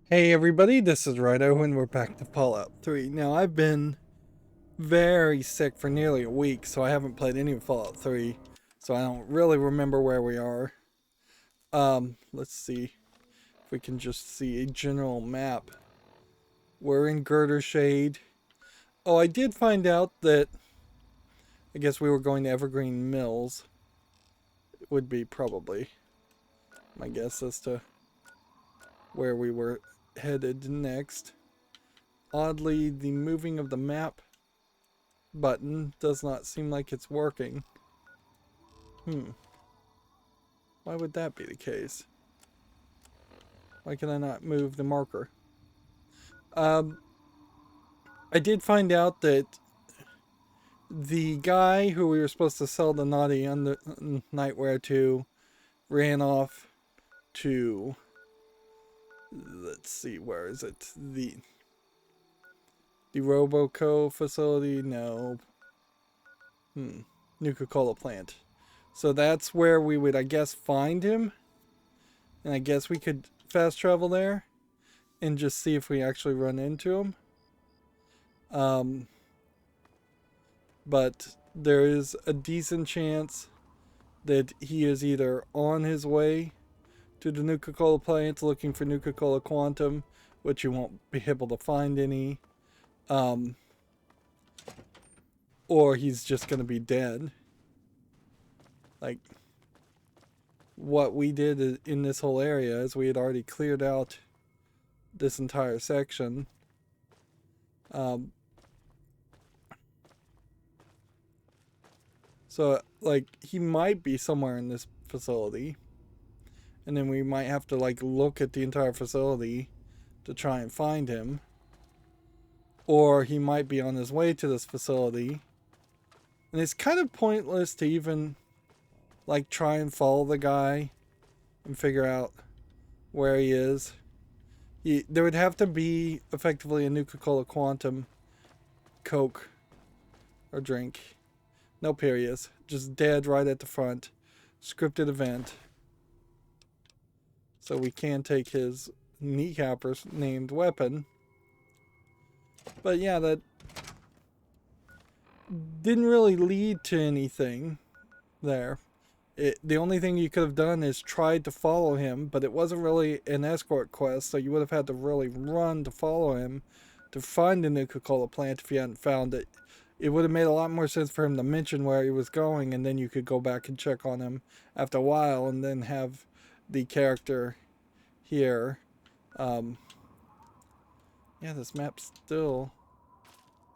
Hey everybody, this is Rydo and we're back to Fallout 3. Now I've been very sick for nearly a week, so I haven't played any of Fallout 3, so I don't really remember where we are. Let's see if we can just see a general map. We're in Girder Shade. Oh, I did find out that I guess we were going to Evergreen Mills. It would be probably my guess as to where we were headed next. Oddly, the moving of the map button does not seem like it's working. Why would that be the case? Why can I not move the marker? I did find out that the guy who we were supposed to sell the naughty nightwear to ran off to, let's see, where is it? The Roboco facility? No. Nuka-Cola plant. So that's where we would, I guess, find him. And I guess we could fast travel there and just see if we actually run into him. But there is a decent chance that he is either on his way to the Nuka-Cola plant looking for Nuka-Cola Quantum, which you won't be able to find any, or he's just going to be dead. Like, what we did in this whole area is we had already cleared out this entire section. So, like, he might be somewhere in this facility. And then we might have to, like, look at the entire facility to try and find him. Or he might be on his way to this facility. And it's kind of pointless to even, like, try and follow the guy and figure out where he is. There would have to be, effectively, a Nuka-Cola Quantum Coke or drink. No periods. Just dead right at the front. Scripted event. So we can take his kneecapper named weapon. But yeah, that didn't really lead to anything there. The only thing you could have done is tried to follow him, but it wasn't really an escort quest, so you would have had to really run to follow him to find the Nuka-Cola plant if you hadn't found it. It would have made a lot more sense for him to mention where he was going, and then you could go back and check on him after a while, and then have the character here. Yeah, this map still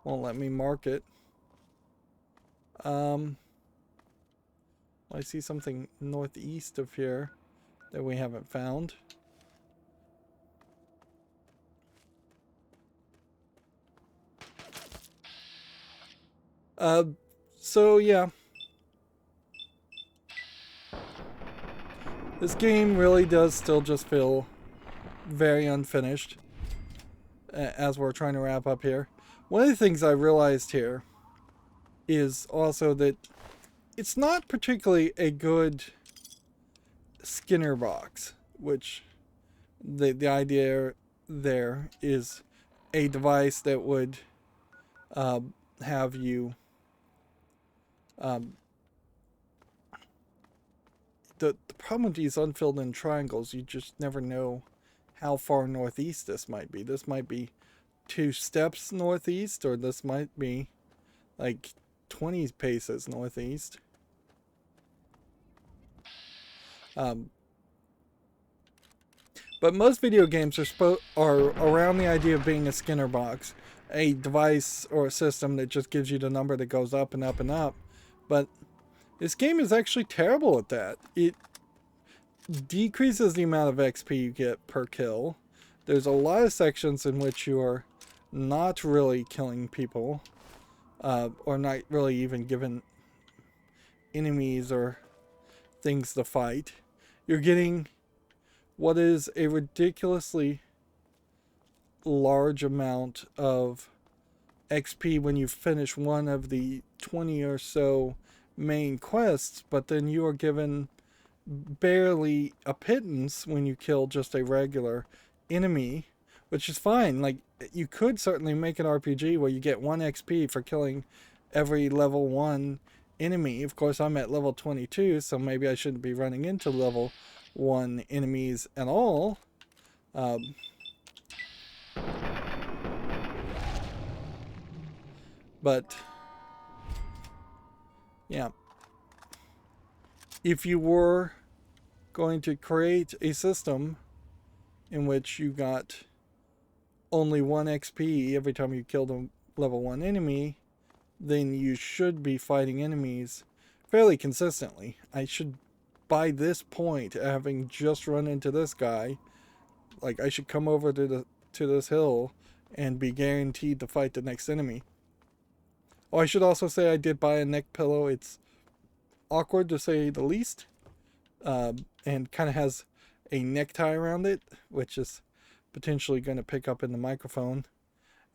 won't let me mark it. I see something northeast of here that we haven't found. So yeah. This game really does still just feel very unfinished as we're trying to wrap up here. One of the things I realized here is also that it's not particularly a good Skinner box, which the idea there is a device that would have you the problem with these unfilled in triangles, you just never know how far northeast this might be. This might be 2 steps northeast, or this might be like 20 paces northeast. But most video games are around the idea of being a Skinner box, a device or a system that just gives you the number that goes up and up and up. But this game is actually terrible at that. It decreases the amount of XP you get per kill. There's a lot of sections in which you are not really killing people, or not really even given enemies or things to fight. You're getting what is a ridiculously large amount of XP when you finish one of the 20 or so main quests, but then you are given barely a pittance when you kill just a regular enemy, which is fine. Like, you could certainly make an RPG where you get 1 XP for killing every level 1 enemy. Of course, I'm at level 22, so maybe I shouldn't be running into level 1 enemies at all. But yeah, if you were going to create a system in which you got only 1 XP every time you killed a level 1 enemy, then you should be fighting enemies fairly consistently. I should, by this point, having just run into this guy, like, I should come over to this hill and be guaranteed to fight the next enemy. Oh, I should also say I did buy a neck pillow. It's awkward to say the least, and kind of has a necktie around it, which is potentially going to pick up in the microphone,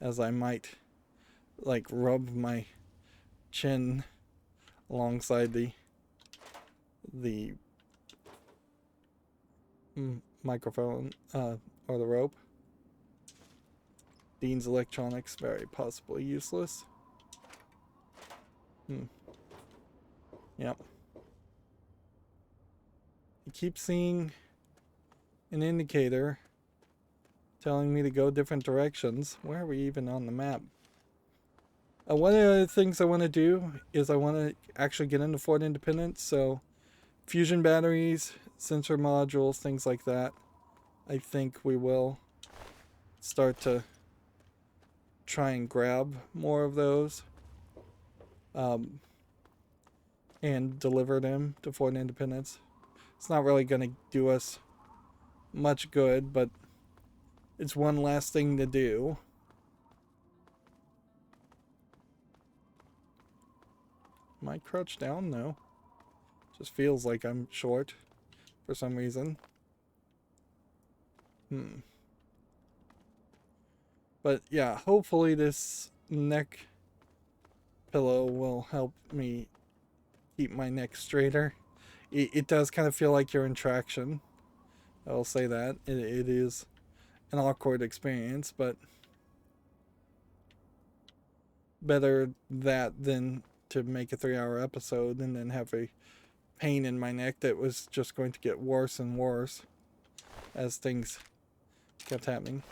as I might like rub my chin alongside the microphone or the rope. Dean's electronics, very possibly useless. Yep. I keep seeing an indicator telling me to go different directions. Where are we even on the map? One of the other things I want to do is I want to actually get into Fort Independence. So fusion batteries, sensor modules, things like that. I think we will start to try and grab more of those. And deliver them to Fort Independence. It's not really going to do us much good, but it's one last thing to do. Am I crouched down? No. Just feels like I'm short for some reason. But yeah, hopefully this neck pillow will help me keep my neck straighter. It does kind of feel like you're in traction. I'll say that. It is an awkward experience, but better that than to make a 3-hour episode and then have a pain in my neck that was just going to get worse and worse as things kept happening.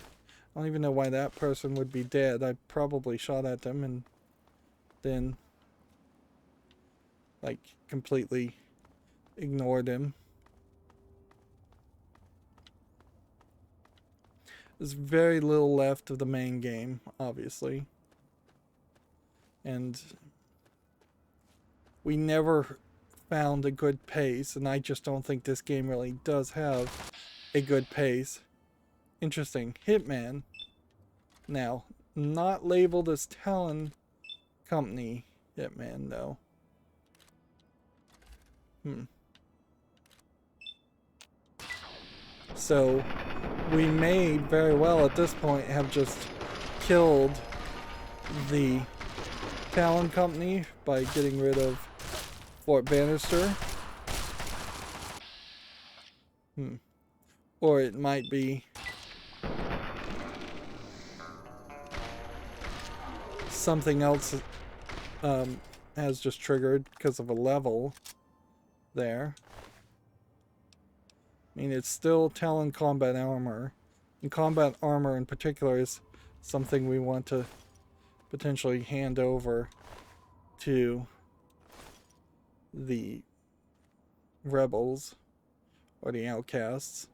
I don't even know why that person would be dead. I probably shot at them and then like completely ignored him. There's very little left of the main game, obviously. And we never found a good pace, and I just don't think this game really does have a good pace. Interesting. Hitman. Now, not labeled as Talon Company Hitman, though. So, we may very well at this point have just killed the Talon Company by getting rid of Fort Bannister. Or it might be something else has just triggered because of a level there. I mean, it's still Talon combat armor. And combat armor in particular is something we want to potentially hand over to the rebels or the outcasts.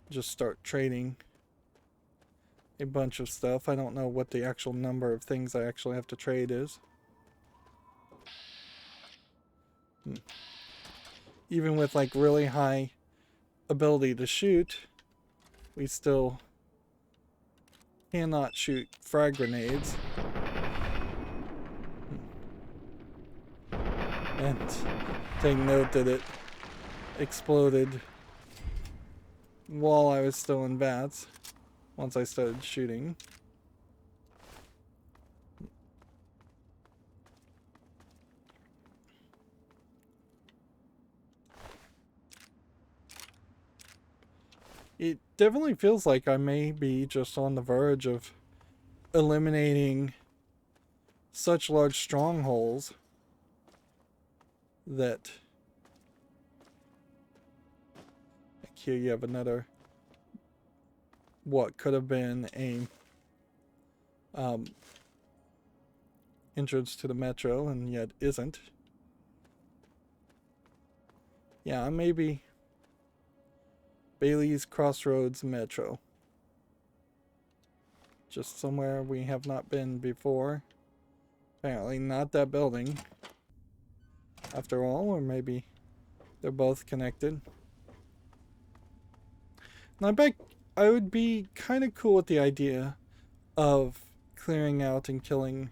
Just start trading a bunch of stuff. I don't know what the actual number of things I actually have to trade is. Even with like really high ability to shoot, we still cannot shoot frag grenades. And take note that it exploded while I was still in bats once I started shooting. It definitely feels like I may be just on the verge of eliminating such large strongholds that... Like here you have another... what could have been a entrance to the metro, and yet isn't. Yeah, maybe Bailey's Crossroads Metro. Just somewhere we have not been before. Apparently not that building. After all, or maybe they're both connected. And I bet I would be kind of cool with the idea of clearing out and killing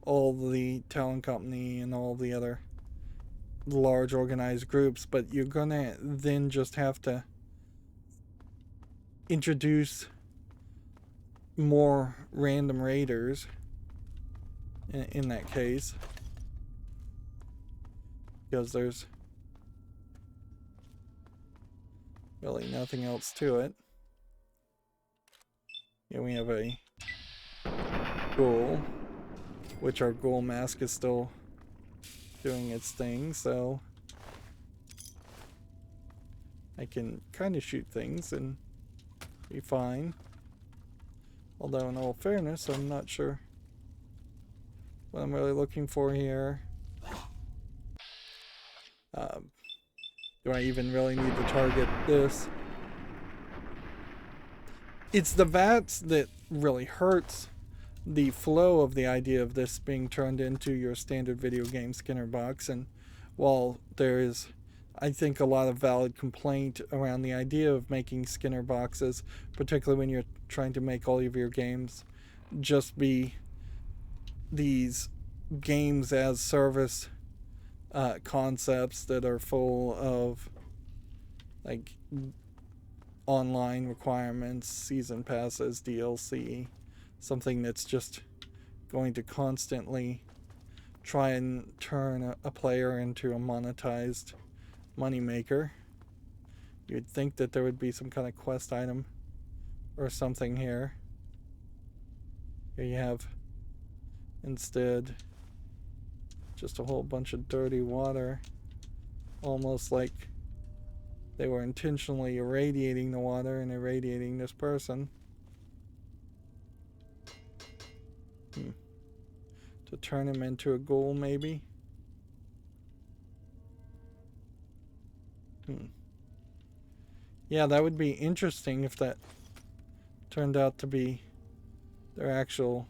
all the talent company and all the other large organized groups, but you're gonna then just have to introduce more random raiders in that case, because there's really nothing else to it. Here we have a ghoul, which our ghoul mask is still doing its thing, so I can kind of shoot things and be fine. Although in all fairness, I'm not sure what I'm really looking for here. Do I even really need to target this? It's the VATS that really hurts the flow of the idea of this being turned into your standard video game Skinner box. And while there is, I think, a lot of valid complaint around the idea of making Skinner boxes, particularly when you're trying to make all of your games just be these games as service concepts that are full of like online requirements, season passes, DLC, something that's just going to constantly try and turn a player into a monetized moneymaker. You'd think that there would be some kind of quest item or something here. Here you have instead just a whole bunch of dirty water, almost like they were intentionally irradiating the water and irradiating this person. To turn him into a ghoul, maybe? Yeah, that would be interesting if that turned out to be their actual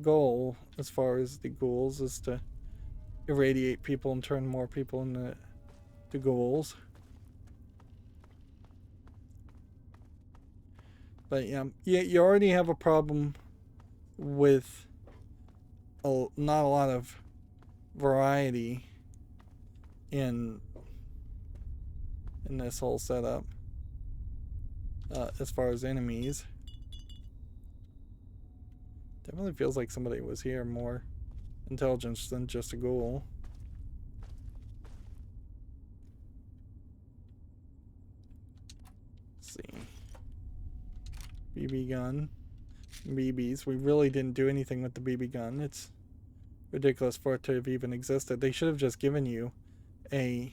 goal as far as the ghouls, is to irradiate people and turn more people into ghouls. But yeah, you already have a problem with not a lot of variety in this whole setup as far as enemies. Definitely feels like somebody was here more intelligence than just a ghoul. Let's see. BB gun. BBs. We really didn't do anything with the BB gun. It's ridiculous for it to have even existed. They should have just given you a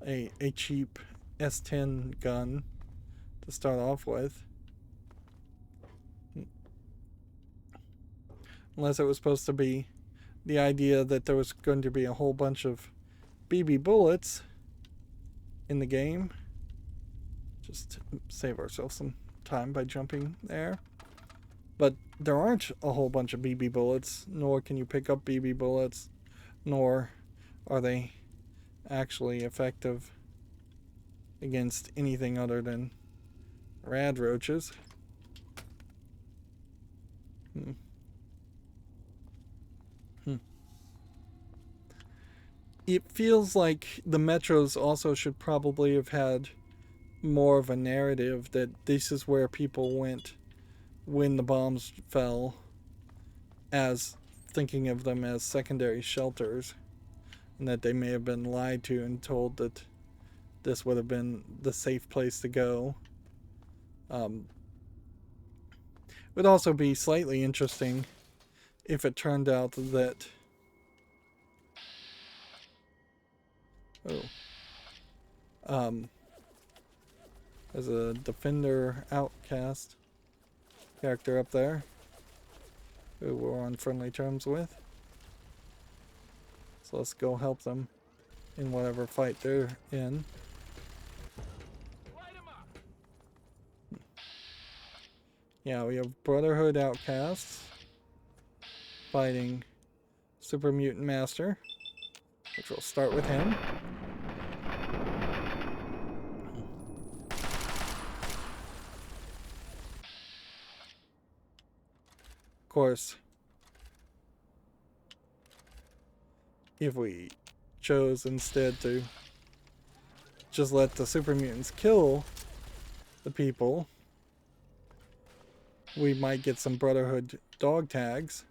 a cheap S10 gun to start off with. Unless it was supposed to be the idea that there was going to be a whole bunch of BB bullets in the game. Just save ourselves some time by jumping there. But there aren't a whole bunch of BB bullets, nor can you pick up BB bullets, nor are they actually effective against anything other than rad roaches. It feels like the metros also should probably have had more of a narrative that this is where people went when the bombs fell, as thinking of them as secondary shelters, and that they may have been lied to and told that this would have been the safe place to go. Would also be slightly interesting if it turned out that there's a defender outcast character up there who we're on friendly terms with. So let's go help them in whatever fight they're in. Yeah, we have Brotherhood outcasts fighting Super Mutant Master, which will start with him. Of course, if we chose instead to just let the super mutants kill the people, we might get some Brotherhood dog tags.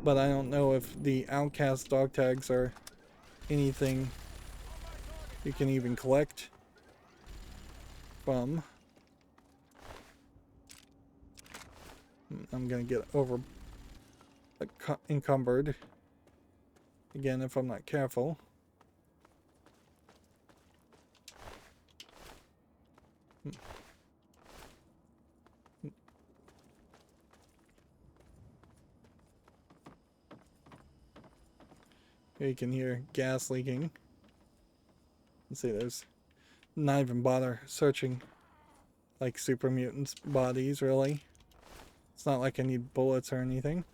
But I don't know if the outcast dog tags are anything you can even collect from. I'm gonna get over encumbered again if I'm not careful. You can hear gas leaking. Let's see, there's not even bother searching like super mutants' bodies, really. It's not like I need bullets or anything.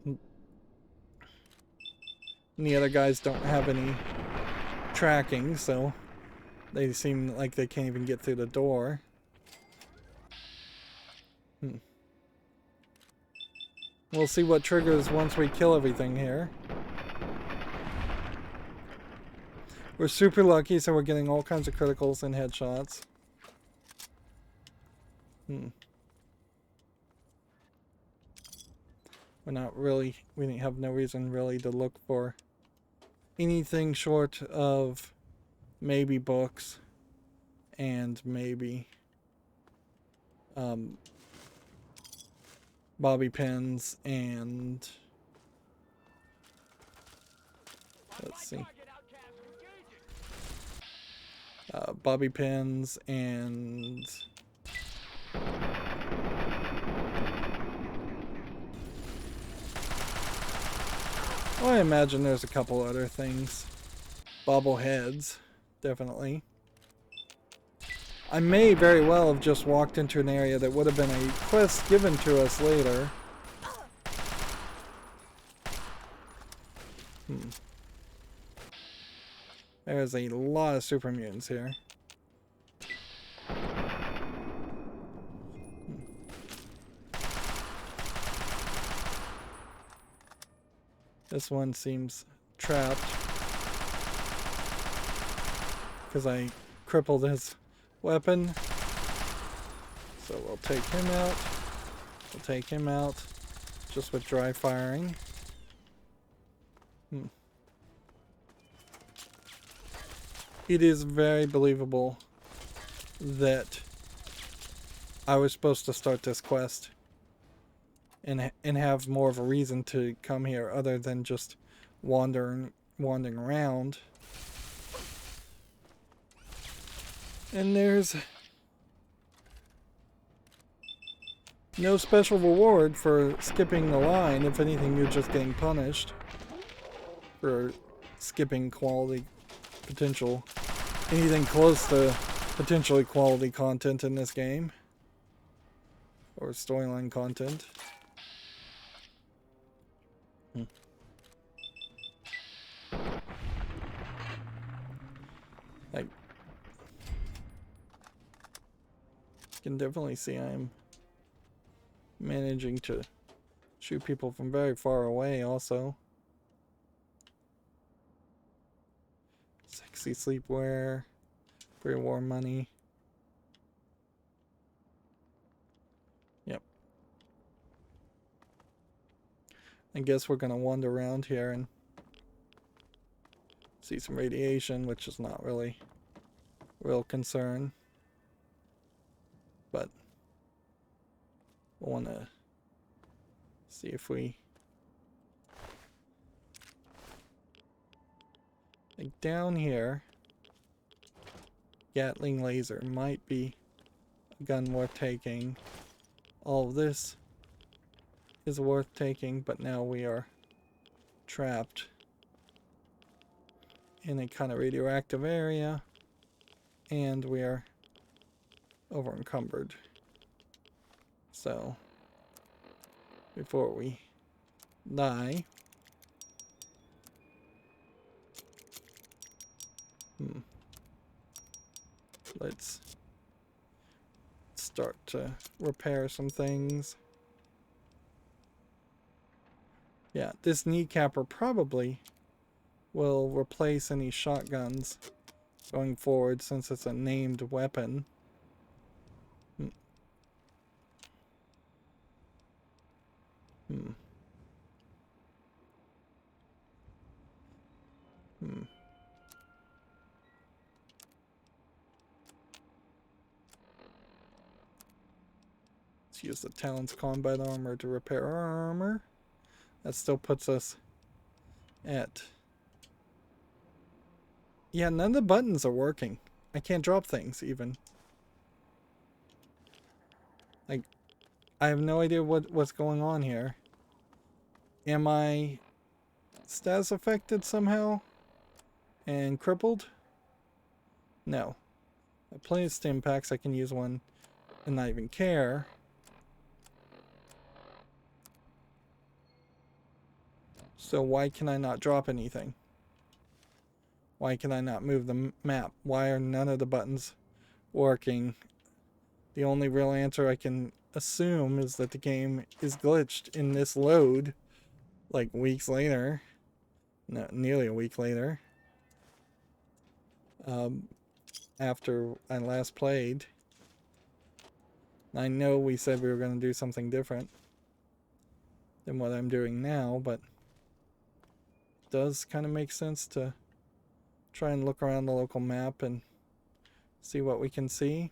And the other guys don't have any tracking, so they seem like they can't even get through the door. We'll see what triggers once we kill everything here. We're super lucky, so we're getting all kinds of criticals and headshots. We're not really, we have no reason really to look for anything short of maybe books and maybe bobby pins and let's see, bobby pins and I imagine there's a couple other things. Bobbleheads, definitely. I may very well have just walked into an area that would have been a quest given to us later. There's a lot of super mutants here. This one seems trapped because I crippled his weapon. So we'll take him out. We'll take him out just with dry firing. It is very believable that I was supposed to start this quest and have more of a reason to come here other than just wandering around. And there's no special reward for skipping the line. If anything, you're just getting punished for skipping quality potential. Anything close to potentially quality content in this game. Or storyline content. I can definitely see I'm managing to shoot people from very far away also. Sexy sleepwear. Pre-war money. Yep. I guess we're gonna wander around here and see some radiation, which is not really a real concern. But we'll wanna see if we... Like down here, Gatling laser might be a gun worth taking. All of this is worth taking, but now we are trapped in a kind of radioactive area, and we are over encumbered. So, before we die, let's start to repair some things. Yeah, this kneecapper probably will replace any shotguns going forward since it's a named weapon. Let's use the Talon's combat armor to repair our armor. That still puts us at... Yeah, none of the buttons are working. I can't drop things, even. Like, I have no idea what's going on here. Am I status affected somehow? And crippled? No. I have plenty of stim packs. I can use one and not even care. So why can I not drop anything? Why can I not move the map? Why are none of the buttons working? The only real answer I can assume is that the game is glitched in this load, like weeks later. No, nearly a week later. After I last played. I know we said we were going to do something different than what I'm doing now, but it does kind of make sense to try and look around the local map and see what we can see.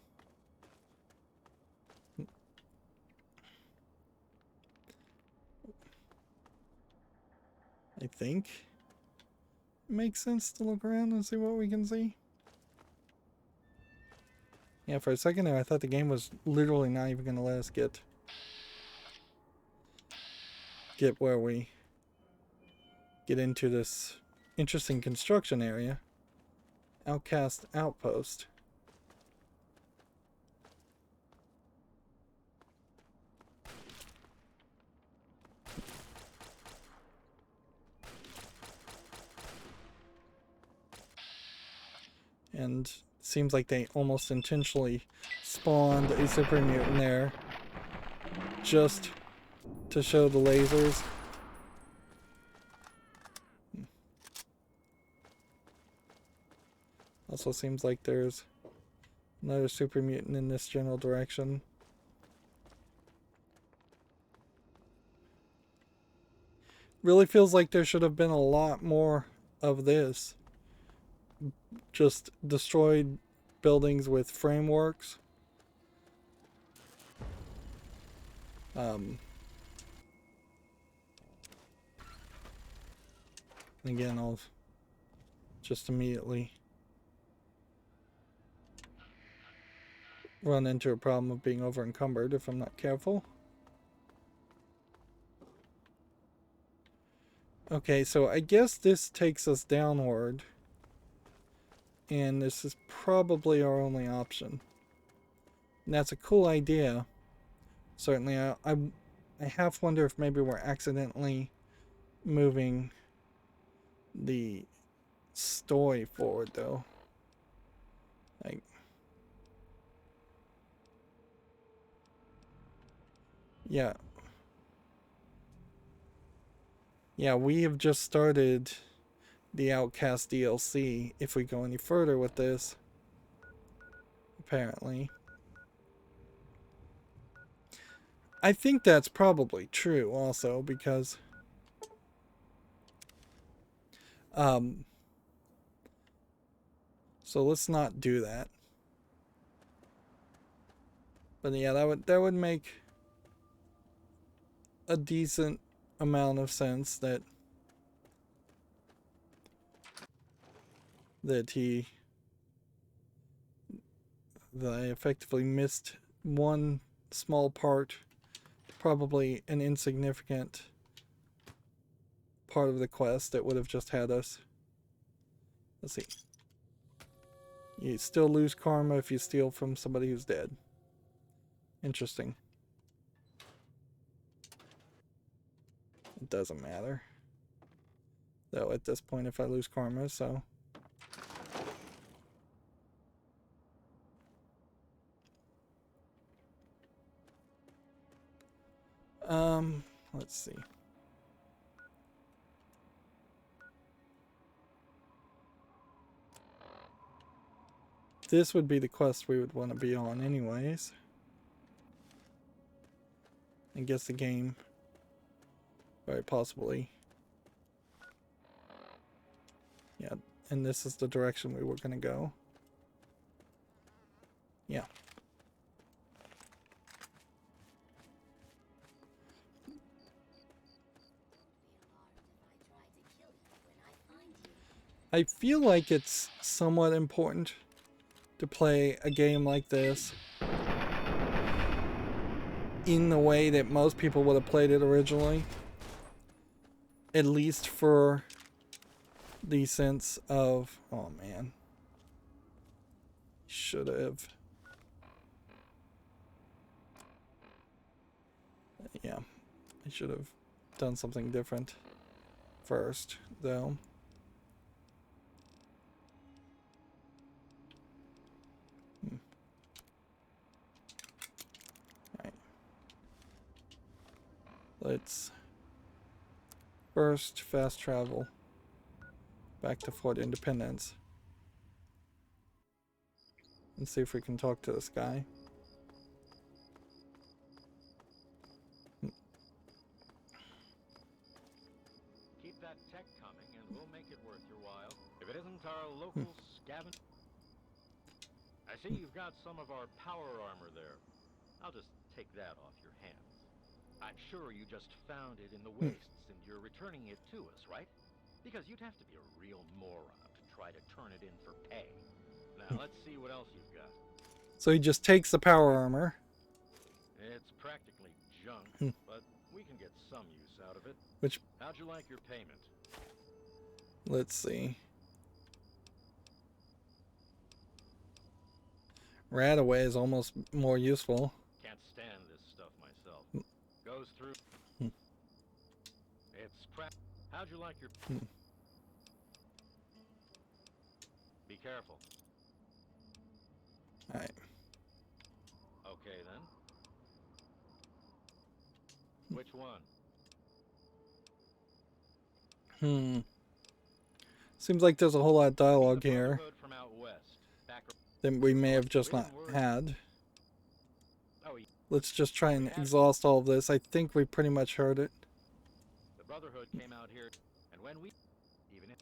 I think it makes sense to look around and see what we can see. Yeah, for a second there I thought the game was literally not even going to let us get where we get into this interesting construction area. Outcast outpost. And seems like they almost intentionally spawned a super mutant there just to show the lasers. Also seems like there's another super mutant in this general direction. Really feels like there should have been a lot more of this. Just destroyed buildings with frameworks. Again, I'll just immediately run into a problem of being over encumbered if I'm not careful. Okay, so I guess this takes us downward. And this is probably our only option. And that's a cool idea. Certainly, I half wonder if maybe we're accidentally moving the story forward, though. Like, yeah. Yeah, we have just started the Outcast DLC if we go any further with this. Apparently. I think that's probably true also because so let's not do that. But yeah, that would make a decent amount of sense that I effectively missed one small part, probably an insignificant part of the quest that would have just had us. Let's see. You still lose karma if you steal from somebody who's dead. Interesting. It doesn't matter. Though at this point if I lose karma, so. Let's see. This would be the quest we would want to be on anyways. I guess the game very possibly. Yeah, and this is the direction we were going to go. Yeah. I feel like it's somewhat important to play a game like this in the way that most people would have played it originally. At least for the sense of, oh man, should have. Yeah, I should have done something different first, though. Alright. Let's first fast travel back to Fort Independence and see if we can talk to this guy. Keep that tech coming and we'll make it worth your while. If it isn't our local scavenger. I see you've got some of our power armor there. I'll just take that off your hands. I'm sure you just found it in the wastes and you're returning it to us, right? Because you'd have to be a real moron to try to turn it in for pay. Now let's see what else you've got. So he just takes the power armor. It's practically junk, but we can get some use out of it. Which, how'd you like your payment? Let's see. Radaway is almost more useful. Can't stand this stuff myself. Goes through. It's how'd you like your Be careful. Alright. Okay then. Which one? Seems like there's a whole lot of dialogue here From out west. that we may have just not had. Let's just try and exhaust all of this. I think we pretty much heard it. The Brotherhood came out here, and when we even if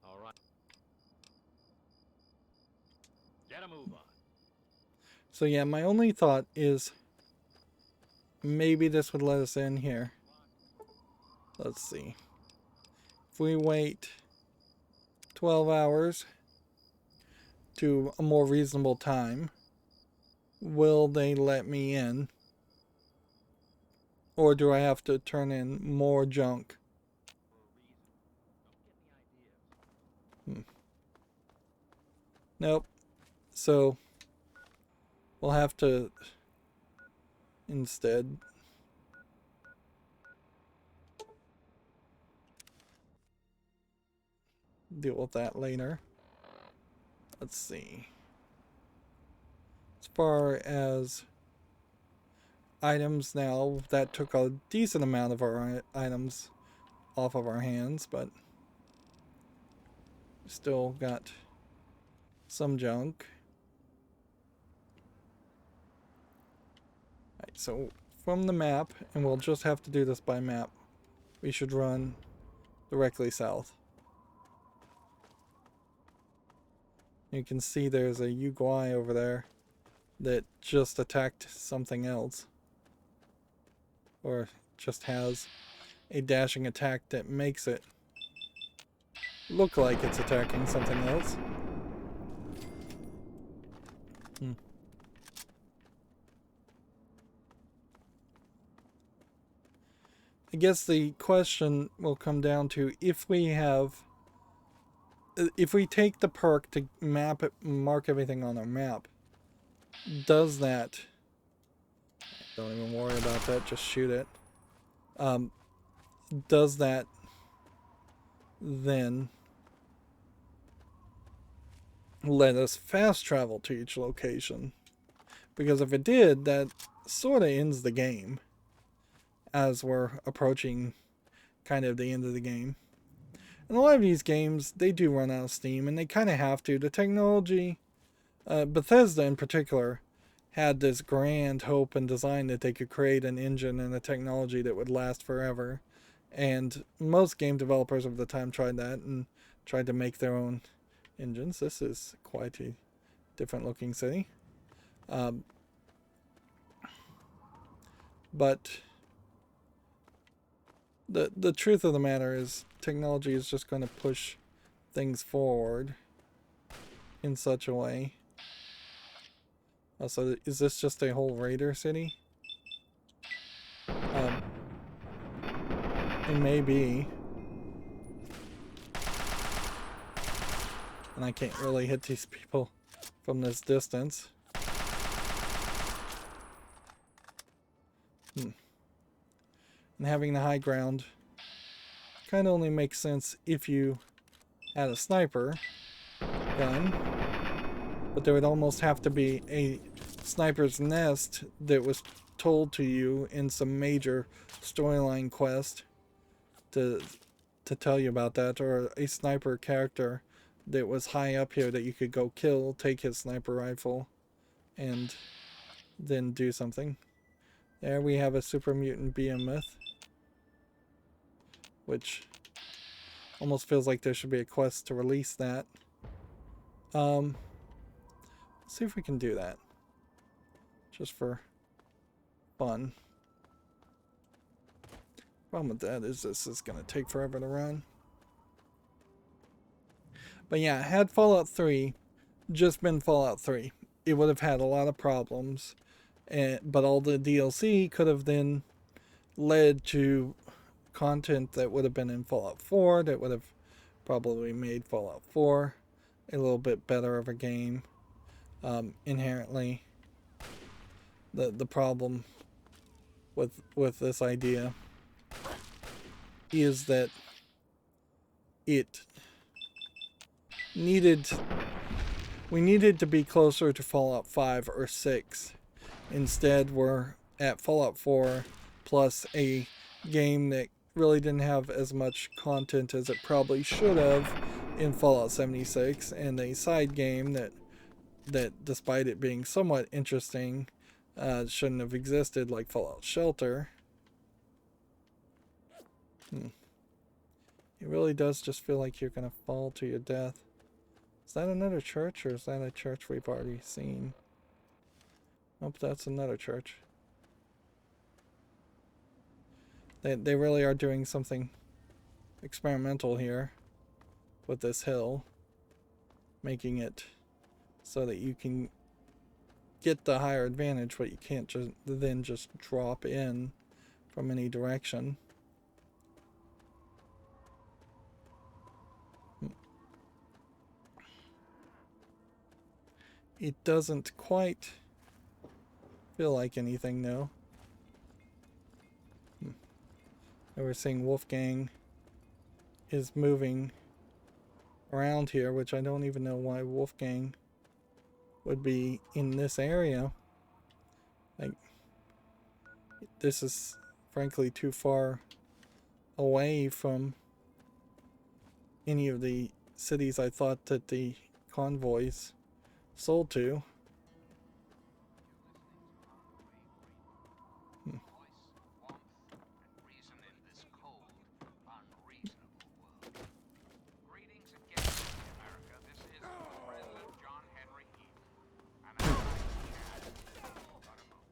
all right, get a move on. So yeah, my only thought is maybe this would let us in here. Let's see. If we wait 12 hours to a more reasonable time, will they let me in? Or do I have to turn in more junk? Nope. So we'll have to instead deal with that later. Let's see. As far as items now, that took a decent amount of our items off of our hands, but still got some junk. Alright, so from the map, and we'll just have to do this by map, we should run directly south. You can see there's a Uguay over there that just attacked something else. Or just has a dashing attack that makes it look like it's attacking something else. I guess the question will come down to if we take the perk to mark everything on our map, does that, don't even worry about that, just shoot it, does that then let us fast travel to each location? Because if it did, that sort of ends the game, as we're approaching kind of the end of the game. And a lot of these games, they do run out of steam, and they kind of have to. The technology, Bethesda in particular, had this grand hope and design that they could create an engine and a technology that would last forever. And most game developers of the time tried that and tried to make their own engines. This is quite a different looking city. But the truth of the matter is technology is just going to push things forward in such a way. So is this just a whole raider city? It may be. And I can't really hit these people from this distance. And having the high ground kind of only makes sense if you had a sniper gun. But there would almost have to be a sniper's nest that was told to you in some major storyline quest to tell you about that, or a sniper character that was high up here that you could go kill, take his sniper rifle, and then do something. There we have a super mutant behemoth, which almost feels like there should be a quest to release that. Let's see if we can do that. Just for fun. Problem with that is this is going to take forever to run. But yeah, had Fallout 3 just been Fallout 3, it would have had a lot of problems. But all the DLC could have then led to content that would have been in Fallout 4 that would have probably made Fallout 4 a little bit better of a game. Inherently, the problem with this idea is that we needed to be closer to Fallout 5 or 6. Instead, we're at Fallout 4 plus a game that really didn't have as much content as it probably should have in Fallout 76, and a side game that despite it being somewhat interesting, shouldn't have existed, like Fallout Shelter. It really does just feel like you're gonna fall to your death. Is that another church, or is that a church we've already seen? Nope, that's another church. They really are doing something experimental here with this hill, making it so that you can get the higher advantage, but you can't just drop in from any direction. It doesn't quite feel like anything, though. And we're seeing Wolfgang is moving around here, which I don't even know why Wolfgang would be in this area. Like, this is frankly too far away from any of the cities I thought that the convoys sold to.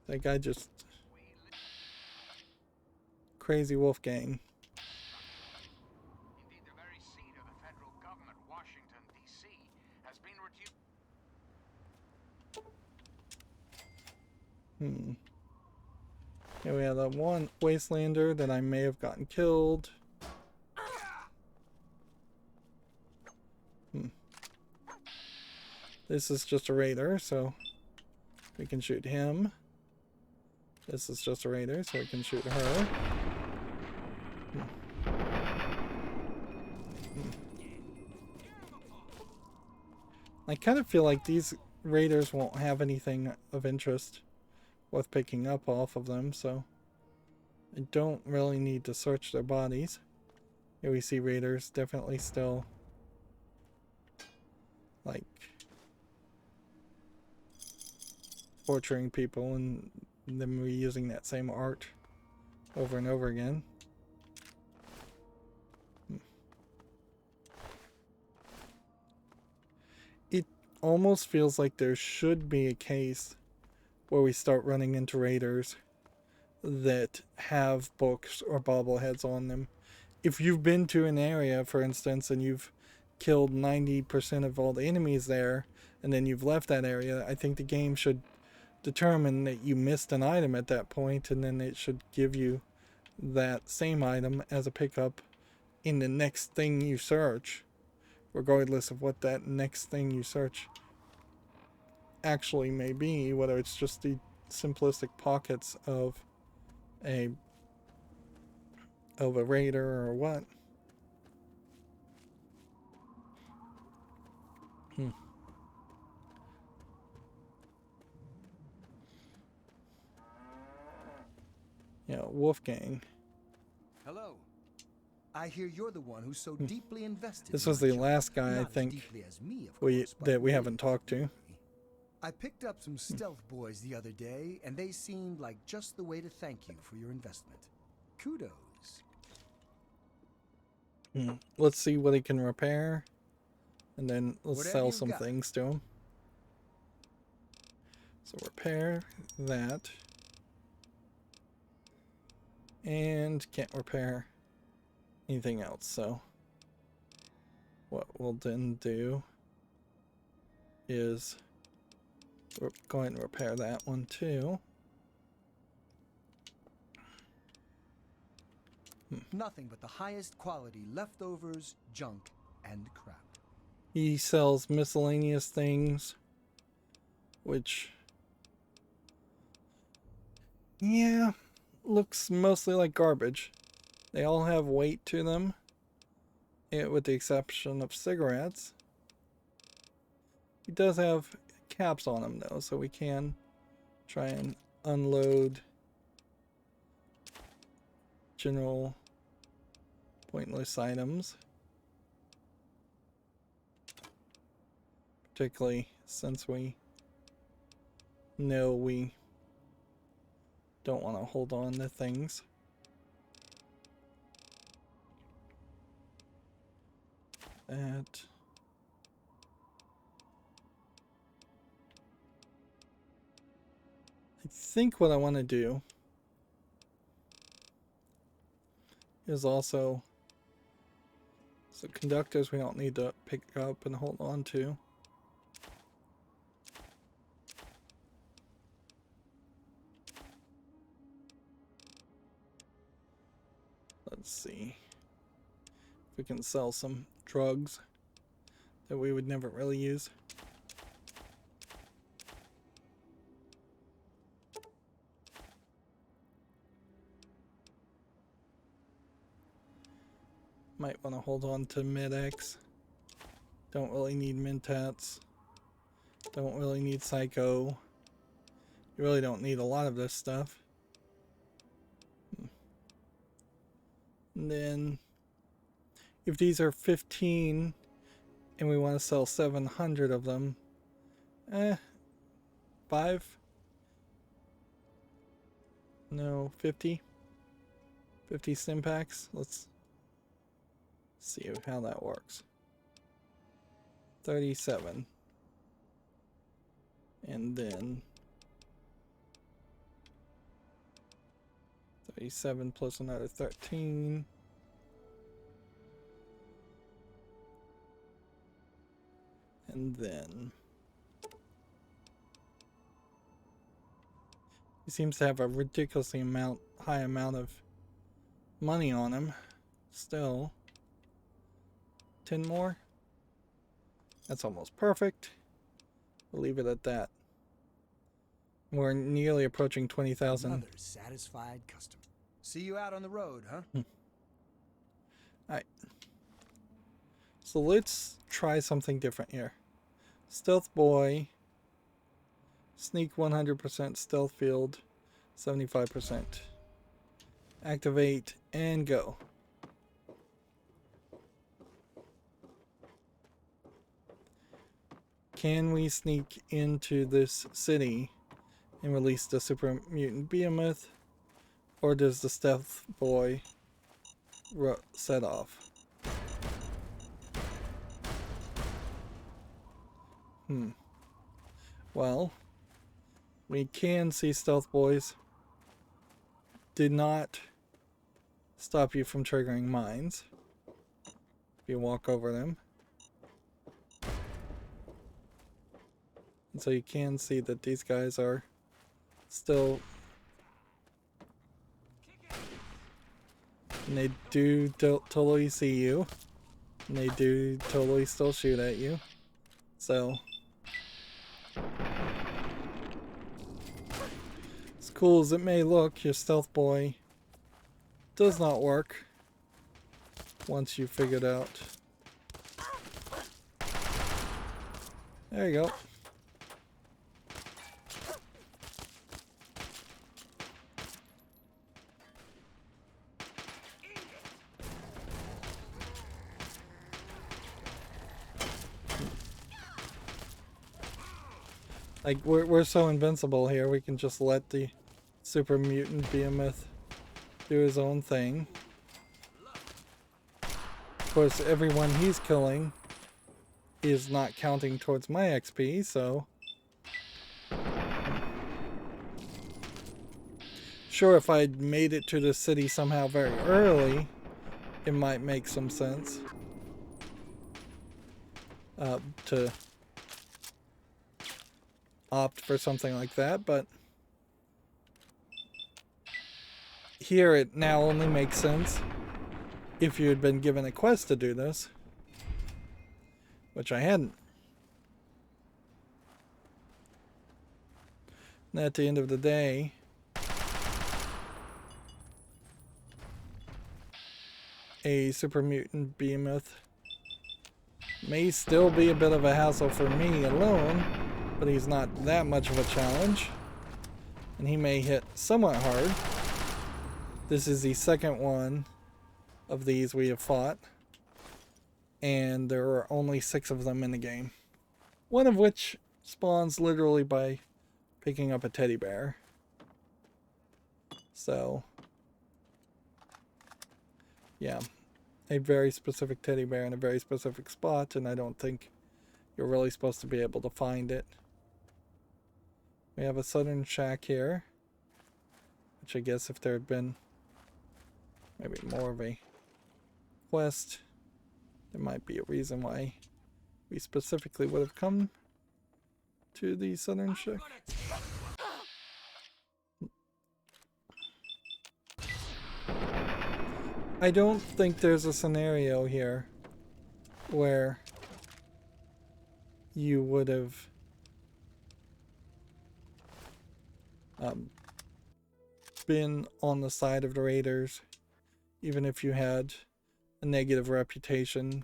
That guy just... Crazy wolf gang. Indeed, the very seat of the federal government, Washington, D.C., has been reduced. Okay, we have that one wastelander that I may have gotten killed. This is just a raider, so we can shoot him. This is just a raider, so we can shoot her. I kind of feel like these raiders won't have anything of interest worth picking up off of them, so I don't really need to search their bodies. Here we see raiders definitely still like torturing people and them reusing that same art over and over again. It almost feels like there should be a case where we start running into raiders that have books or bobbleheads on them. If you've been to an area, for instance, and you've killed 90% of all the enemies there, and then you've left that area, I think the game should determine that you missed an item at that point, and then it should give you that same item as a pickup in the next thing you search, regardless of what that next thing you search actually may be, whether it's just the simplistic pockets of a raider or what. Yeah, Wolfgang. Hello. I hear you're the one who's so deeply invested. This in was my the job. last guy Not I as think deeply as me, of we course, but that we way haven't talked to. deeply. I picked up some stealth boys the other day, and they seemed like just the way to thank you for your investment. Kudos. Let's see what he can repair, and then let's Whatever sell you've some got. things to him. So repair that. And can't repair anything else, so what we'll then do is go ahead and repair that one too. Nothing but the highest quality leftovers, junk, and crap. He sells miscellaneous things, which, yeah, looks mostly like garbage. They all have weight to them, with the exception of cigarettes. He does have caps on them though, so we can try and unload general pointless items, particularly since we know we don't want to hold on to things. That. I think what I want to do is also, so conductors we don't need to pick up and hold on to. Let's see if we can sell some drugs that we would never really use. Might want to hold on to Mid-X. Don't really need Mentats. Don't really need Psycho. You really don't need a lot of this stuff. And then if these are 15 and we want to sell 700 of them, 5? No, 50? 50 stim packs? Let's see how that works. 37. And then 37 plus another 13. And then he seems to have a ridiculously high amount of money on him. Still. 10 more. That's almost perfect. We'll leave it at that. We're nearly approaching 20,000. Another satisfied customer. See you out on the road, huh? Alright. So let's try something different here. Stealth boy. Sneak 100%, stealth field 75%. Activate and go. Can we sneak into this city and release the super mutant behemoth, or does the stealth boy set off? Well, we can see stealth boys did not stop you from triggering mines if you walk over them. And so you can see that these guys are still, and they do totally see you, and they do totally still shoot at you. So as cool as it may look, your stealth boy does not work once you figured out. There you go. Like, we're so invincible here, we can just let the super mutant behemoth do his own thing. Of course, everyone he's killing is not counting towards my XP, so... Sure, if I'd made it to the city somehow very early, it might make some sense. To opt for something like that, but here it now only makes sense if you had been given a quest to do this, which I hadn't. And at the end of the day, a super mutant behemoth may still be a bit of a hassle for me alone, but he's not that much of a challenge, and he may hit somewhat hard. This is the second one of these we have fought, and there are only 6 of them in the game. One of which spawns literally by picking up a teddy bear. So, yeah, a very specific teddy bear in a very specific spot, and I don't think you're really supposed to be able to find it. We have a southern shack here, which I guess if there had been maybe more of a quest, there might be a reason why we specifically would have come to the southern shack. I don't think there's a scenario here where you would have been on the side of the raiders, even if you had a negative reputation.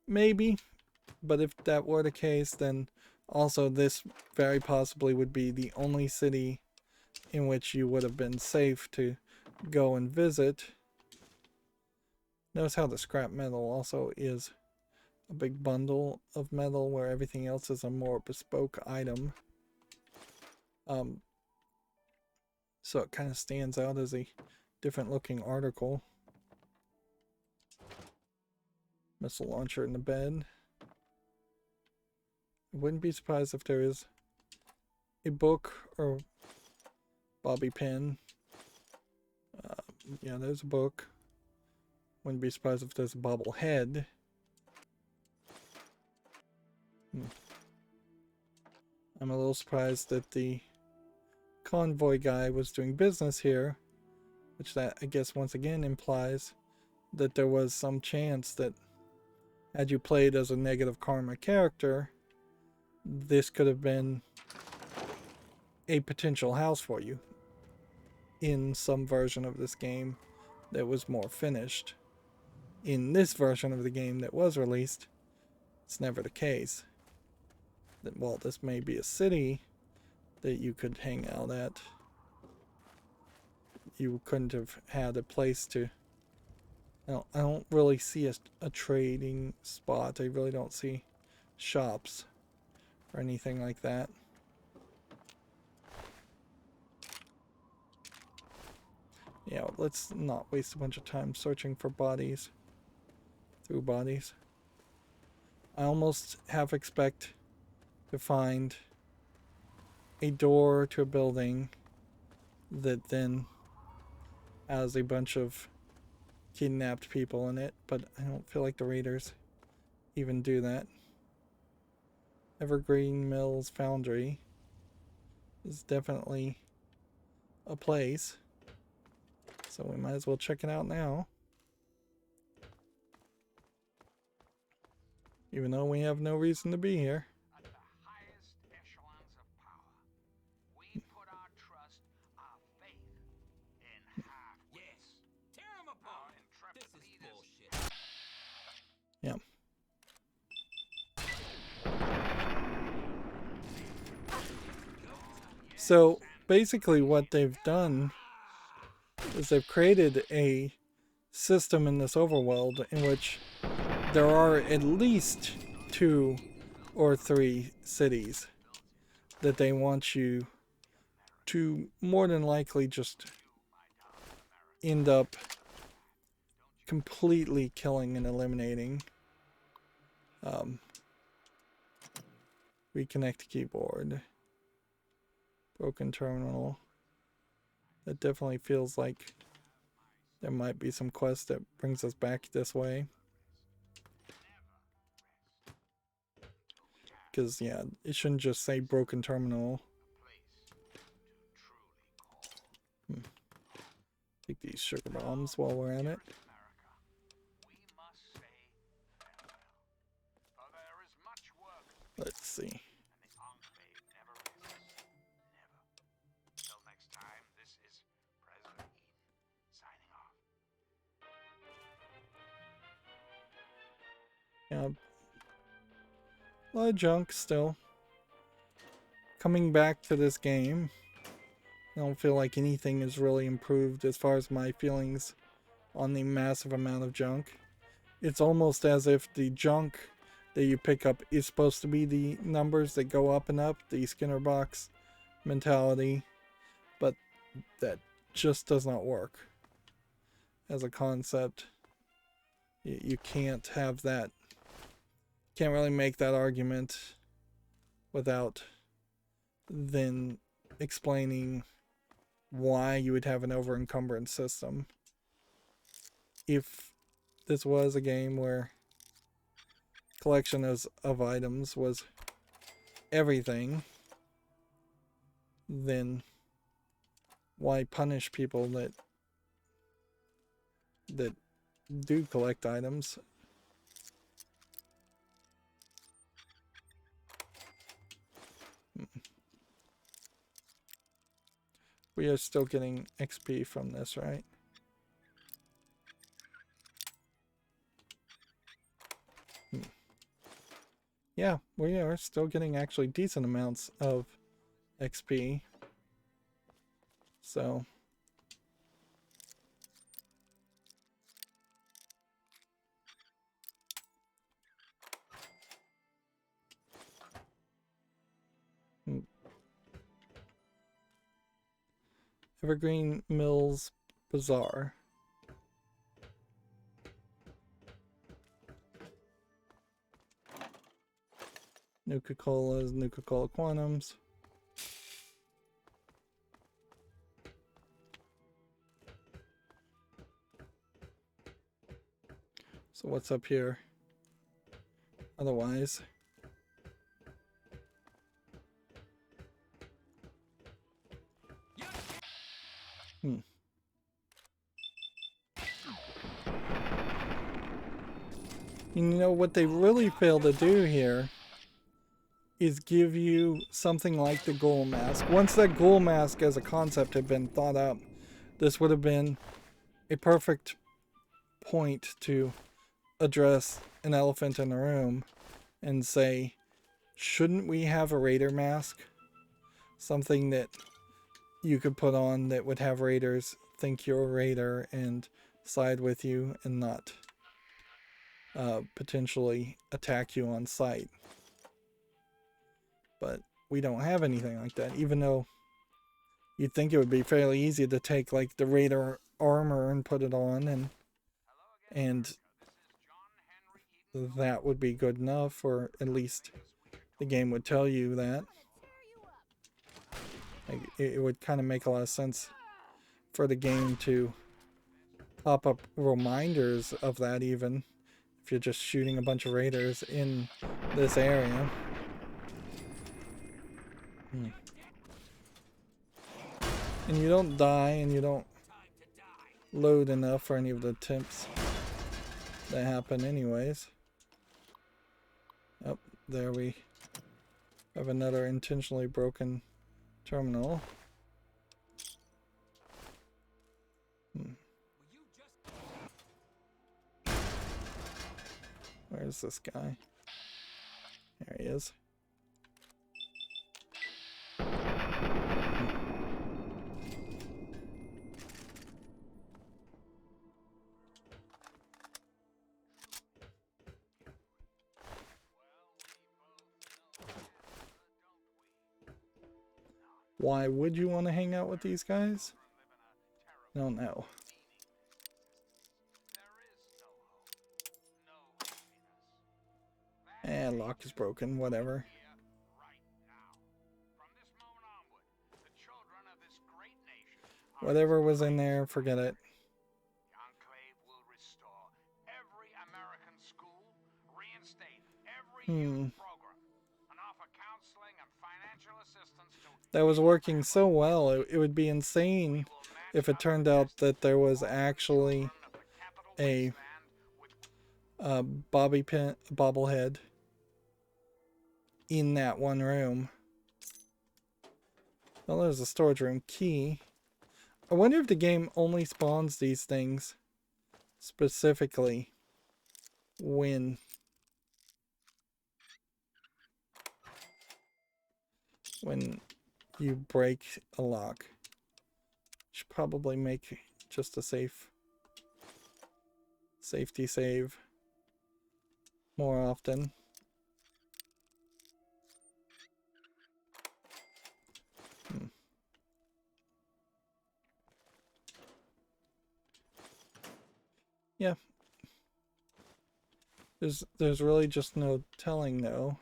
Maybe, but if that were the case, then also this very possibly would be the only city in which you would have been safe to go and visit. Notice how the scrap metal also is a big bundle of metal where everything else is a more bespoke item. So it kind of stands out as a different looking article. Missile launcher in the bed. I wouldn't be surprised if there is a book or bobby pin. Yeah, there's a book. Wouldn't be surprised if there's a bobblehead. I'm a little surprised that the convoy guy was doing business here, which that I guess once again implies that there was some chance that had you played as a negative karma character, this could have been a potential house for you in some version of this game that was more finished. In this version of the game that was released, it's never the case. That while this may be a city that you could hang out at, you couldn't have had a place to... I don't really see a trading spot. I really don't see shops or anything like that. Yeah, let's not waste a bunch of time searching for bodies. Through bodies. I almost half expect to find a door to a building that then has a bunch of kidnapped people in it, but I don't feel like the raiders even do that. Evergreen Mills Foundry is definitely a place, so we might as well check it out now. Even though we have no reason to be here. At the highest echelons of power, we put our trust, our faith in half-wits. Yes. Tear them apart. Our This intrepid is leaders. bullshit. Yeah. So basically what they've done is they've created a system in this overworld in which there are at least 2 or 3 cities that they want you to more than likely just end up completely killing and eliminating. Reconnect keyboard. Broken terminal. That definitely feels like there might be some quest that brings us back this way. Because, yeah, it shouldn't just say broken terminal. Take these sugar bombs while we're at it. We must say farewell, for there is much work, Let's see. and the Enclave never rests. Never. Till next time, this is President Eden signing off. Yeah. A lot of junk still. Coming back to this game, I don't feel like anything is really improved as far as my feelings on the massive amount of junk. It's almost as if the junk that you pick up is supposed to be the numbers that go up and up, the Skinner box mentality, but that just does not work as a concept. You can't have that. Can't really make that argument without then explaining why you would have an over encumbrance system. If this was a game where collection of items was everything, then why punish people that do collect items? We are still getting XP from this, right? Yeah, we are still getting actually decent amounts of XP. So Evergreen Mills Bazaar. Nuka-Colas, Nuka-Cola Quantums. So what's up here? Otherwise. You know what they really fail to do here is give you something like the ghoul mask. Once that ghoul mask as a concept had been thought up, this would have been a perfect point to address an elephant in the room and say, shouldn't we have a raider mask? Something that you could put on that would have raiders think you're a raider and side with you and not potentially attack you on sight. But we don't have anything like that, even though you'd think it would be fairly easy to take like the raider armor and put it on, and that would be good enough, or at least the game would tell you that. Like, it would kind of make a lot of sense for the game to pop up reminders of that, even if you're just shooting a bunch of raiders in this area. And you don't die, and you don't load enough for any of the attempts that happen anyways. Oh, there we have another intentionally broken terminal. Where's this guy? There he is. Why would you want to hang out with these guys? I don't know. Lock is broken, whatever. Whatever was in there, forget it. The Enclave will restore every American school, reinstate every youth program, and offer counseling and financial assistance to... That was working so well, it would be insane if it turned out that there was actually a bobby pin bobblehead in that one room. Well, there's a storage room key. I wonder if the game only spawns these things specifically when you break a lock. Should probably make just a safety save more often. Yeah. There's really just no telling though.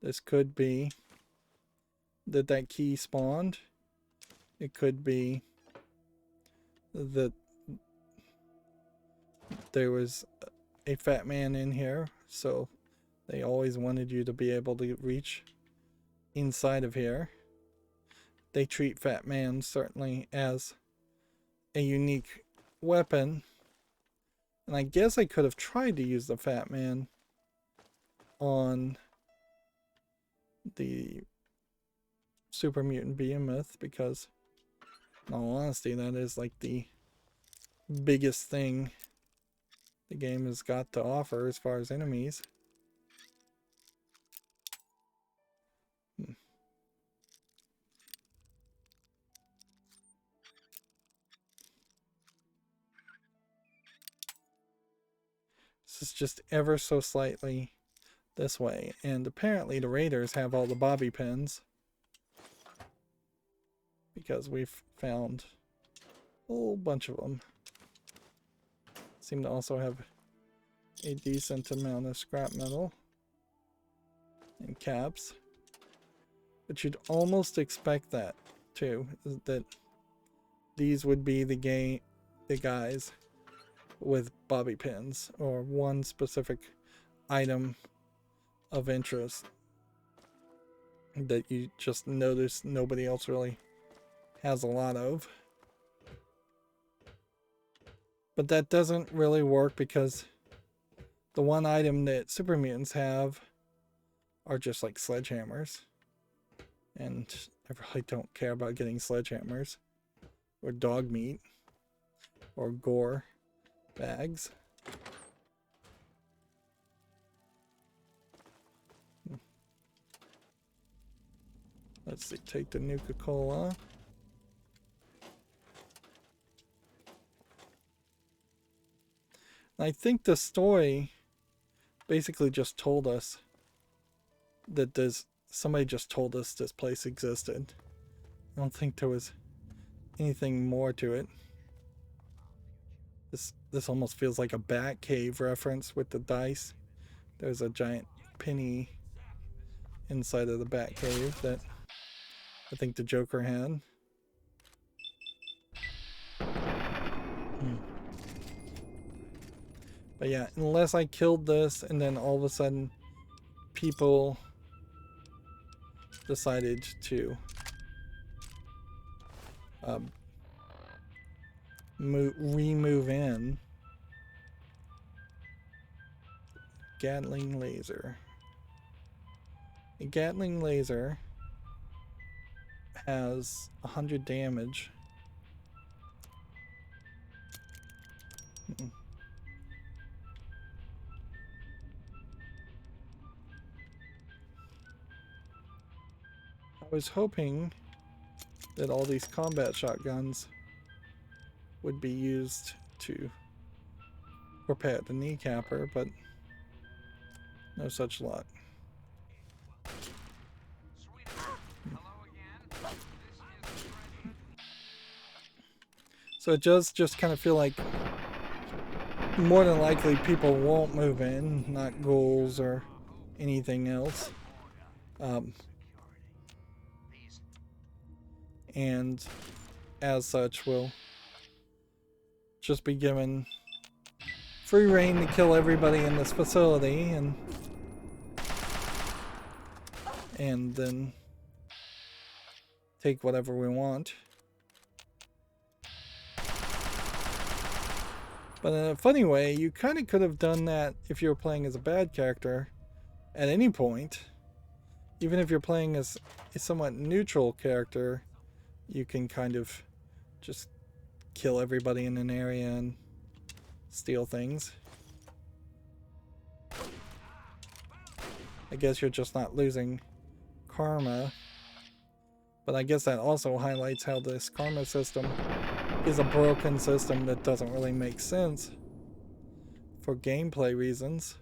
This could be that key spawned. It could be that there was a fat man in here, so they always wanted you to be able to reach inside of here. They treat fat man certainly as a unique weapon. And I guess I could have tried to use the fat man on the super mutant behemoth, because in all honesty that is like the biggest thing the game has got to offer as far as enemies. This is just ever so slightly this way, and apparently the raiders have all the bobby pins because we've found a whole bunch of them. Seem to also have a decent amount of scrap metal and caps. But you'd almost expect that too, that these would be the guys with bobby pins or one specific item of interest that you just notice nobody else really has a lot of. But that doesn't really work because the one item that super mutants have are just like sledgehammers. And I really don't care about getting sledgehammers or dog meat or gore bags. Let's see, take the Nuka-Cola. I think the story basically just told us that somebody just told us this place existed. I don't think there was anything more to it. This almost feels like a Batcave reference with the dice. There's a giant penny inside of the Batcave that I think the Joker had. But yeah, unless I killed this and then all of a sudden people decided to remove in. Gatling laser. A Gatling laser has 100 damage. I was hoping that all these combat shotguns would be used to repair the kneecapper, but no such luck. So it does just kind of feel like more than likely people won't move in, not ghouls or anything else. And as such will just be given free reign to kill everybody in this facility and then take whatever we want. But in a funny way, you kind of could have done that if you were playing as a bad character at any point. Even if you're playing as a somewhat neutral character, you can kind of just kill everybody in an area and steal things. I guess you're just not losing karma. But I guess that also highlights how this karma system is a broken system that doesn't really make sense for gameplay reasons.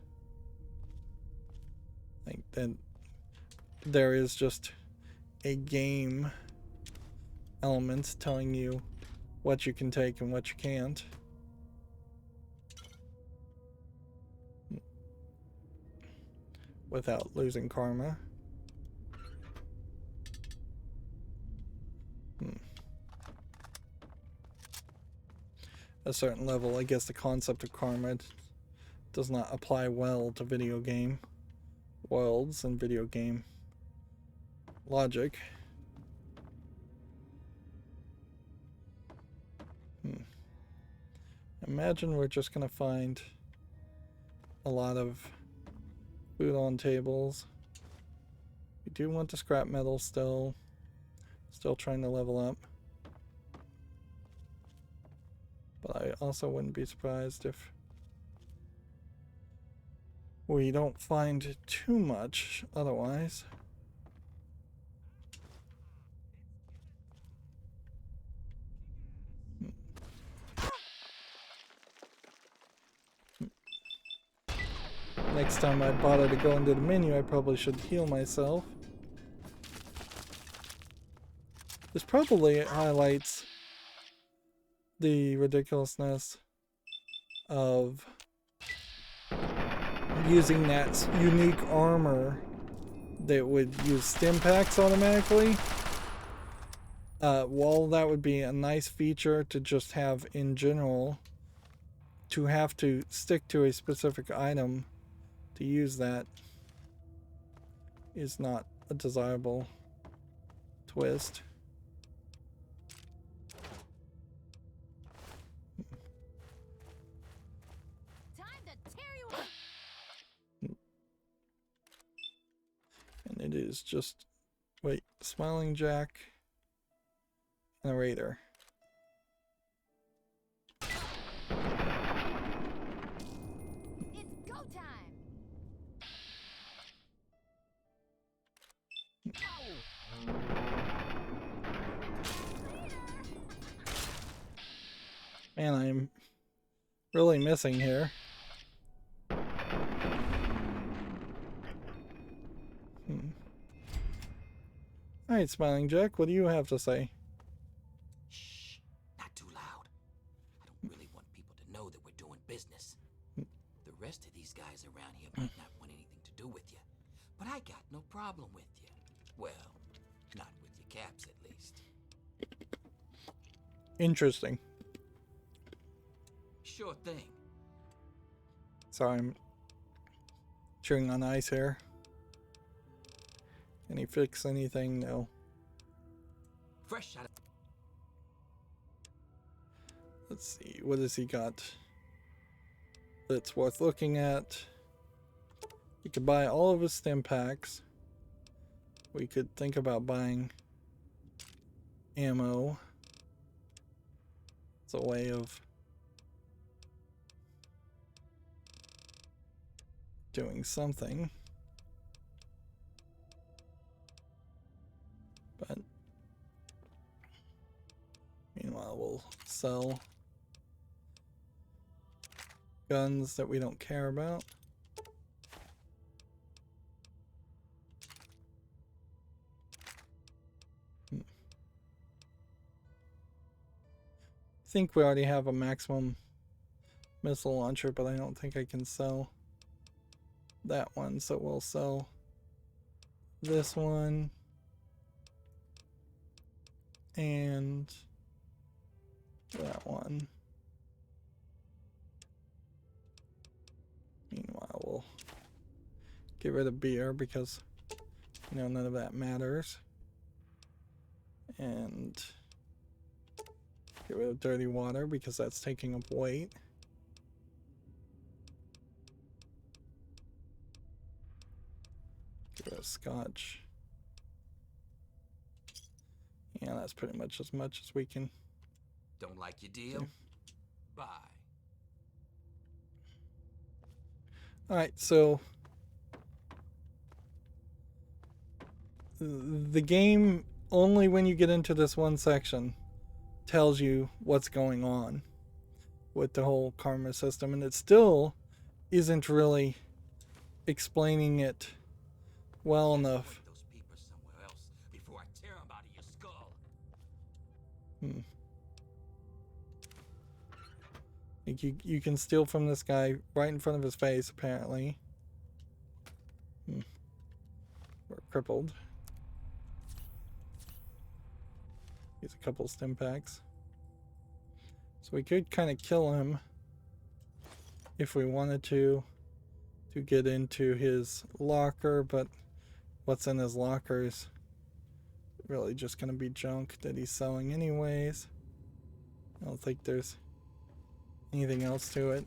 Like then there is just a game element telling you what you can take and what you can't. Without losing karma. A certain level, I guess the concept of karma does not apply well to video game worlds and video game logic. Imagine we're just gonna find a lot of food on tables. We do want the scrap metal still trying to level up. But I also wouldn't be surprised if we don't find too much otherwise. Next time I bother to go into the menu, I probably should heal myself. This probably highlights the ridiculousness of using that unique armor that would use stim packs automatically. While that would be a nice feature to just have in general, to have to stick to a specific item to use that is not a desirable twist. Time to tear you up. And it is just, wait, Smiling Jack and a Raider. It's go time. Man, I'm really missing here. Alright, Smiling Jack, what do you have to say? Shh, not too loud. I don't really want people to know that we're doing business. The rest of these guys around here might not want anything to do with you, but I got no problem with you. Well, not with your caps at least. Interesting. Sure thing. Sorry, I'm chewing on ice here. Can he fix anything? No. Fresh out of... Let's see, what has he got that's worth looking at? We could buy all of his stim packs. We could think about buying ammo. It's a way of doing something. But meanwhile, we'll sell guns that we don't care about. I think we already have a maximum missile launcher, but I don't think I can sell that one, so we'll sell this one and that one. Meanwhile, we'll get rid of beer because, you know, none of that matters. And get rid of dirty water because that's taking up weight. Get rid of scotch. Yeah, that's pretty much as we can. Don't like your deal? Bye. Alright, so the game, only when you get into this one section, tells you what's going on with the whole karma system, and it still isn't really explaining it well enough. Those peepers somewhere else before I tear them out of your skull. Like you can steal from this guy right in front of his face, apparently. We're crippled. Use a couple stim packs. So we could kind of kill him if we wanted to get into his locker, but what's in his locker is really just going to be junk that he's selling anyways. I don't think there's anything else to it.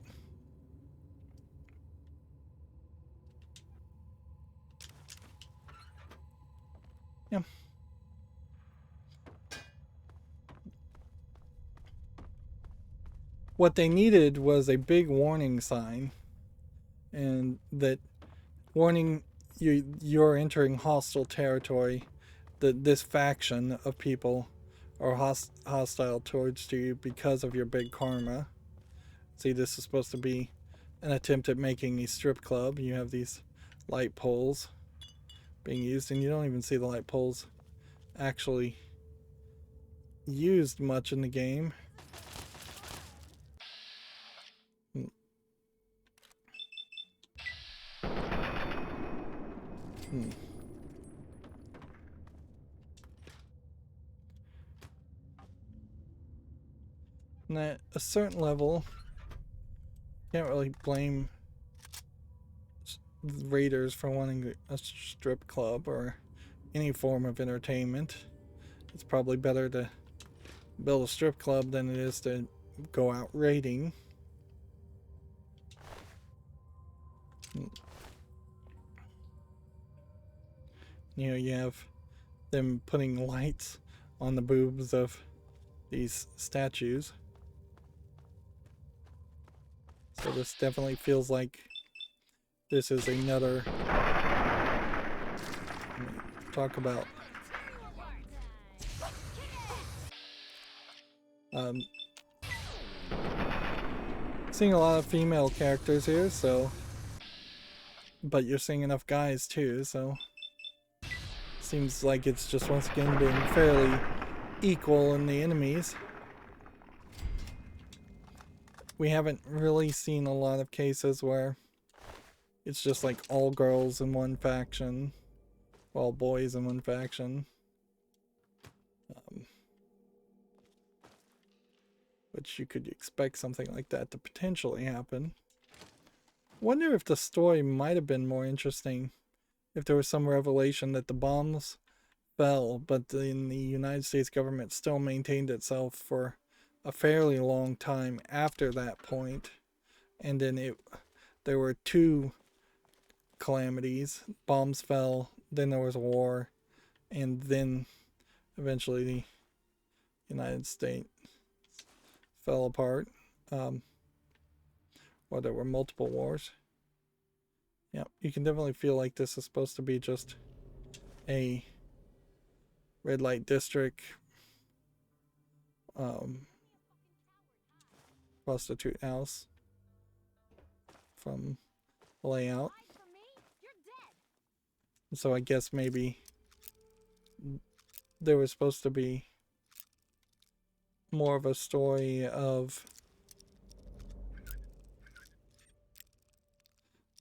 Yeah. What they needed was a big warning sign, and that warning you're entering hostile territory, that this faction of people are hostile towards you because of your big karma. See, this is supposed to be an attempt at making a strip club. You have these light poles being used, and you don't even see the light poles actually used much in the game. And at a certain level, can't really blame raiders for wanting a strip club or any form of entertainment. It's probably better to build a strip club than it is to go out raiding. You know, you have them putting lights on the boobs of these statues. So this definitely feels like this is another, talk about seeing a lot of female characters here, so, but you're seeing enough guys too, so seems like it's just once again being fairly equal in the enemies. We haven't really seen a lot of cases where it's just like all girls in one faction, all boys in one faction. Which you could expect something like that to potentially happen. Wonder if the story might have been more interesting if there was some revelation that the bombs fell, but then the United States government still maintained itself for a fairly long time after that point, and then there were two calamities. Bombs fell, then there was a war, and then eventually the United States fell apart. Or there were multiple wars. Yeah, you can definitely feel like this is supposed to be just a red light district prostitute house from the layout. So I guess maybe there was supposed to be more of a story of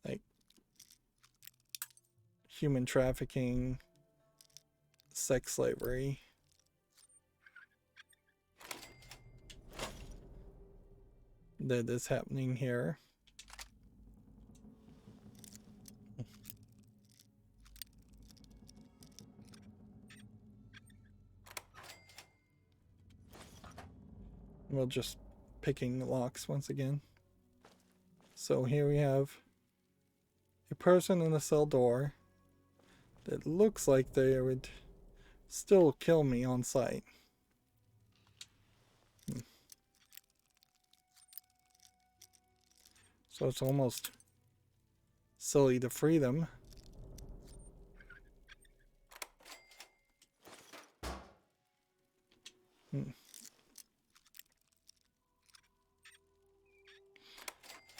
like human trafficking, sex slavery. That is happening here. We'll just picking locks once again. So here we have a person in a cell door that looks like they would still kill me on sight. So it's almost silly to free them.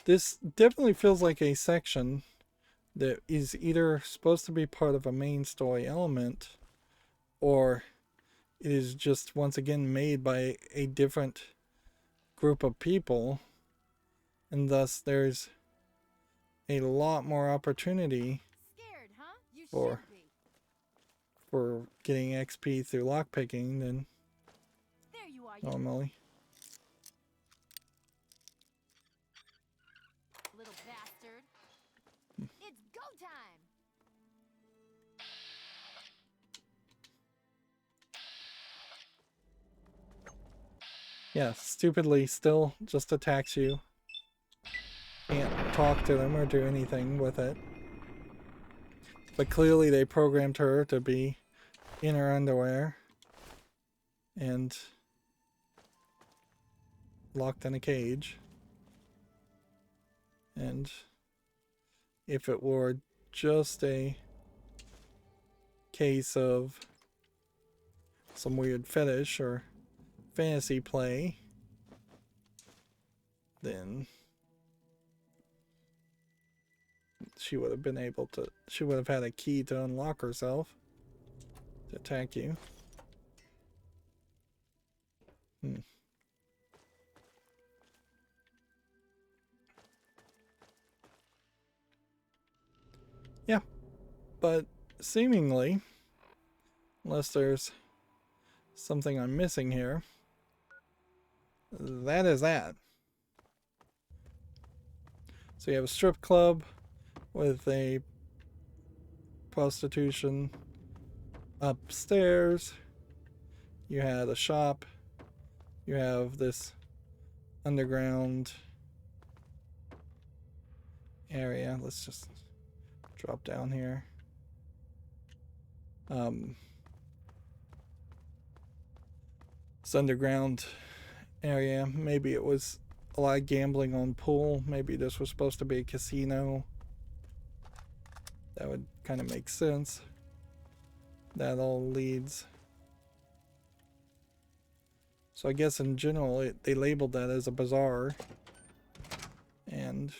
This definitely feels like a section that is either supposed to be part of a main story element, or it is just once again made by a different group of people, and thus there's a lot more opportunity for getting XP through lockpicking than normally. Little bastard. It's go time. Yeah, stupidly still just attacks you. Can't talk to them or do anything with it. But clearly they programmed her to be in her underwear and locked in a cage. And if it were just a case of some weird fetish or fantasy play, then she would have been able to, she would have had a key to unlock herself to attack you. Hmm. Yeah, but seemingly, unless there's something I'm missing here, that is that. So you have a strip club with a prostitution upstairs. You had a shop. You have this underground area. Let's just drop down here. This underground area. Maybe it was a lot of gambling on pool. Maybe this was supposed to be a casino. That would kind of make sense. That all leads. So I guess in general, they labeled that as a bazaar. And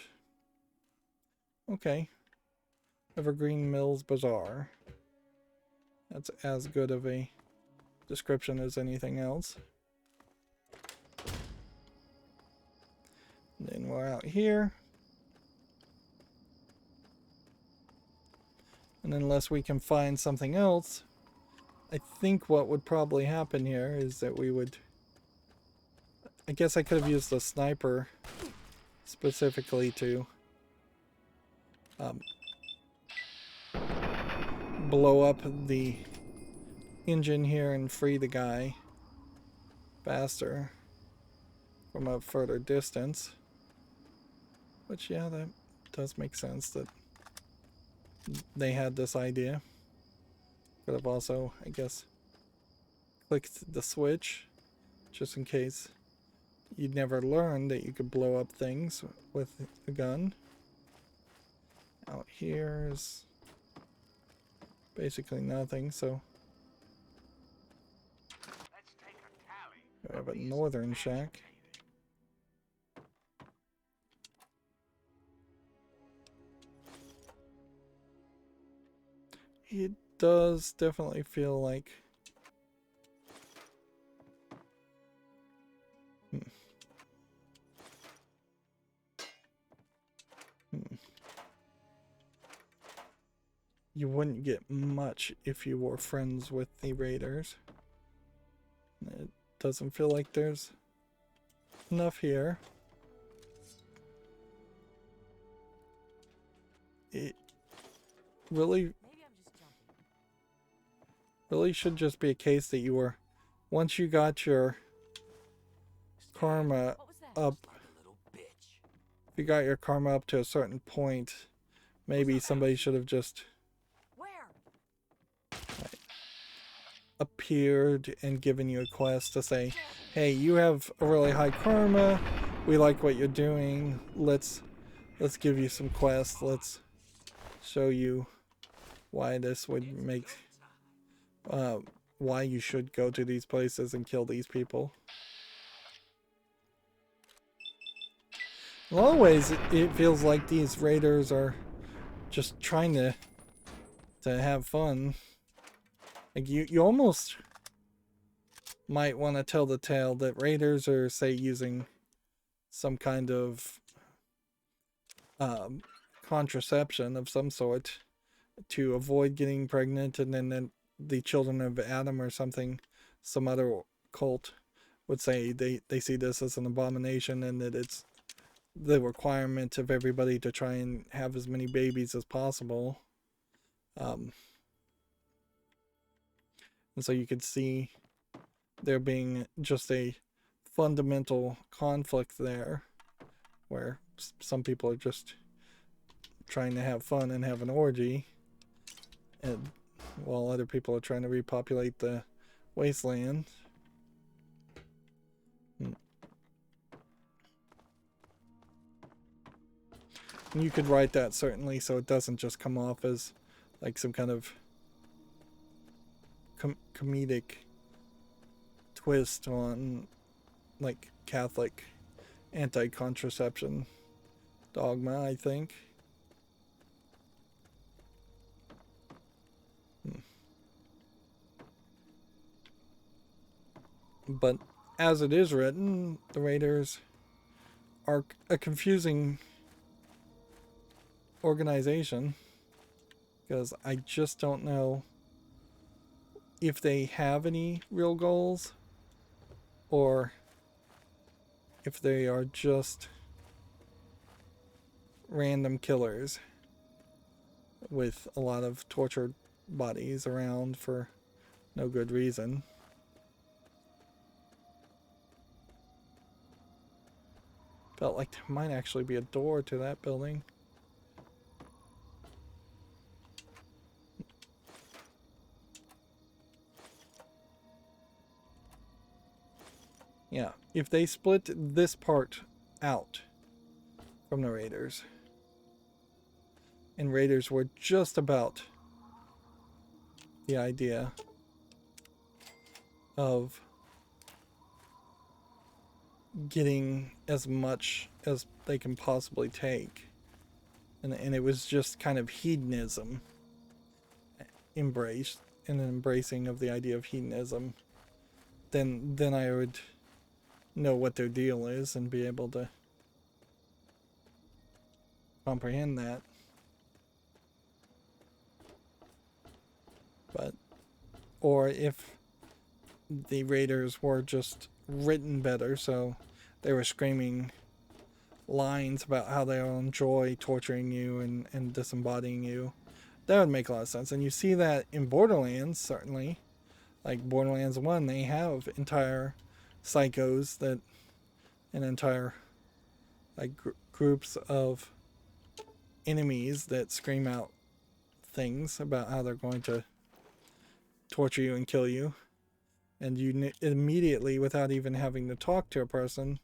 okay, Evergreen Mills Bazaar. That's as good of a description as anything else. And then we're out here. And unless we can find something else, I think what would probably happen here is that we would... I guess I could have used the sniper specifically to blow up the engine here and free the guy faster from a further distance. Which, yeah, that does make sense that they had this idea. Could have also, I guess, clicked the switch just in case you'd never learned that you could blow up things with a gun. Out here is basically nothing, so we have a northern shack. It does definitely feel like you wouldn't get much if you were friends with the raiders. It doesn't feel like there's enough here. It really should just be a case that you were, once you got your karma up, if you got your karma up to a certain point, maybe somebody should have just appeared and given you a quest to say, hey, you have a really high karma, we like what you're doing, let's give you some quests, let's show you why this would make why you should go to these places and kill these people. In a lot of ways, it feels like these raiders are just trying to have fun. Like you almost might want to tell the tale that raiders are, say, using some kind of contraception of some sort to avoid getting pregnant, and then the children of Adam or something, some other cult would say they see this as an abomination, and that it's the requirement of everybody to try and have as many babies as possible. And so you could see there being just a fundamental conflict there, where some people are just trying to have fun and have an orgy, and while other people are trying to repopulate the wasteland. And you could write that certainly so it doesn't just come off as like some kind of comedic twist on like Catholic anti-contraception dogma, I think. But as it is written, the Raiders are a confusing organization, because I just don't know if they have any real goals or if they are just random killers with a lot of tortured bodies around for no good reason. Felt like there might actually be a door to that building. Yeah, if they split this part out from the Raiders, and Raiders were just about the idea of getting as much as they can possibly take, and it was just kind of hedonism embraced, and an embracing of the idea of hedonism, then I would know what their deal is and be able to comprehend that. But, or if the Raiders were just written better, so they were screaming lines about how they enjoy torturing you and disembodying you, that would make a lot of sense. And you see that in Borderlands, certainly. Like Borderlands 1, they have entire psychos that, and entire like groups of enemies that scream out things about how they're going to torture you and kill you, and you immediately, without even having to talk to a person,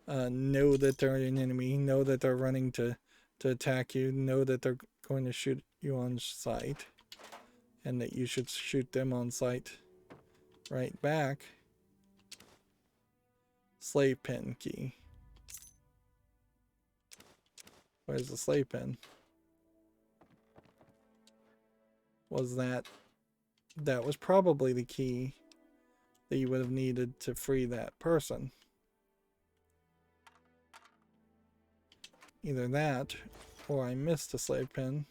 know that they're an enemy, know that they're running to attack you, know that they're going to shoot you on sight, and that you should shoot them on sight right back. Slave pen key. Where's the slave pen? Was that was probably the key that you would have needed to free that person. Either that, or I missed a slave pen.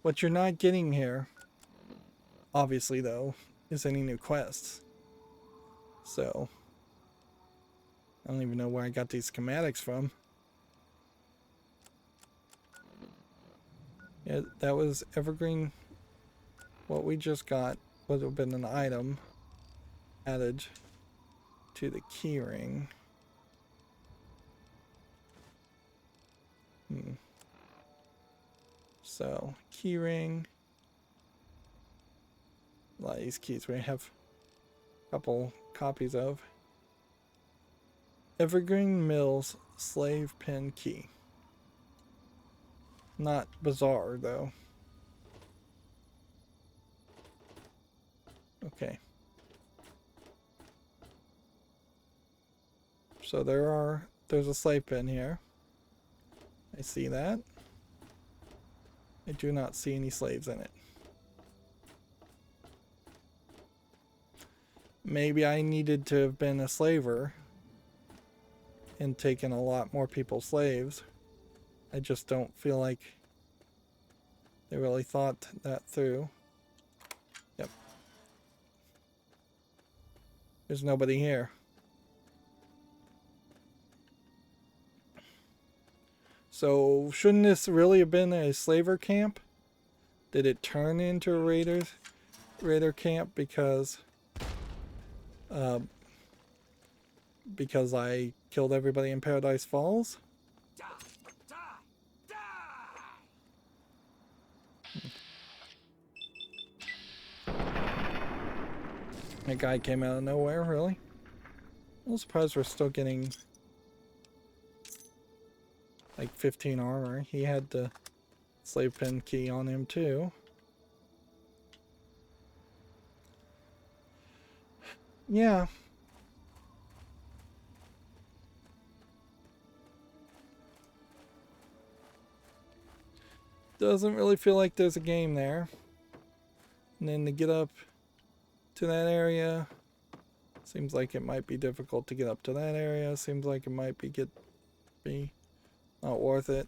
What you're not getting here, obviously though, is any new quests. So, I don't even know where I got these schematics from. Yeah, that was Evergreen. What we just got would have been an item added to the keyring. So, keyring. A lot of these keys we have a couple copies of. Evergreen Mills slave pen key. Not Bazaar though. Okay. So there's a slave pen here. I see that. I do not see any slaves in it. Maybe I needed to have been a slaver and taken a lot more people slaves. I just don't feel like they really thought that through. Yep. There's nobody here. So shouldn't this really have been a slaver camp? Did it turn into a raider camp because I killed everybody in Paradise Falls? Die! Die! Die! That guy came out of nowhere, really? I'm surprised we're still getting like 15 armor. He had the slave pen key on him too. Yeah. Doesn't really feel like there's a game there. And then to get up to that area, seems like it might be difficult to get up to that area. Seems like it might be not worth it.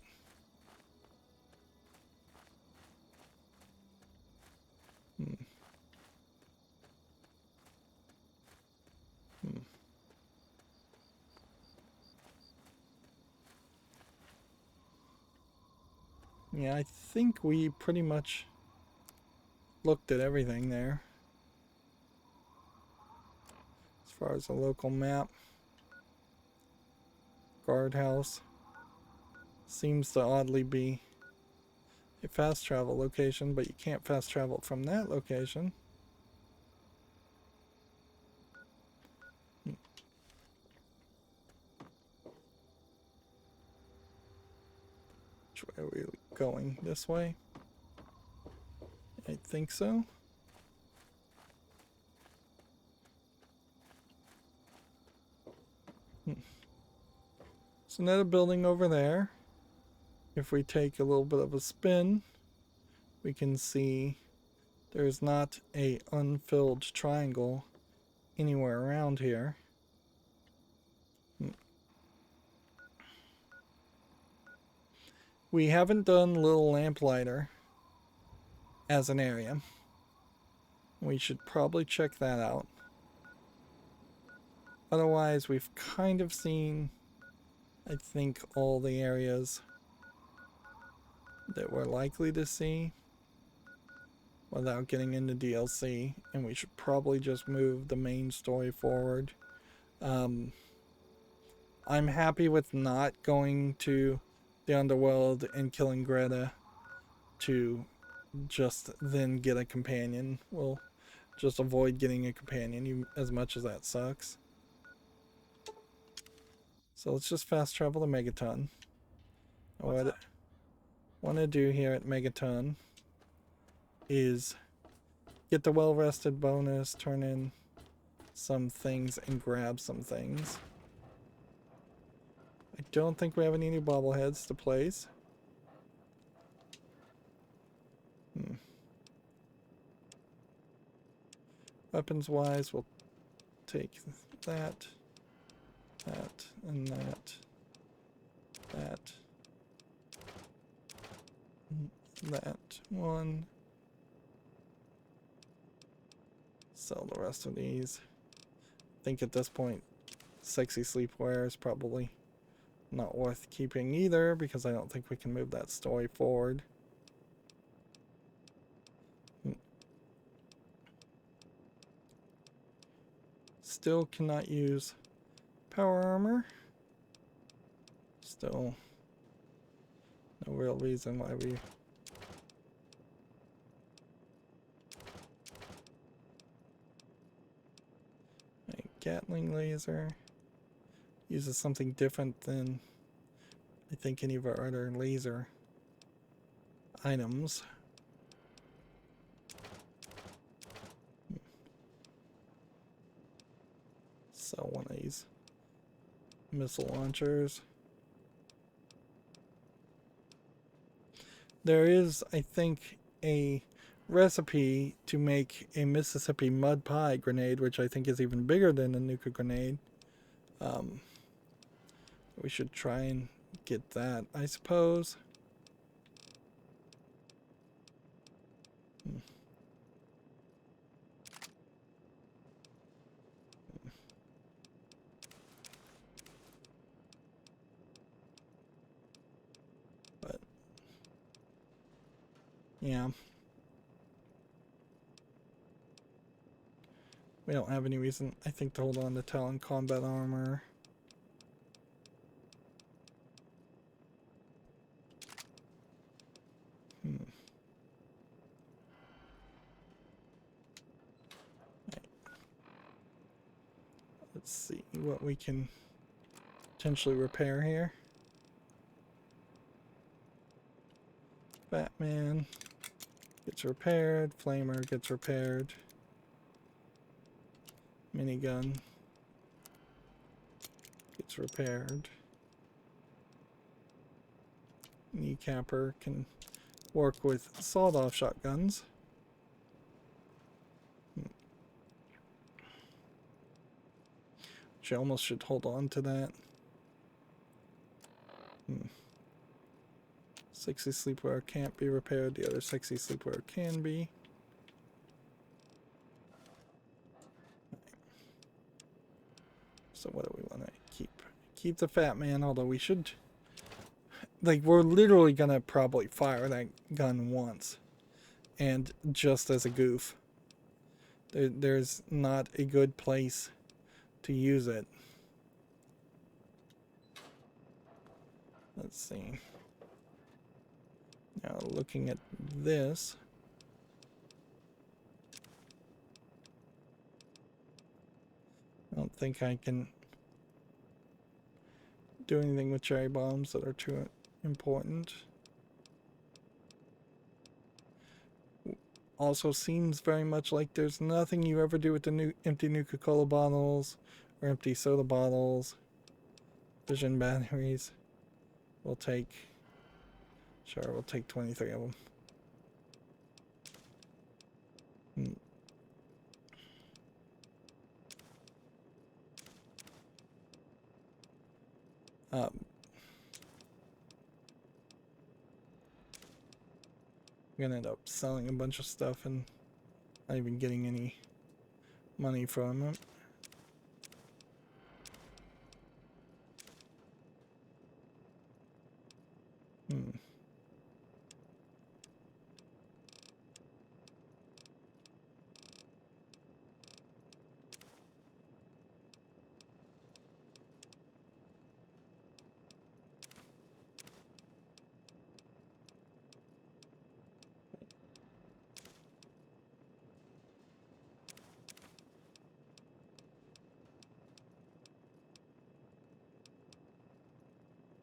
Yeah, I think we pretty much looked at everything there. As far as the local map. Guardhouse seems to oddly be a fast travel location, but you can't fast travel from that location. Which way are we going? This way? I think so. So another building over there. If we take a little bit of a spin, we can see there's not a unfilled triangle anywhere around here. We haven't done Little Lamplighter as an area. We should probably check that out. Otherwise, we've kind of seen, I think, all the areas that we're likely to see without getting into DLC, and we should probably just move the main story forward. I'm happy with not going to the underworld and killing Greta to just then get a companion. We'll just avoid getting a companion, as much as that sucks. So let's just fast travel to Megaton. What I want to do here at Megaton is get the well-rested bonus, turn in some things, and grab some things. I don't think we have any new bobbleheads to place. Weapons-wise, we'll take that, and that one. Sell the rest of these. I think at this point, sexy sleepwear is probably not worth keeping either, because I don't think we can move that story forward. Still cannot use power armor. Still no real reason why we Gatling laser uses something different than I think any of our other laser items. Sell one of these missile launchers. There is, I think, a recipe to make a Mississippi mud pie grenade, which I think is even bigger than a nuka grenade. We should try and get that, I suppose. But yeah. We don't have any reason, I think, to hold on to Talon combat armor. Right. Let's see what we can potentially repair here. Batman gets repaired. Flamer gets repaired. Minigun gets repaired. Kneecapper can work with sawed-off shotguns. She almost should hold on to that. 60 sleepwear can't be repaired. The other 60 sleepwear can be. So what do we want to keep? Keep the fat man, although we should... Like, we're literally gonna probably fire that gun once. And just as a goof. There's not a good place to use it. Let's see. Now looking at this. I don't think I can do anything with cherry bombs that are too important. Also seems very much like there's nothing you ever do with the new empty Nuka-Cola bottles or empty soda bottles. Vision batteries. We'll take 23 of them. I'm gonna end up selling a bunch of stuff and not even getting any money from it.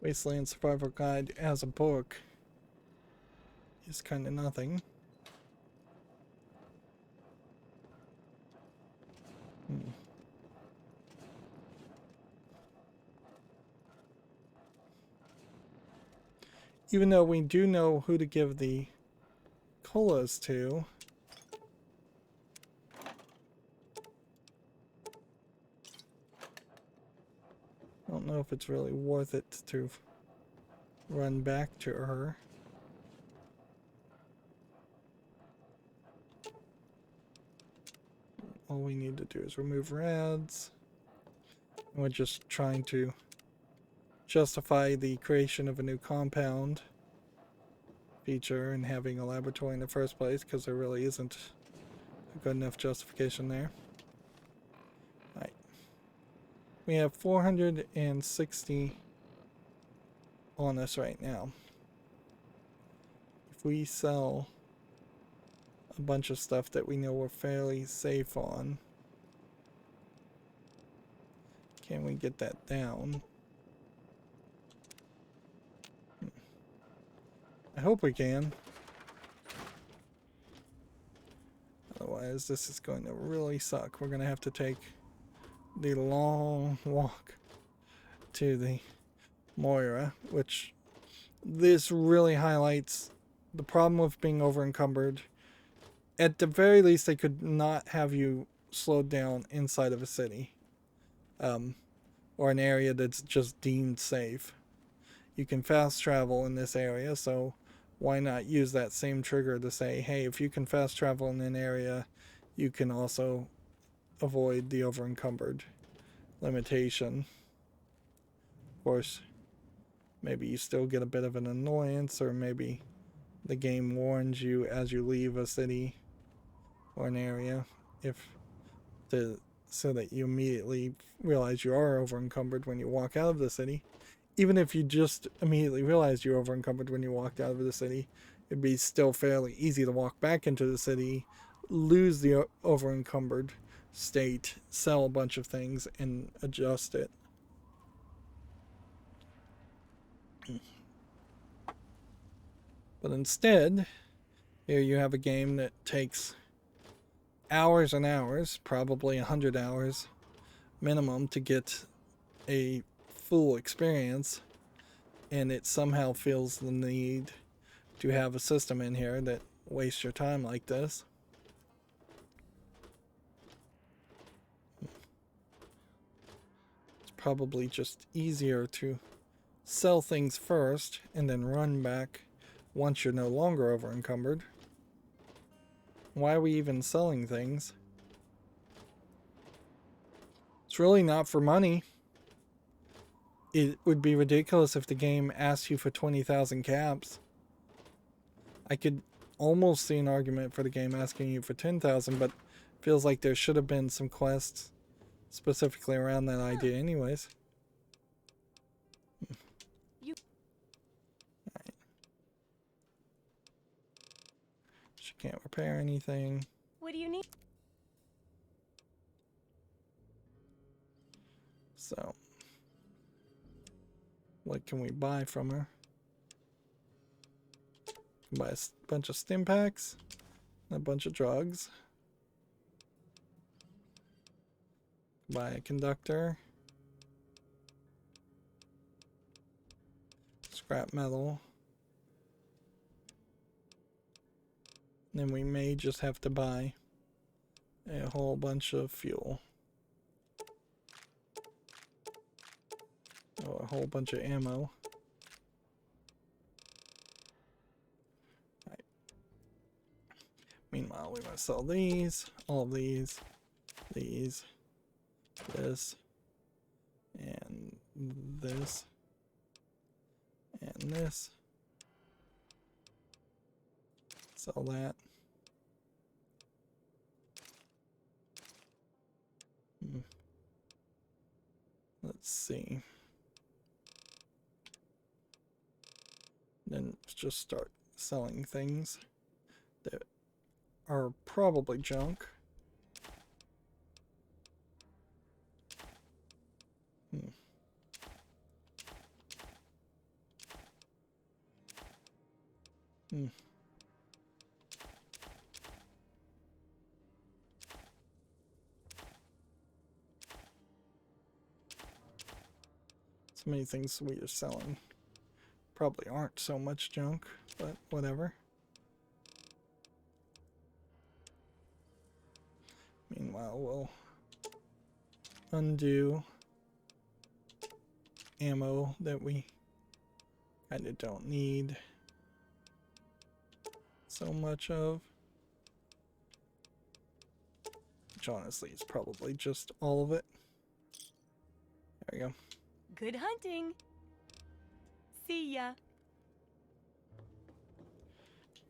Wasteland Survival Guide as a book is kind of nothing. Even though we do know who to give the colas to. I don't know if it's really worth it to run back to her. All we need to do is remove rads. We're just trying to justify the creation of a new compound feature and having a laboratory in the first place, because there really isn't a good enough justification there. Right. We have 460 on us right now. If we sell a bunch of stuff that we know we're fairly safe on, can we get that down? I hope we can. Otherwise, this is going to really suck. We're going to have to take the long walk to the Moira, which this really highlights the problem with being over encumbered. At the very least, they could not have you slowed down inside of a city, or an area that's just deemed safe. You can fast travel in this area, so why not use that same trigger to say, hey, if you can fast travel in an area, you can also avoid the over encumbered limitation. Of course, maybe you still get a bit of an annoyance, or maybe the game warns you as you leave a city or an area, so that you immediately realize you are over encumbered when you walk out of the city. Even if you just immediately realized you're over encumbered when you walked out of the city, it'd be still fairly easy to walk back into the city, lose the over encumbered state, sell a bunch of things, and adjust it. But instead, here you have a game that takes hours and hours, probably 100 hours minimum, to get a full experience, and it somehow feels the need to have a system in here that wastes your time like this. It's probably just easier to sell things first and then run back once you're no longer over encumbered. Why are we even selling things? It's really not for money. It would be ridiculous if the game asked you for 20,000 caps. I could almost see an argument for the game asking you for 10,000, but it feels like there should have been some quests specifically around that idea anyways. Right. She can't repair anything. What do you need? So, what can we buy from her? Buy a bunch of stim packs and a bunch of drugs. Buy a conductor. Scrap metal. Then we may just have to buy a whole bunch of fuel. Or a whole bunch of ammo. Right. Meanwhile, we want to sell these, all of these, this, and this, and this. Sell that. Let's see. Then just start selling things that are probably junk. So many things we are selling probably aren't so much junk, but whatever. Meanwhile, we'll undo ammo that we kind of don't need so much of. Which honestly is probably just all of it. There we go. Good hunting. See ya.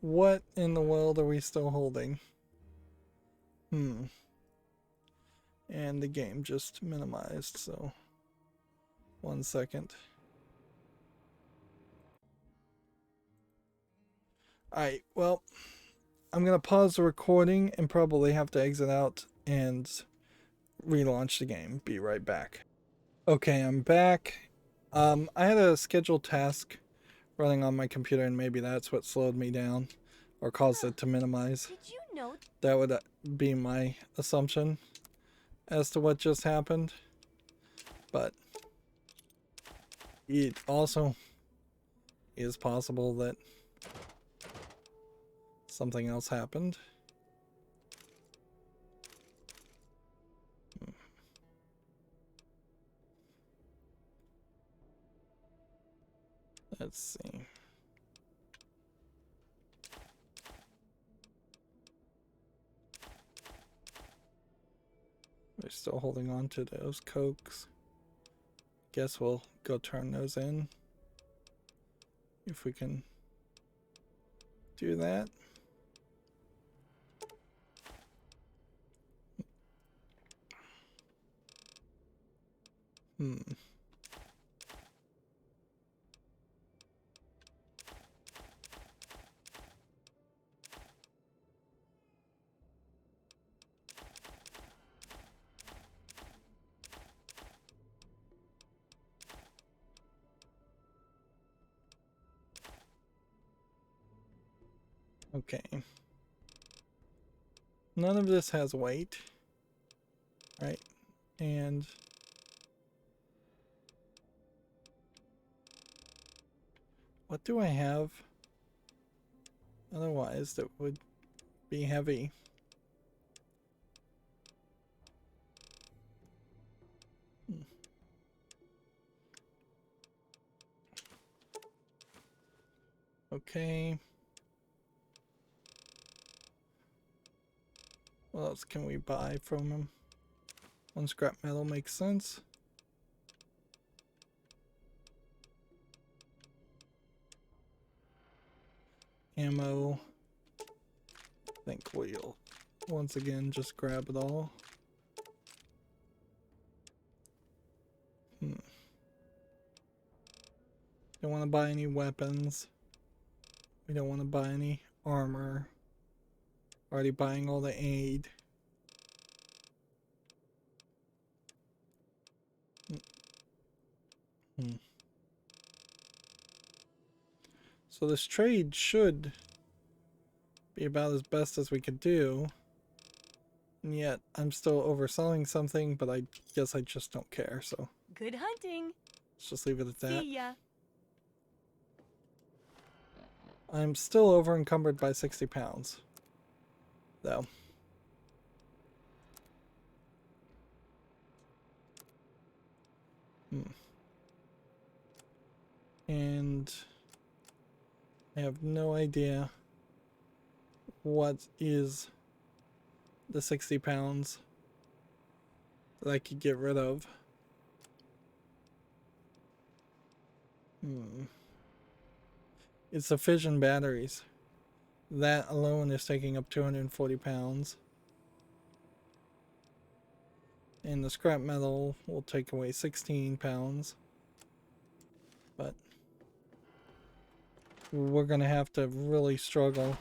What in the world are we still holding? And the game just minimized, so 1 second. Alright, well, I'm going to pause the recording and probably have to exit out and relaunch the game. Be right back. Okay, I'm back. I had a scheduled task running on my computer, and maybe that's what slowed me down or caused it to minimize. Did you know? That would be my assumption as to what just happened. But it also is possible that something else happened. Let's see. We're still holding on to those cokes. Guess we'll go turn those in. If we can do that. Okay. None of this has weight. Right? And what do I have Otherwise, that would be heavy. Okay. What else can we buy from him? One scrap metal makes sense. Ammo. I think we'll once again just grab it all. Don't want to buy any weapons. We don't want to buy any armor. Already buying all the aid. So this trade should be about as best as we could do. And yet I'm still overselling something, but I guess I just don't care, so Good hunting. let's just leave it at that. See ya. I'm still over encumbered by 60 pounds. Though. And I have no idea what is the 60 pounds that I could get rid of. It's the fission batteries. That alone is taking up 240 pounds. And the scrap metal will take away 16 pounds. But we're gonna have to really struggle.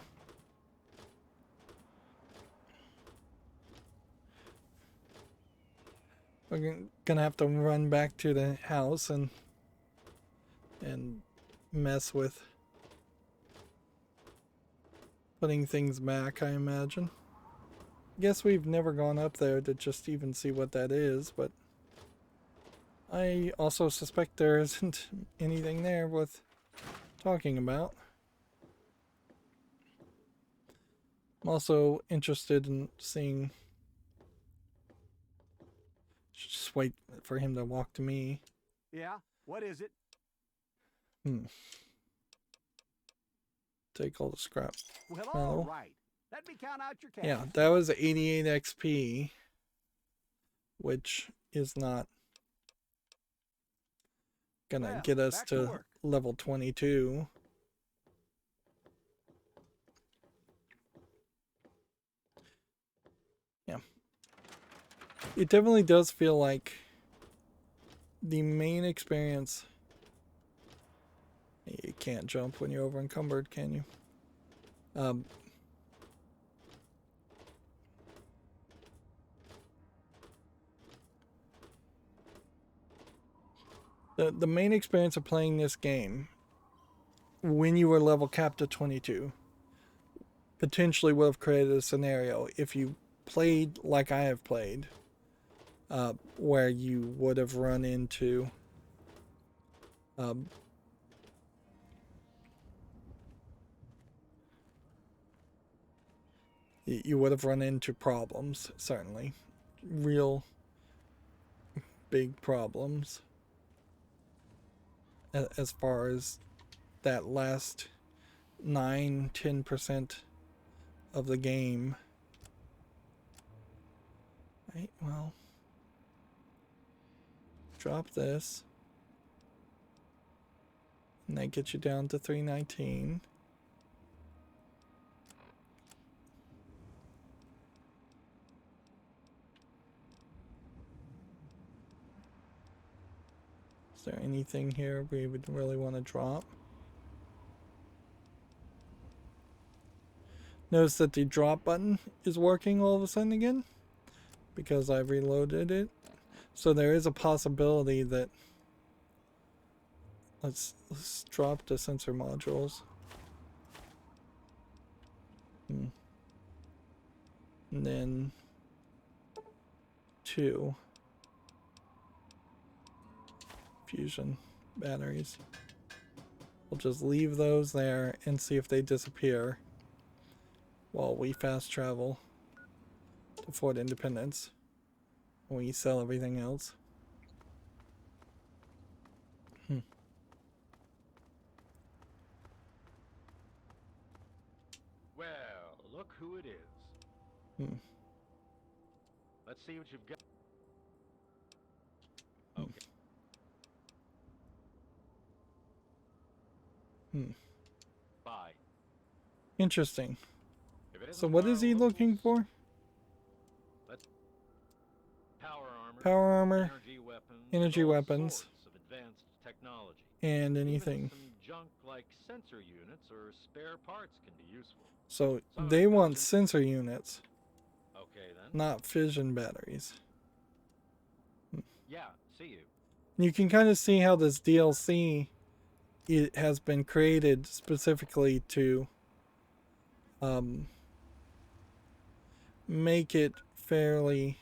We're gonna have to run back to the house and mess with putting things back, I imagine. Guess we've never gone up there to just even see what that is, but I also suspect there isn't anything there worth talking about. I'm also interested in seeing. Just wait for him to walk to me. Yeah, what is it? Take all the scrap. Well, metal. all right. Let me count out your cash. Yeah, that was 88 XP, which is not gonna get us back to to work. level 22. Yeah. It definitely does feel like the main experience. You can't jump when you're over encumbered, can you? The main experience of playing this game, when you were level capped to 22, potentially would have created a scenario if you played like I have played, where you would have run into you would have run into problems, certainly. Real big problems. As far as that last 9-10% of the game. Right, well. Drop this. And that gets you down to 319. Is there anything here we would really want to drop? Notice that the drop button is working all of a sudden again because I've reloaded it. So there is a possibility that let's drop the sensor modules. And then 2 fusion batteries. We'll just leave those there and see if they disappear. while we fast travel to Fort Independence. We sell everything else. Well, look who it is. Let's see what you've got. Okay. Bye. Interesting. If it So isn't what our is he locals, looking for? Power armor, Power armor, energy energy weapons, all weapons, sorts of advanced technology. and Even anything. some junk like sensor units or spare parts can be useful. So Some of they it want goes in- sensor units, Okay then. not fission batteries. Yeah, see you. You can kind of see how this DLC it has been created specifically to make it fairly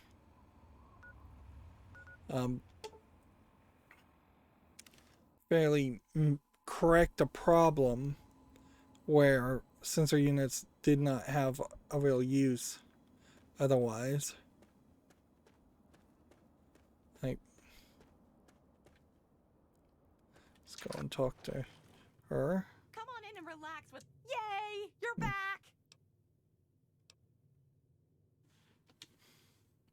correct a problem where sensor units did not have a real use otherwise. Like, let's go and talk to her. Come on in and relax with. Yay! You're back!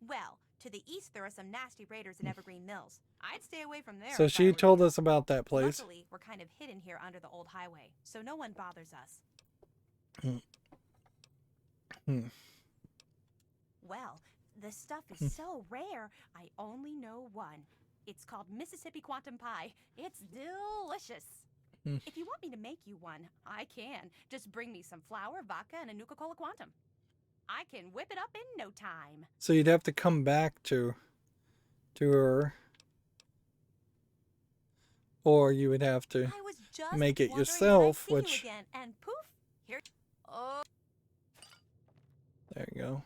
Well, to the east there are some nasty raiders in Evergreen Mills. I'd stay away from there. So if I she were told you. us about that place. Luckily, we're kind of hidden here under the old highway, so no one bothers us. Well, the stuff is so rare, I only know one. It's called Mississippi Quantum Pie. It's delicious. If you want me to make you one, I can. Just bring me some flour, vodka, and a Nuka-Cola Quantum. I can whip it up in no time. So you'd have to come back to her, or you would have to I was just make it wondering yourself, when I'd see which you again, and poof, here. Oh. there you go.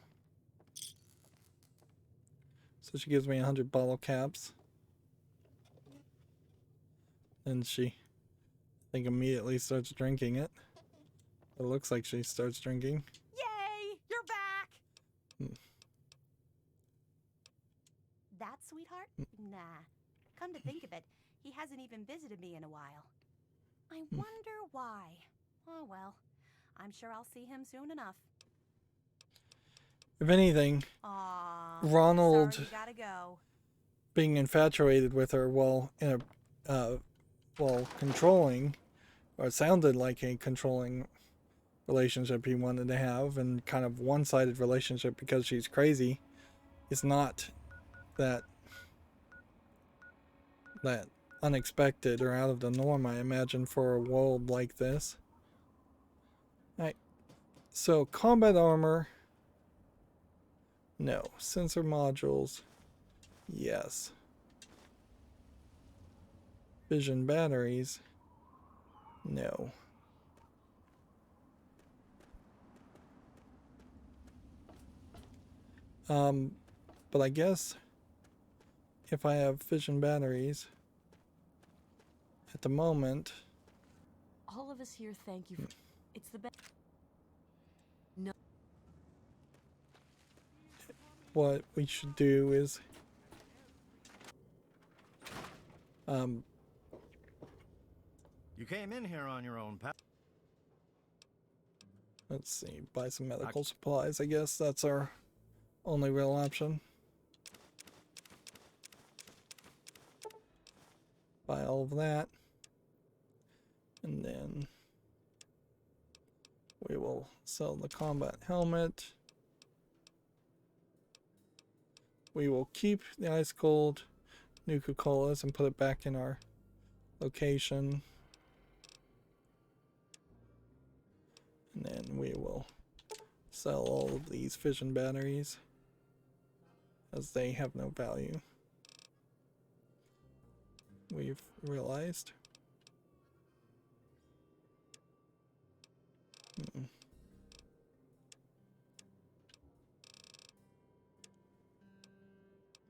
So she gives me 100 bottle caps, and she, I think, immediately starts drinking it. It looks like she starts drinking. Yay! You're back! That, sweetheart? Nah. Come to think of it, he hasn't even visited me in a while. I wonder why. Oh well, I'm sure I'll see him soon enough. If anything, Aw, Ronald sorry you gotta go. being infatuated with her while controlling, or it sounded like a controlling relationship he wanted to have, and kind of one-sided relationship because she's crazy, is not that unexpected or out of the norm, I imagine, for a world like this. Alright, so combat armor, no. Sensor modules, yes. Vision batteries, no. But I guess if I have fission batteries at the moment, All of us here thank you for it's the best. No. what we should do is You came in here on your own, pal. let's see, buy some medical supplies. I guess that's our only real option. Buy all of that, and then we will sell the combat helmet. We will keep the ice cold Nuka-Colas and put it back in our location. And then we will sell all of these fission batteries as they have no value. We've realized.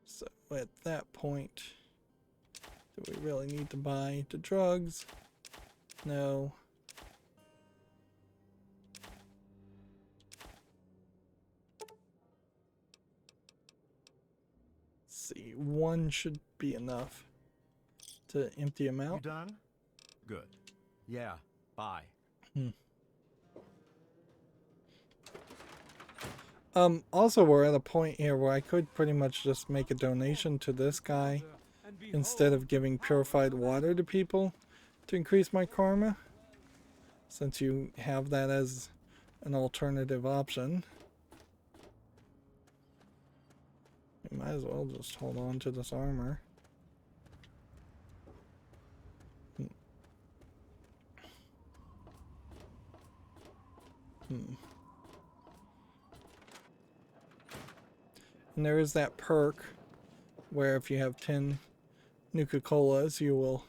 So at that point, do we really need to buy the drugs? No. see, one should be enough to empty them You out. done? Good. Yeah. Bye. Also, we're at a point here where I could pretty much just make a donation to this guy instead of giving purified water to people to increase my karma, since you have that as an alternative option. You might as well just hold on to this armor. And there is that perk where if you have 10 Nuka-Colas, you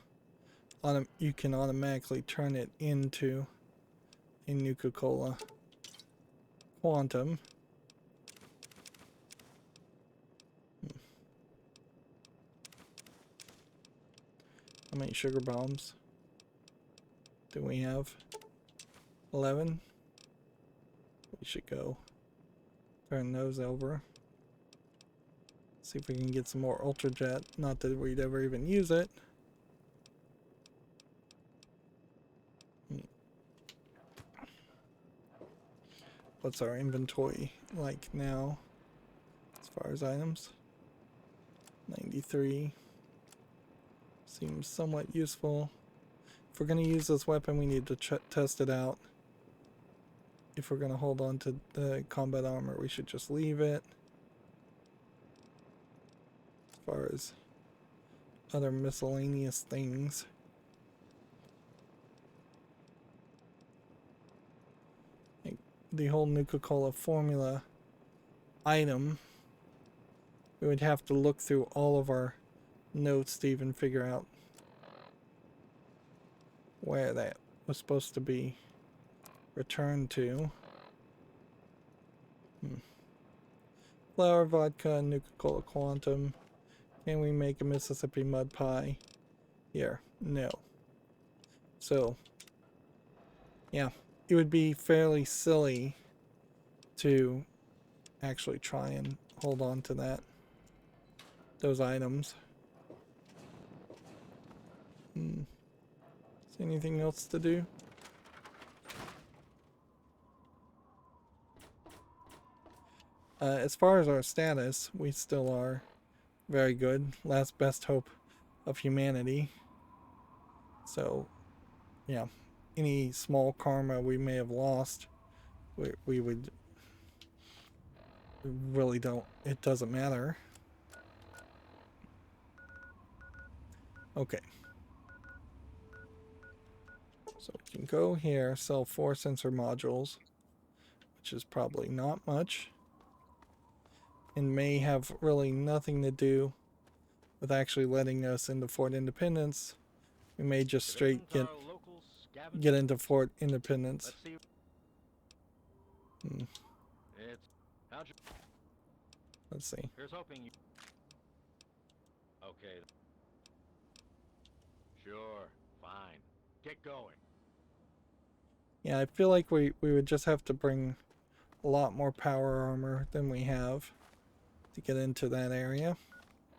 can automatically turn it into a Nuka-Cola Quantum. How many sugar bombs do we have? 11. We should go turn those over. See if we can get some more Ultra Jet. Not that we'd ever even use it. What's our inventory like now as far as items? 93. Seems somewhat useful. If we're going to use this weapon, we need to test it out. If we're going to hold on to the combat armor, we should just leave it. As far as other miscellaneous things. Like the whole Nuka-Cola formula item, we would have to look through all of our notes to even figure out where that was supposed to be returned to. Flour, vodka, Nuka-Cola Quantum. Can we make a Mississippi mud pie? Here, no. So, yeah, it would be fairly silly to actually try and hold on to those items. Is there anything else to do? As far as our status, we still are very good. Last best hope of humanity. So, yeah, any small karma we may have lost, we would really don't, it doesn't matter. Okay. So we can go here, sell 4 sensor modules, which is probably not much, and may have really nothing to do with actually letting us into Fort Independence. We may just straight get into Fort Independence. Let's see. Here's hoping you... Okay. Sure, fine. Get going. Yeah, I feel like we would just have to bring a lot more power armor than we have to get into that area.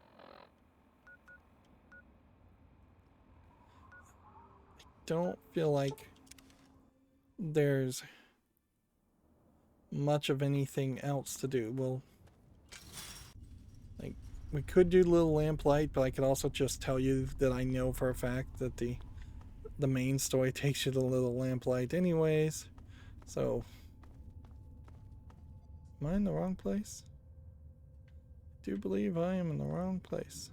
I don't feel like there's much of anything else to do. Well, like, we could do little lamplight, but I could also just tell you that I know for a fact that the main story takes you to little lamplight anyways. So, am I in the wrong place? I do believe I am in the wrong place.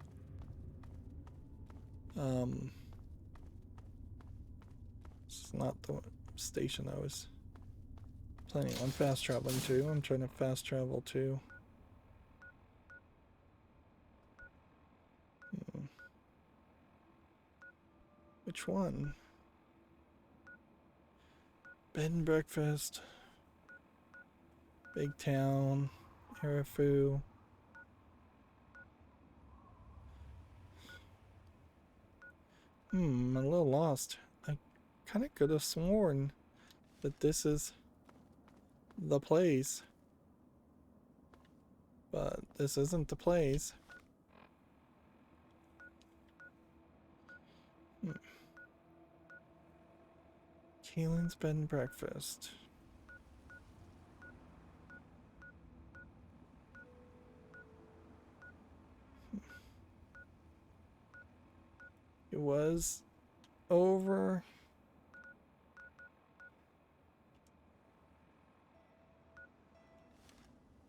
This is not the station I was planning on fast traveling to. I'm trying to fast travel to... Which one? Bed and breakfast. Big town. Harafu. I'm a little lost. I kind of could have sworn that this is the place. But this isn't the place. Keelan's bed and breakfast. It was over.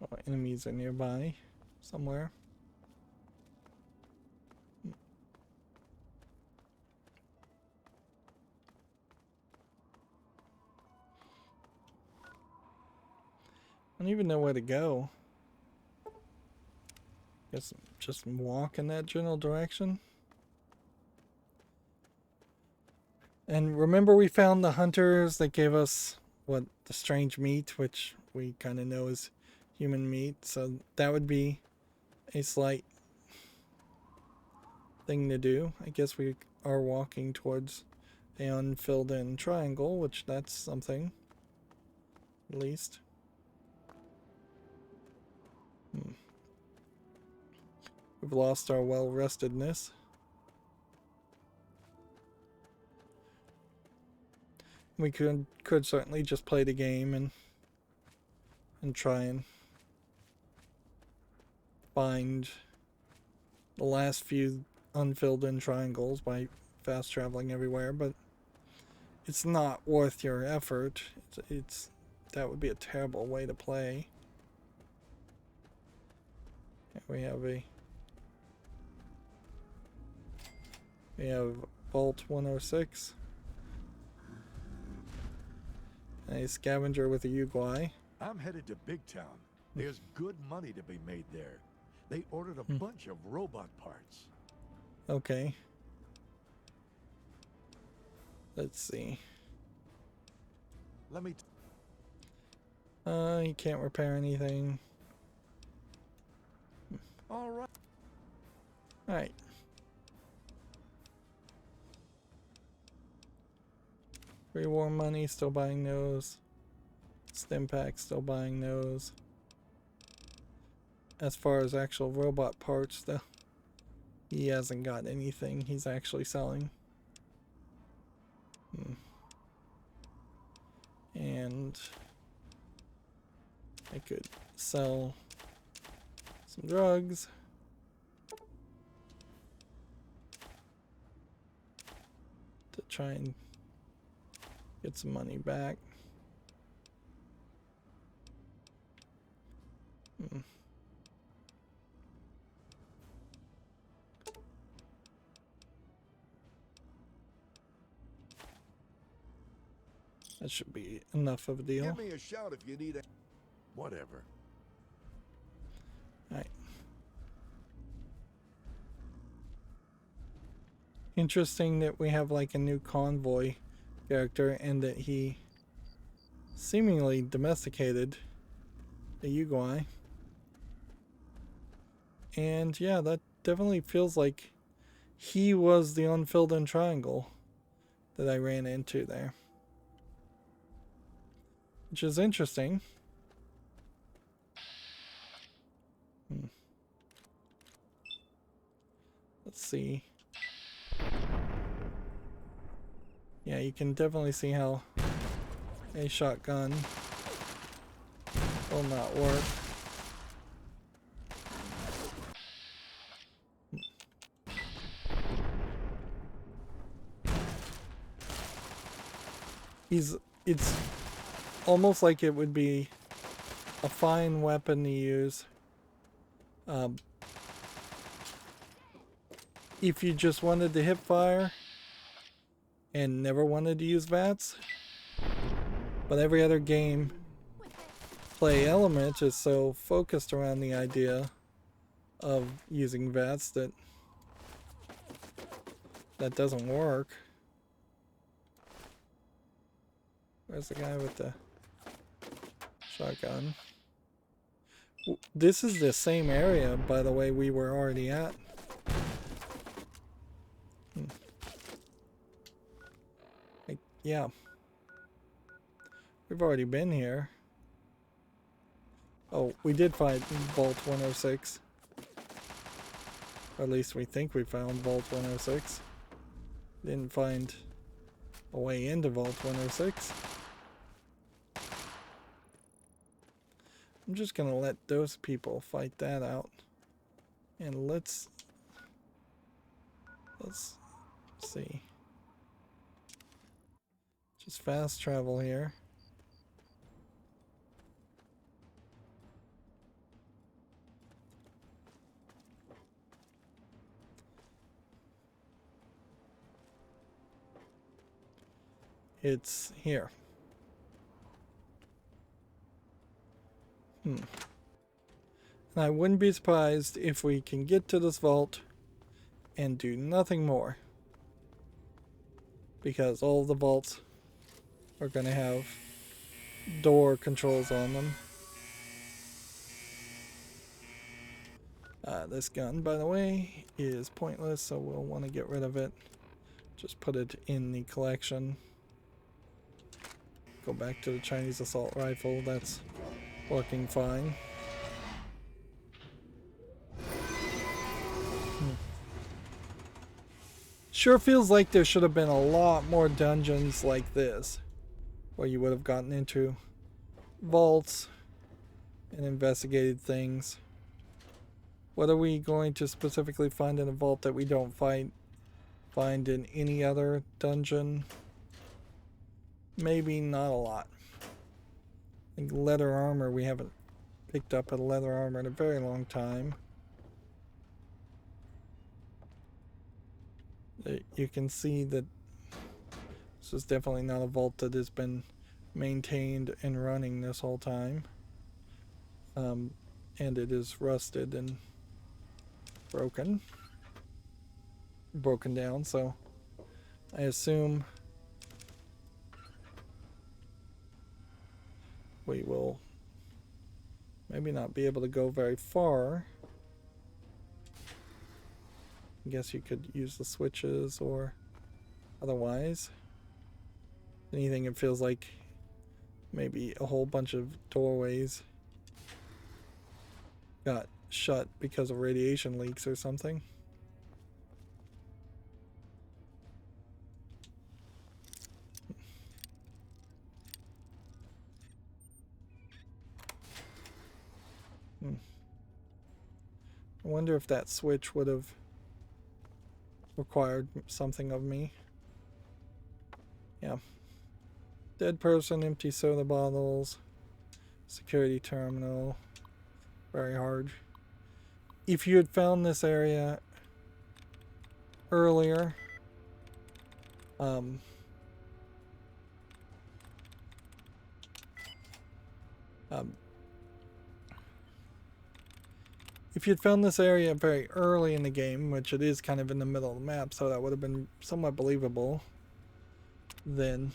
Oh, enemies are nearby somewhere. I don't even know where to go. Guess just walk in that general direction. And remember we found the hunters that gave us, what, the strange meat, which we kind of know is human meat. So that would be a slight thing to do. I guess we are walking towards a unfilled in triangle, which that's something, at least. We've lost our well-restedness. We could certainly just play the game and try and find the last few unfilled in triangles by fast traveling everywhere, but it's not worth your effort. It's that would be a terrible way to play. We have Vault 106. A scavenger with a Uguay. I'm headed to Big Town. There's good money to be made there. They ordered a bunch of robot parts. Okay. Let's see. Let me... He can't repair anything. Alright. Alright. Pre-war money, still buying those. Stim pack, still buying those. As far as actual robot parts, though, he hasn't got anything he's actually selling. And I could sell some drugs. To try and get some money back. That should be enough of a deal. Give me a shout if you need a... Whatever. Alright. Interesting that we have like a new convoy character and that he seemingly domesticated a Uguay. And yeah, that definitely feels like he was the unfilled in triangle that I ran into there. Which is interesting. Let's see. Yeah, you can definitely see how a shotgun will not work. It's almost like it would be a fine weapon to use if you just wanted to hip fire and never wanted to use VATS. But every other game play element is so focused around the idea of using VATS that doesn't work. Where's the guy with the shotgun? This is the same area, by the way, we were already at. Yeah. We've already been here. Oh, we did find Vault 106. Or at least we think we found Vault 106. Didn't find a way into Vault 106. I'm just gonna let those people fight that out. And let's see. Just fast travel here. It's here. And I wouldn't be surprised if we can get to this vault and do nothing more. Because all the vaults are going to have door controls on them. This gun, by the way, is pointless, so we'll want to get rid of it. Just put it in the collection. Go back to the Chinese assault rifle. That's working fine. Sure feels like there should have been a lot more dungeons like this, where you would have gotten into vaults and investigated things. What are we going to specifically find in a vault that we don't find in any other dungeon? Maybe not a lot. I think leather armor, we haven't picked up a leather armor in a very long time. You can see that this is definitely not a vault that has been maintained and running this whole time. And it is rusted and broken down, so I assume we will maybe not be able to go very far. I guess you could use the switches or otherwise. Anything it feels like maybe a whole bunch of doorways got shut because of radiation leaks or something. I wonder if that switch would have required something of me. Yeah. Dead person, empty soda bottles, security terminal. Very hard. If you had found this area earlier, if you'd found this area very early in the game, which it is kind of in the middle of the map, so that would have been somewhat believable, then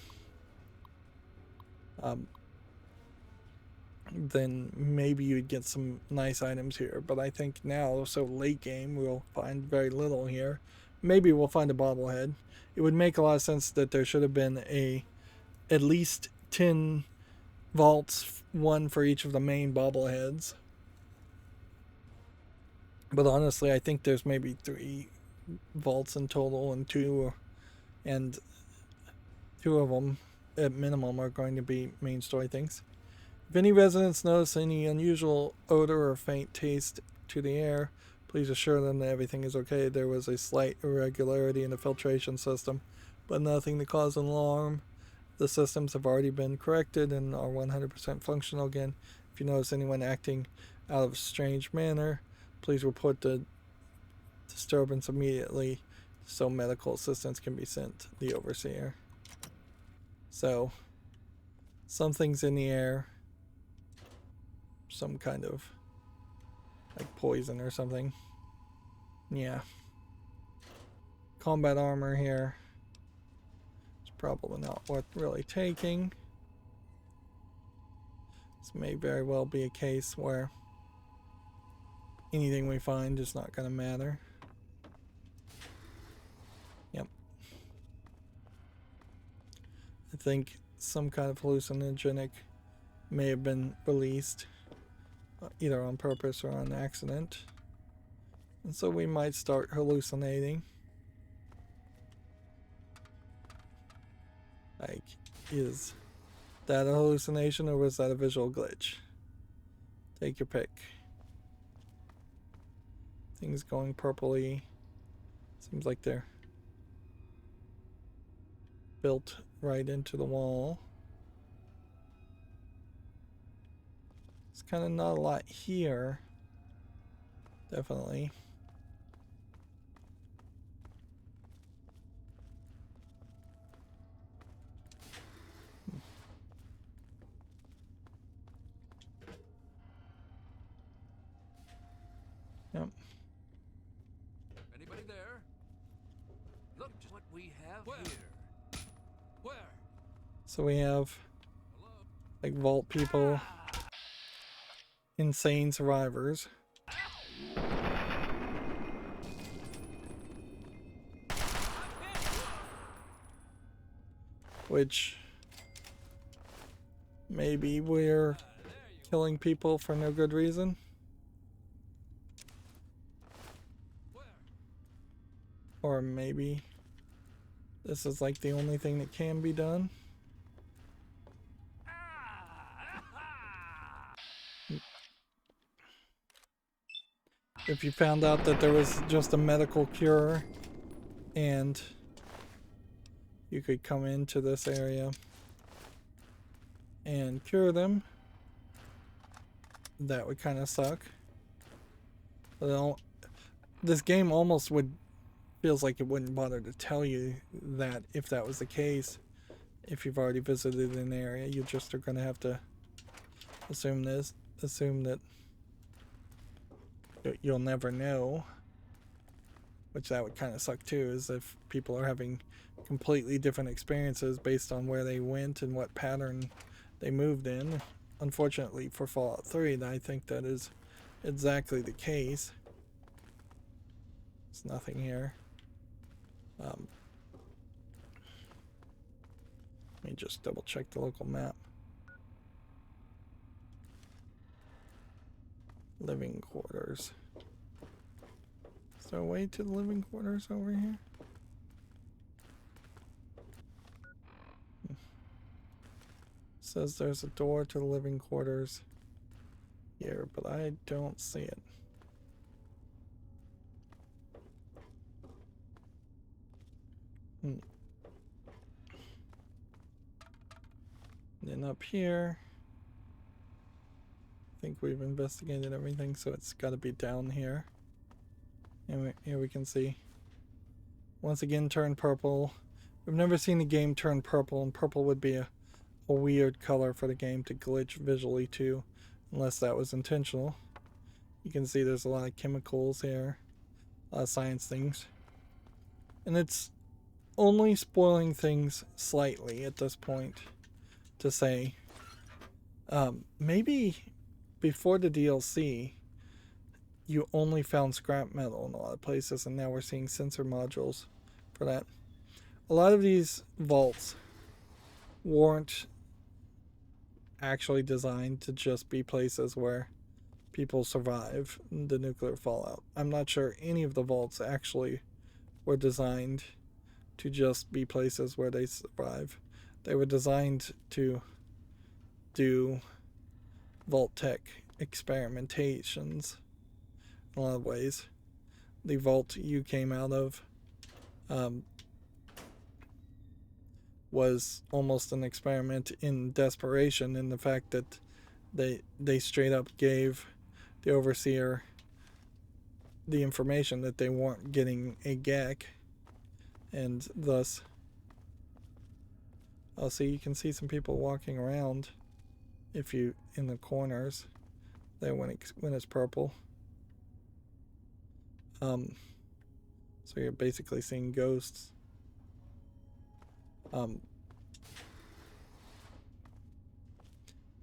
maybe you'd get some nice items here. But I think now, so late game, we'll find very little here. Maybe we'll find a bobblehead. It would make a lot of sense that there should have been at least 10 vaults, one for each of the main bobbleheads. But honestly, I think there's maybe 3 vaults in total, and two of them at minimum are going to be main story things. If any residents notice any unusual odor or faint taste to the air, please assure them that everything is okay. There was a slight irregularity in the filtration system, but nothing to cause an alarm. The systems have already been corrected and are 100% functional again. If you notice anyone acting out of a strange manner, please report the disturbance immediately so medical assistance can be sent to the overseer. So, something's in the air. Some kind of like poison or something. Yeah. Combat armor here. It's probably not worth really taking. This may very well be a case where anything we find is not going to matter. Yep. I think some kind of hallucinogenic may have been released, either on purpose or on accident. And so we might start hallucinating. Like, is that a hallucination or was that a visual glitch? Take your pick. Things going purpley. Seems like they're built right into the wall. It's kind of not a lot here. Definitely. Yep. Anybody there? Look what we have here. Where? So we have like vault people, insane survivors. Which maybe we're killing people for no good reason. Or maybe this is like the only thing that can be done. If you found out that there was just a medical cure and you could come into this area and cure them, that would kind of suck. But this game almost feels like it wouldn't bother to tell you that if that was the case. If you've already visited an area, you just are going to have to assume that you'll never know. Which that would kind of suck too, is if people are having completely different experiences based on where they went and what pattern they moved in. Unfortunately for Fallout 3, I think that is exactly the case. There's nothing here. Let me just double check the local map. Living quarters. Is there a way to the living quarters over here? Says there's a door to the living quarters here, but I don't see it. Then up here, I think we've investigated everything, so it's got to be down here. And here we can see, once again, turn purple. We've never seen the game turn purple, and purple would be a weird color for the game to glitch visually too, unless that was intentional. You can see there's a lot of chemicals here, a lot of science things. And it's only spoiling things slightly at this point to say, maybe before the DLC, you only found scrap metal in a lot of places, and now we're seeing sensor modules for that. A lot of these vaults weren't actually designed to just be places where people survive the nuclear fallout. I'm not sure any of the vaults actually were designed to just be places where they survive. They were designed to do vault tech experimentations in a lot of ways. The vault you came out of was almost an experiment in desperation, in the fact that they straight up gave the overseer the information that they weren't getting a GAC, and thus see, you can see some people walking around if you in the corners there when it's purple. So you're basically seeing ghosts.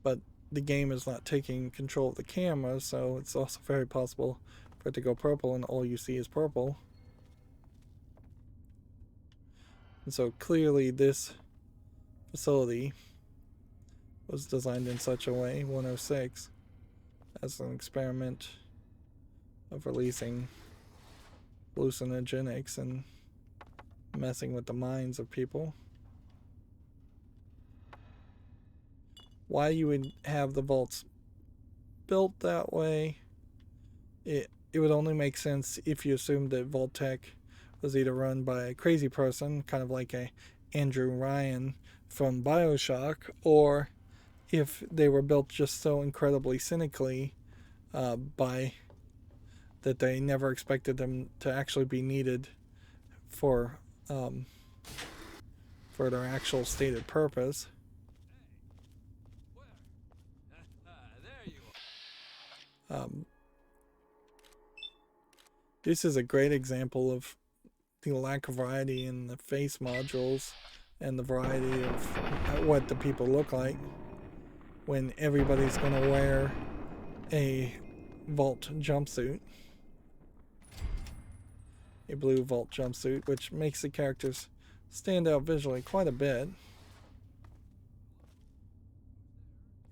But the game is not taking control of the camera, so it's also very possible for it to go purple and all you see is purple. And so clearly this facility was designed in such a way, 106, as an experiment of releasing hallucinogenics and messing with the minds of people. why you would have the vaults built that way. It would only make sense if you assumed that Vault Tech was either run by a crazy person, kind of like a Andrew Ryan from BioShock, or if they were built just so incredibly cynically by that they never expected them to actually be needed for their actual stated purpose. This is a great example of the lack of variety in the face modules and the variety of what the people look like when everybody's going to wear a vault jumpsuit. A blue vault jumpsuit, which makes the characters stand out visually quite a bit.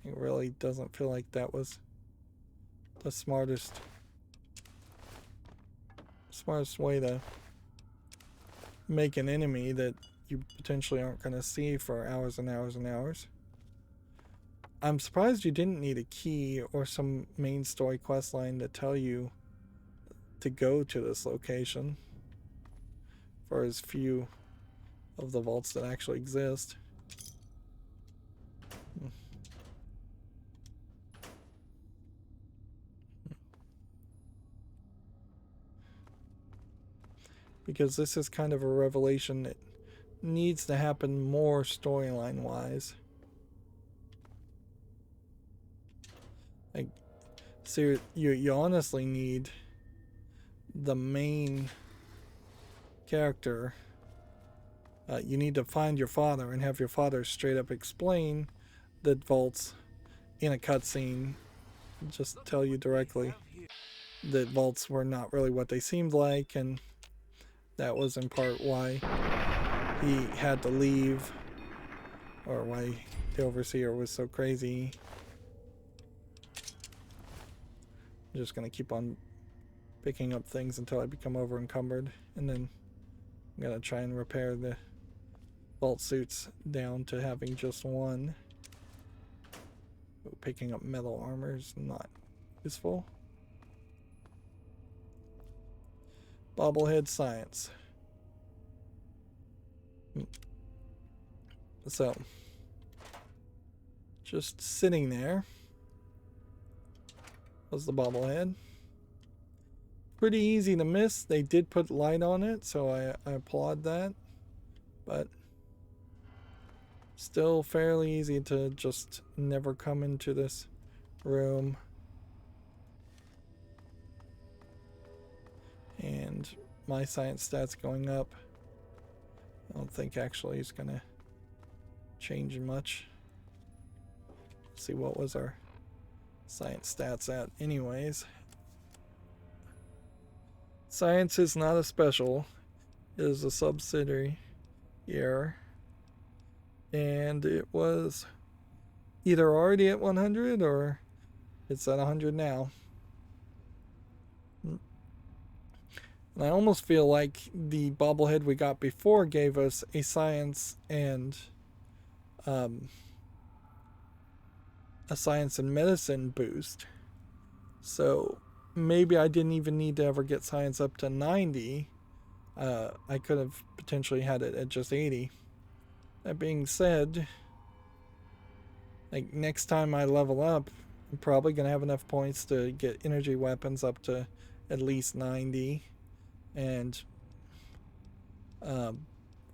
It really doesn't feel like that was the smartest way to make an enemy that you potentially aren't going to see for hours and hours and hours. I'm surprised you didn't need a key or some main story quest line to tell you to go to this location for as few of the vaults that actually exist. Because this is kind of a revelation that needs to happen more storyline wise. Like, so you honestly need the main character. You need to find your father and have your father straight up explain that vaults in a cutscene, just tell you directly that vaults were not really what they seemed like, and that was in part why he had to leave, or why the overseer was so crazy. I'm just gonna keep on picking up things until I become over encumbered, and then I'm gonna try and repair the vault suits down to having just one. Picking up metal armor is not useful. Bobblehead science. So, just sitting there was the bobblehead. Pretty easy to miss. They did put light on it, so I applaud that. But still fairly easy to just never come into this room. And my science stats going up. I don't think actually it's gonna change much. Let's see, what was our science stats at anyways? Science is not a special, it is a subsidiary here. And it was either already at 100 or it's at 100 now. And I almost feel like the bobblehead we got before gave us a science and medicine boost. So maybe I didn't even need to ever get science up to 90. I could have potentially had it at just 80. That being said, like next time I level up, I'm probably going to have enough points to get energy weapons up to at least 90. And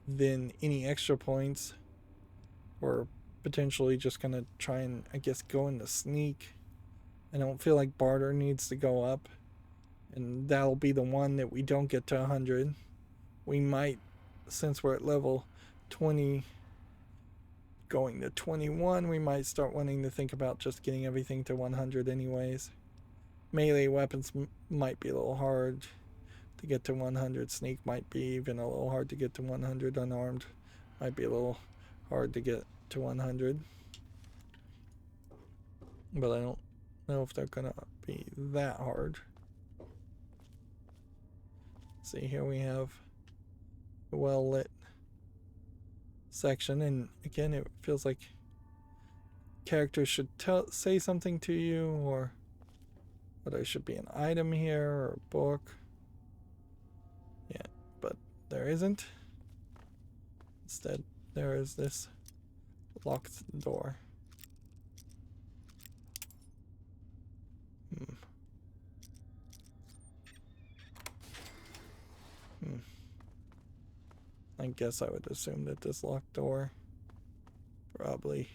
then any extra points we're potentially just going to try and, I guess, go into sneak. I don't feel like barter needs to go up, and that'll be the one that we don't get to 100. We might, since we're at level 20 going to 21, we might start wanting to think about just getting everything to 100 anyways. Melee weapons might be a little hard to get to 100. Sneak might be even a little hard to get to 100. Unarmed might be a little hard to get to 100. But I don't know if they're gonna be that hard. See, here we have a well lit section, and again it feels like characters should say something to you, or whether there should be an item here or a book. Yeah, but there isn't. Instead, there is this locked door. I guess I would assume that this locked door probably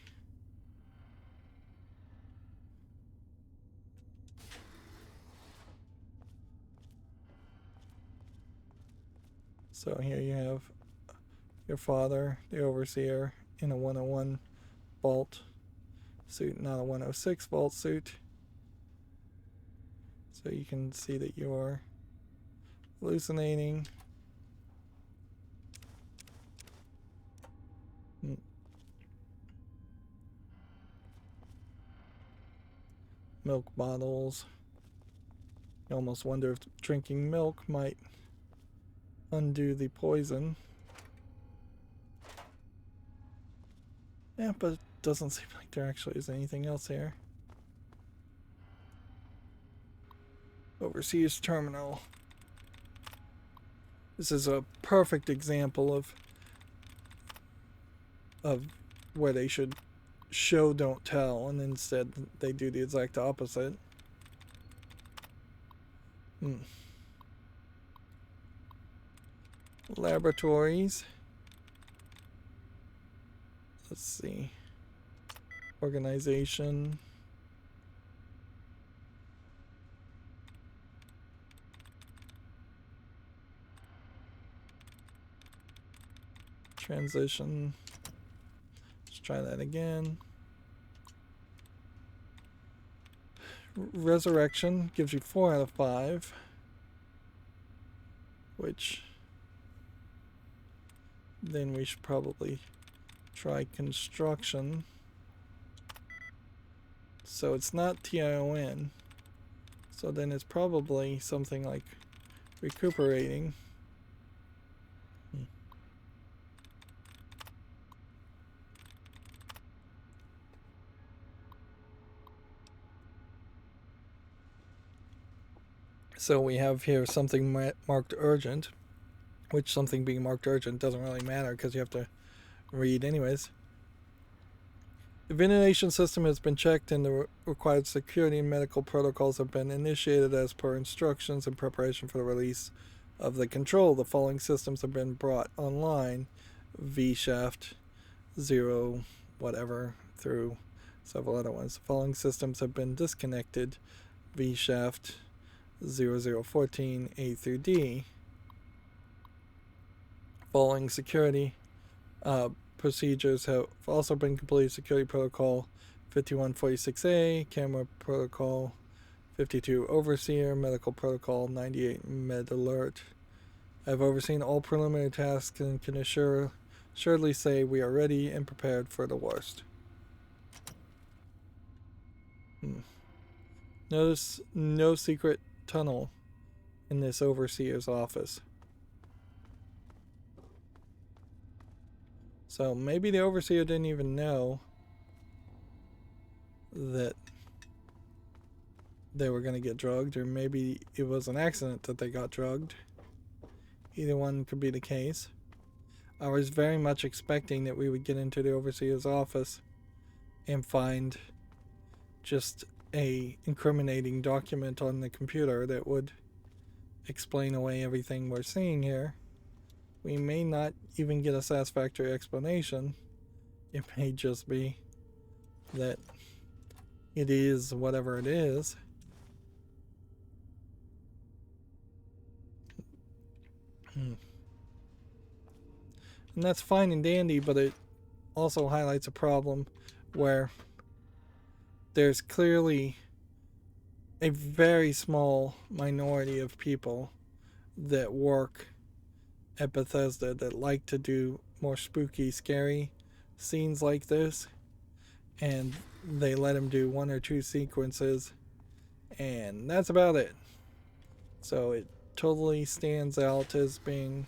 so here you have your father, the overseer, in a 101 vault suit, not a 106 vault suit. So you can see that you are hallucinating. Milk bottles. You almost wonder if drinking milk might undo the poison. Yeah, but it doesn't seem like there actually is anything else here. Overseas terminal. This is a perfect example of where they should show don't tell, and instead they do the exact opposite. Laboratories. Let's see. Organization. Transition. Let's try that again. Resurrection gives you 4 out of 5, which then we should probably try construction. So it's not TION, so then it's probably something like recuperating. So we have here something marked urgent, which something being marked urgent doesn't really matter because you have to read anyways. The ventilation system has been checked and the required security and medical protocols have been initiated as per instructions in preparation for the release of the control. The following systems have been brought online: V-shaft, 0, whatever, through several other ones. The following systems have been disconnected: V-shaft 0014 A through D. Following security procedures have also been completed: security protocol 5146A, camera protocol 52 overseer, medical protocol 98 med alert. I have overseen all preliminary tasks and can assuredly say we are ready and prepared for the worst. Notice no secret tunnel in this overseer's office. So maybe the overseer didn't even know that they were going to get drugged, or maybe it was an accident that they got drugged. Either one could be the case. I was very much expecting that we would get into the overseer's office and find just a incriminating document on the computer that would explain away everything we're seeing here. We may not even get a satisfactory explanation. It may just be that it is whatever it is. And that's fine and dandy, but it also highlights a problem where there's clearly a very small minority of people that work at Bethesda that like to do more spooky, scary scenes like this, and they let them do 1 or 2 sequences, and that's about it. So it totally stands out as being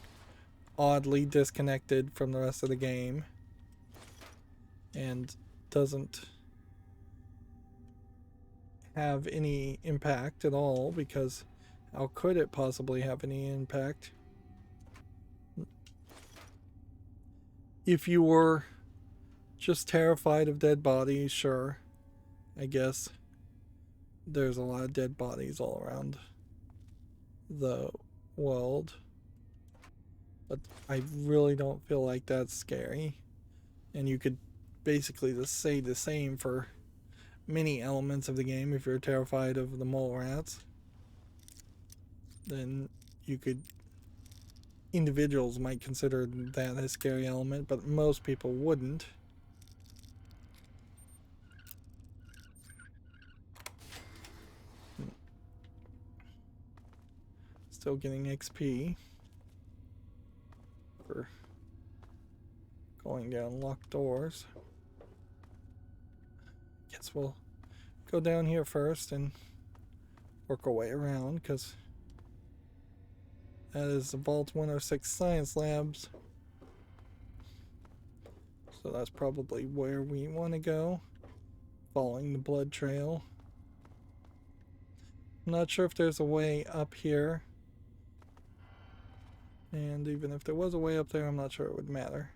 oddly disconnected from the rest of the game, and doesn't have any impact at all, because how could it possibly have any impact? If you were just terrified of dead bodies, sure, I guess there's a lot of dead bodies all around the world, but I really don't feel like that's scary. And you could basically just say the same for many elements of the game. If you're terrified of the mole rats, then you could, individuals might consider that a scary element, but most people wouldn't. Still getting XP for going down locked doors. Guess we'll go down here first and work our way around, because that is the Vault 106 Science Labs. So that's probably where we want to go, following the blood trail. I'm not sure if there's a way up here. And even if there was a way up there, I'm not sure it would matter.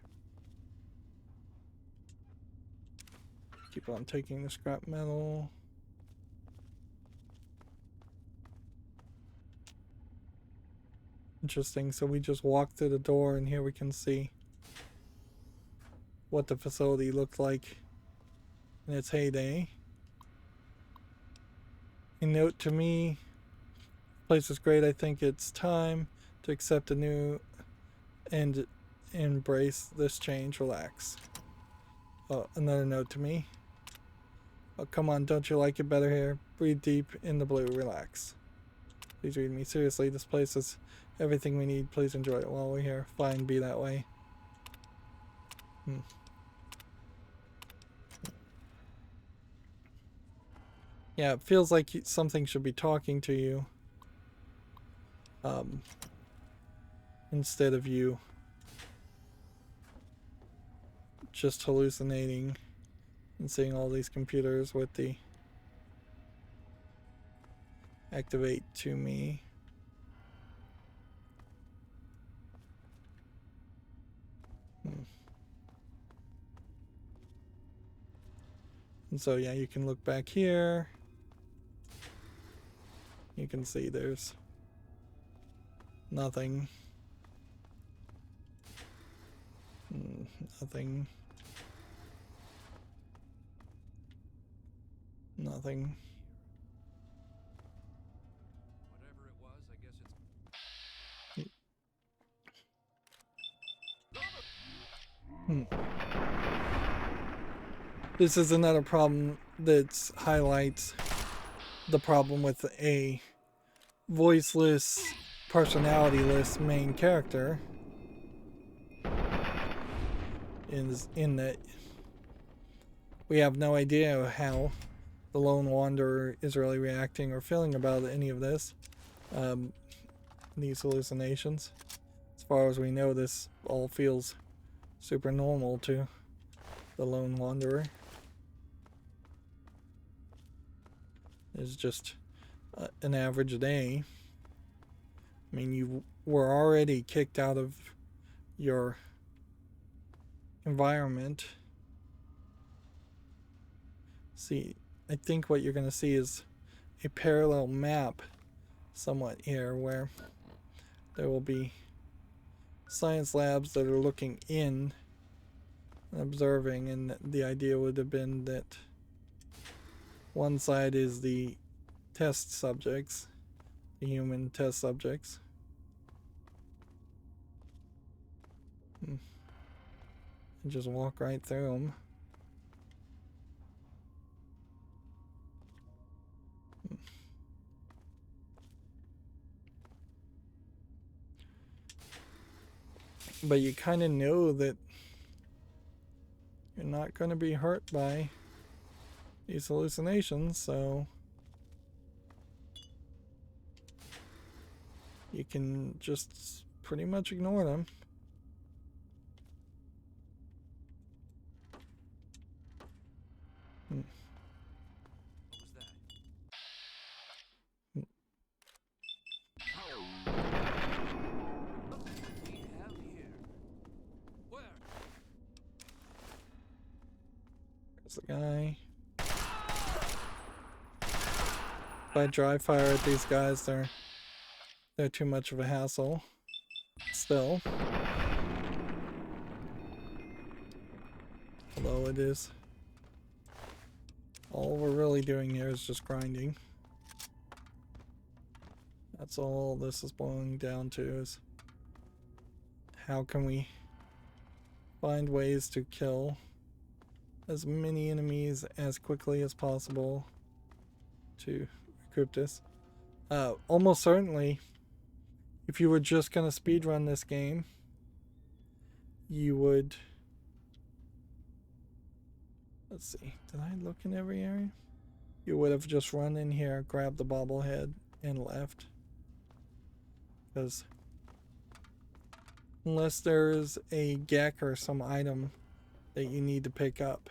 Keep on taking the scrap metal. Interesting, so we just walked through the door and here we can see what the facility looked like in its heyday. A note to me, place is great, I think it's time to accept a new and embrace this change, relax. Oh, another note to me. Oh, come on, don't you like it better here? Breathe deep in the blue, relax. Please read me seriously, this place is everything we need, please enjoy it while we're here. Fine, be that way. Yeah, it feels like something should be talking to you. Instead of you just hallucinating and seeing all these computers with the activate to me. And so yeah, you can look back here. You can see there's nothing. Nothing. Nothing. Whatever it was, I guess it's... This is another problem that highlights the problem with a voiceless, personality-less main character. In that we have no idea how the lone wanderer is really reacting or feeling about any of this, these hallucinations. As far as we know, this all feels super normal to the lone wanderer. It's just an average day. I mean, you were already kicked out of your environment. See, I think what you're going to see is a parallel map somewhat here, where there will be science labs that are looking in and observing, and the idea would have been that one side is the test subjects, the human test subjects. And just walk right through them. But you kind of know that you're not going to be hurt by these hallucinations, so you can just pretty much ignore them. What was that? a guy. If I dry fire at these guys, they're too much of a hassle. Still. Although it is. All we're really doing here is just grinding. That's all this is boiling down to, is how can we find ways to kill as many enemies as quickly as possible to recoup this. Almost certainly, if you were just going to speedrun this game, you would... Let's see, did I look in every area? You would have just run in here, grabbed the bobblehead, and left. Because unless there's a geck or some item that you need to pick up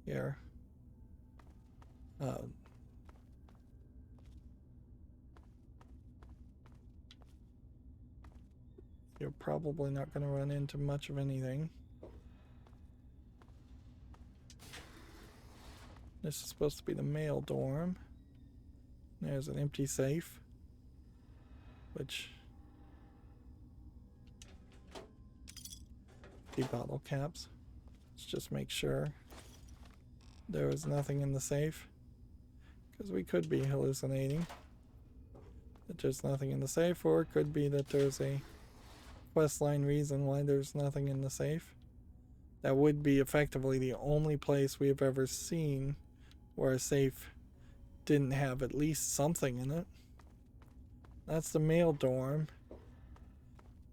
here, you're probably not going to run into much of anything. This is supposed to be the mail dorm. There's an empty safe, which... the bottle caps. Let's just make sure there was nothing in the safe, because we could be hallucinating that there's nothing in the safe, or it could be that there's a questline reason why there's nothing in the safe. That would be effectively the only place we have ever seen where a safe didn't have at least something in it. That's the male dorm.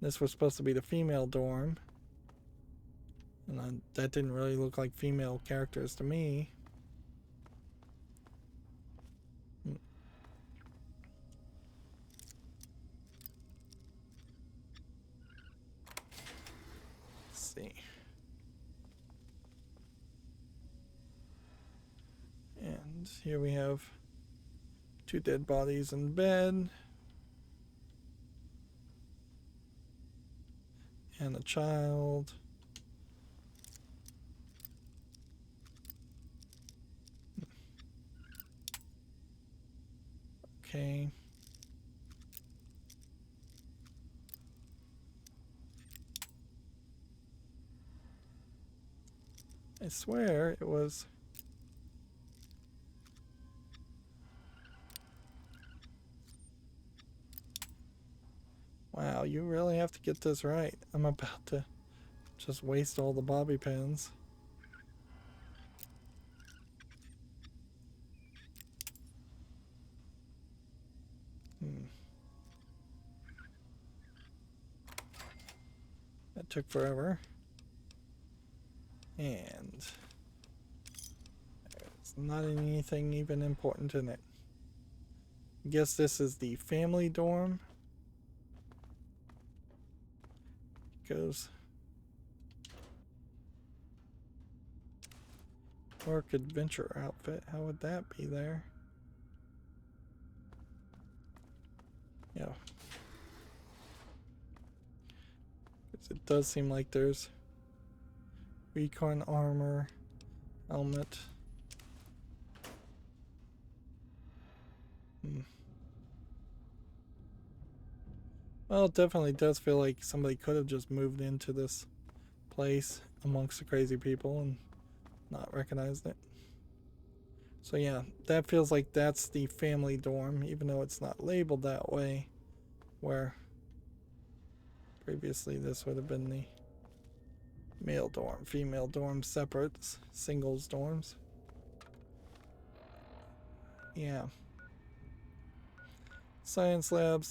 This was supposed to be the female dorm. And that didn't really look like female characters to me. Let's see. And here we have 2 dead bodies in bed. And a child. Okay. I swear it was... Wow, you really have to get this right. I'm about to just waste all the bobby pins. That took forever. And there's not anything even important in it. I guess this is the family dorm. Goes work adventure outfit. How would that be there? Yeah. It does seem like there's recon armor, helmet. Well, it definitely does feel like somebody could have just moved into this place amongst the crazy people and not recognized it. So yeah, that feels like that's the family dorm, even though it's not labeled that way, where previously this would have been the male dorm, female dorm separate, singles dorms. Yeah. Science lab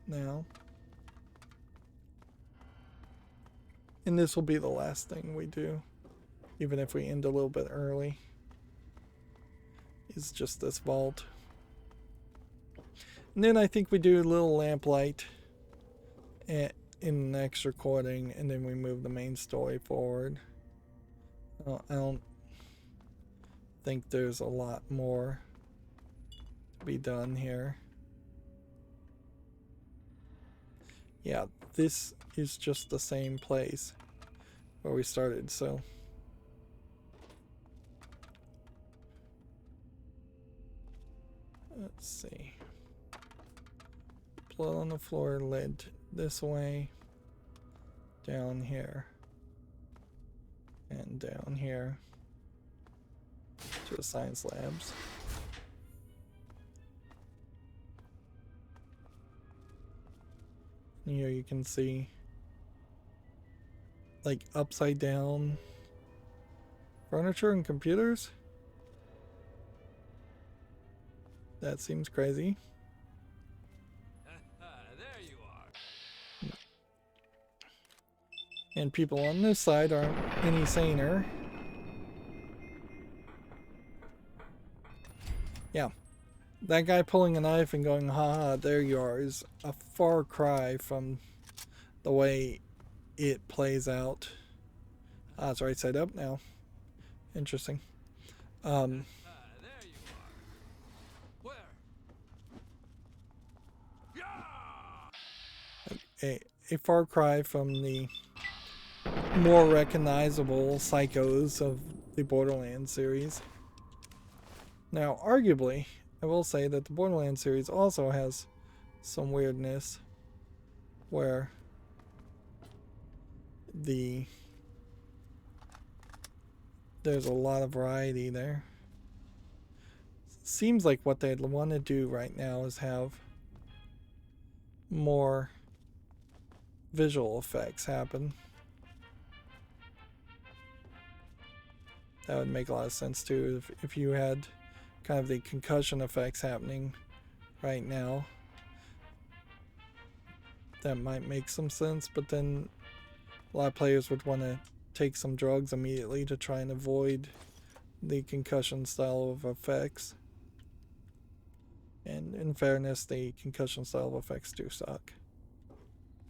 now. And this will be the last thing we do, even if we end a little bit early. Is just this vault. And then I think we do a little lamplight in the next recording, and then we move the main story forward. I don't think there's a lot more to be done here. Yeah, this is just the same place where we started, so Let's see. Blood on the floor led this way, down here, and down here to the science labs. And here you can see like upside down furniture and computers. That seems crazy. There you are. And people on this side aren't any saner. Yeah. That guy pulling a knife and going, haha, there you are, is a far cry from the way it plays out. Ah, it's right side up now. Interesting. There you are. Where? Yeah! A far cry from the more recognizable psychos of the Borderlands series. Now, arguably, I will say that the Borderlands series also has some weirdness where there's a lot of variety there. Seems like what they'd want to do right now is have more visual effects happen. That would make a lot of sense too if you had kind of the concussion effects happening right now. That might make some sense, but then a lot of players would want to take some drugs immediately to try and avoid the concussion style of effects. And in fairness, the concussion style of effects do suck.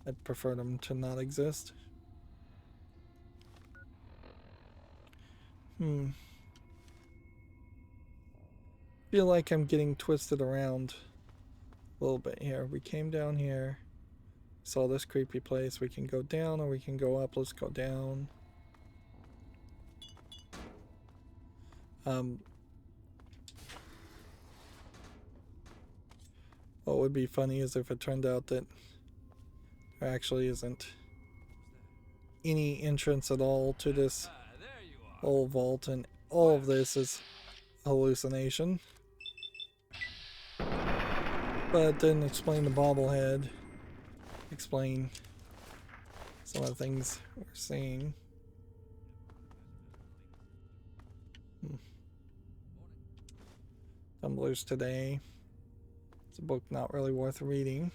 I'd prefer them to not exist. Feel like I'm getting twisted around a little bit here. We came down here, saw this creepy place. We can go down or we can go up. Let's go down. What would be funny is if it turned out that there actually isn't any entrance at all to this whole vault, and all of this is hallucination. But it didn't explain the bobblehead, explain some of the things we're seeing. Tumblers today. It's a book not really worth reading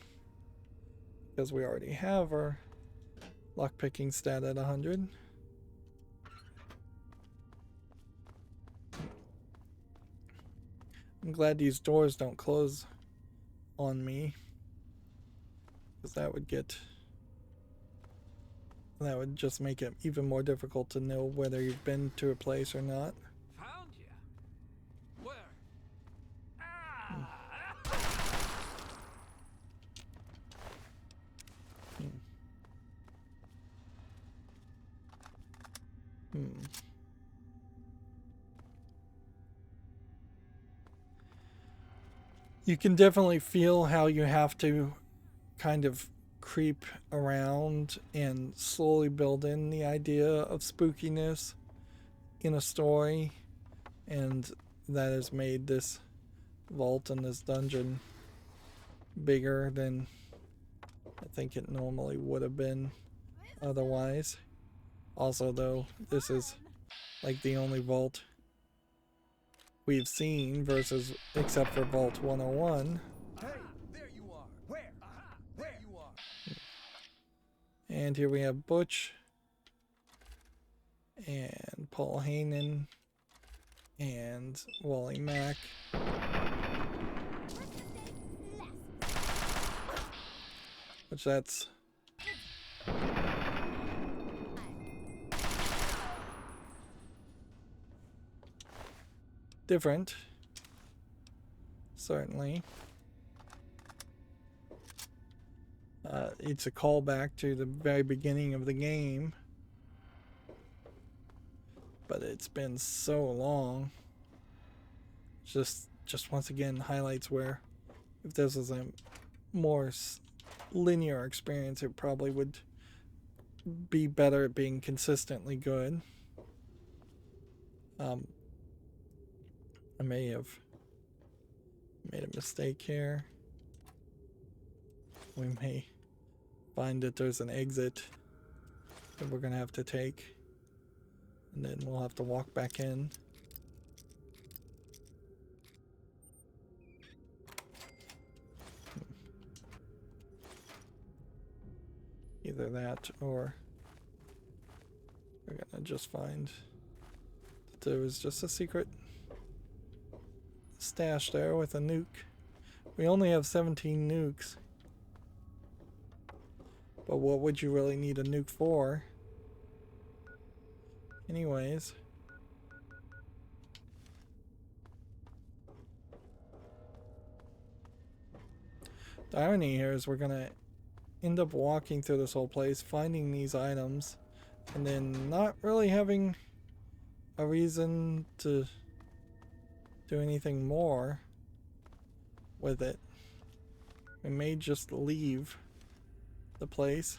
because we already have our lockpicking stat at 100. I'm glad these doors don't close on me, because that would just make it even more difficult to know whether you've been to a place or not. Found you. Where? You can definitely feel how you have to kind of creep around and slowly build in the idea of spookiness in a story, and that has made this vault and this dungeon bigger than I think it normally would have been otherwise. Also, though, this is like the only vault we've seen versus except for Vault 101. Hey, there you are. Where? There you are. And here we have Butch and Paul Heyman and Wally Mack. Which that's different, certainly. It's a callback to the very beginning of the game, but it's been so long. Just just once again highlights where if this was a more linear experience, it probably would be better at being consistently good. I may have made a mistake here. We may find that there's an exit that we're gonna have to take, and then we'll have to walk back in. Either that, or we're gonna just find that there was just a secret stash there with a nuke. We only have 17 nukes. But what would you really need a nuke for? Anyways. The irony here is we're gonna end up walking through this whole place, finding these items, and then not really having a reason to do anything more with it. We may just leave the place.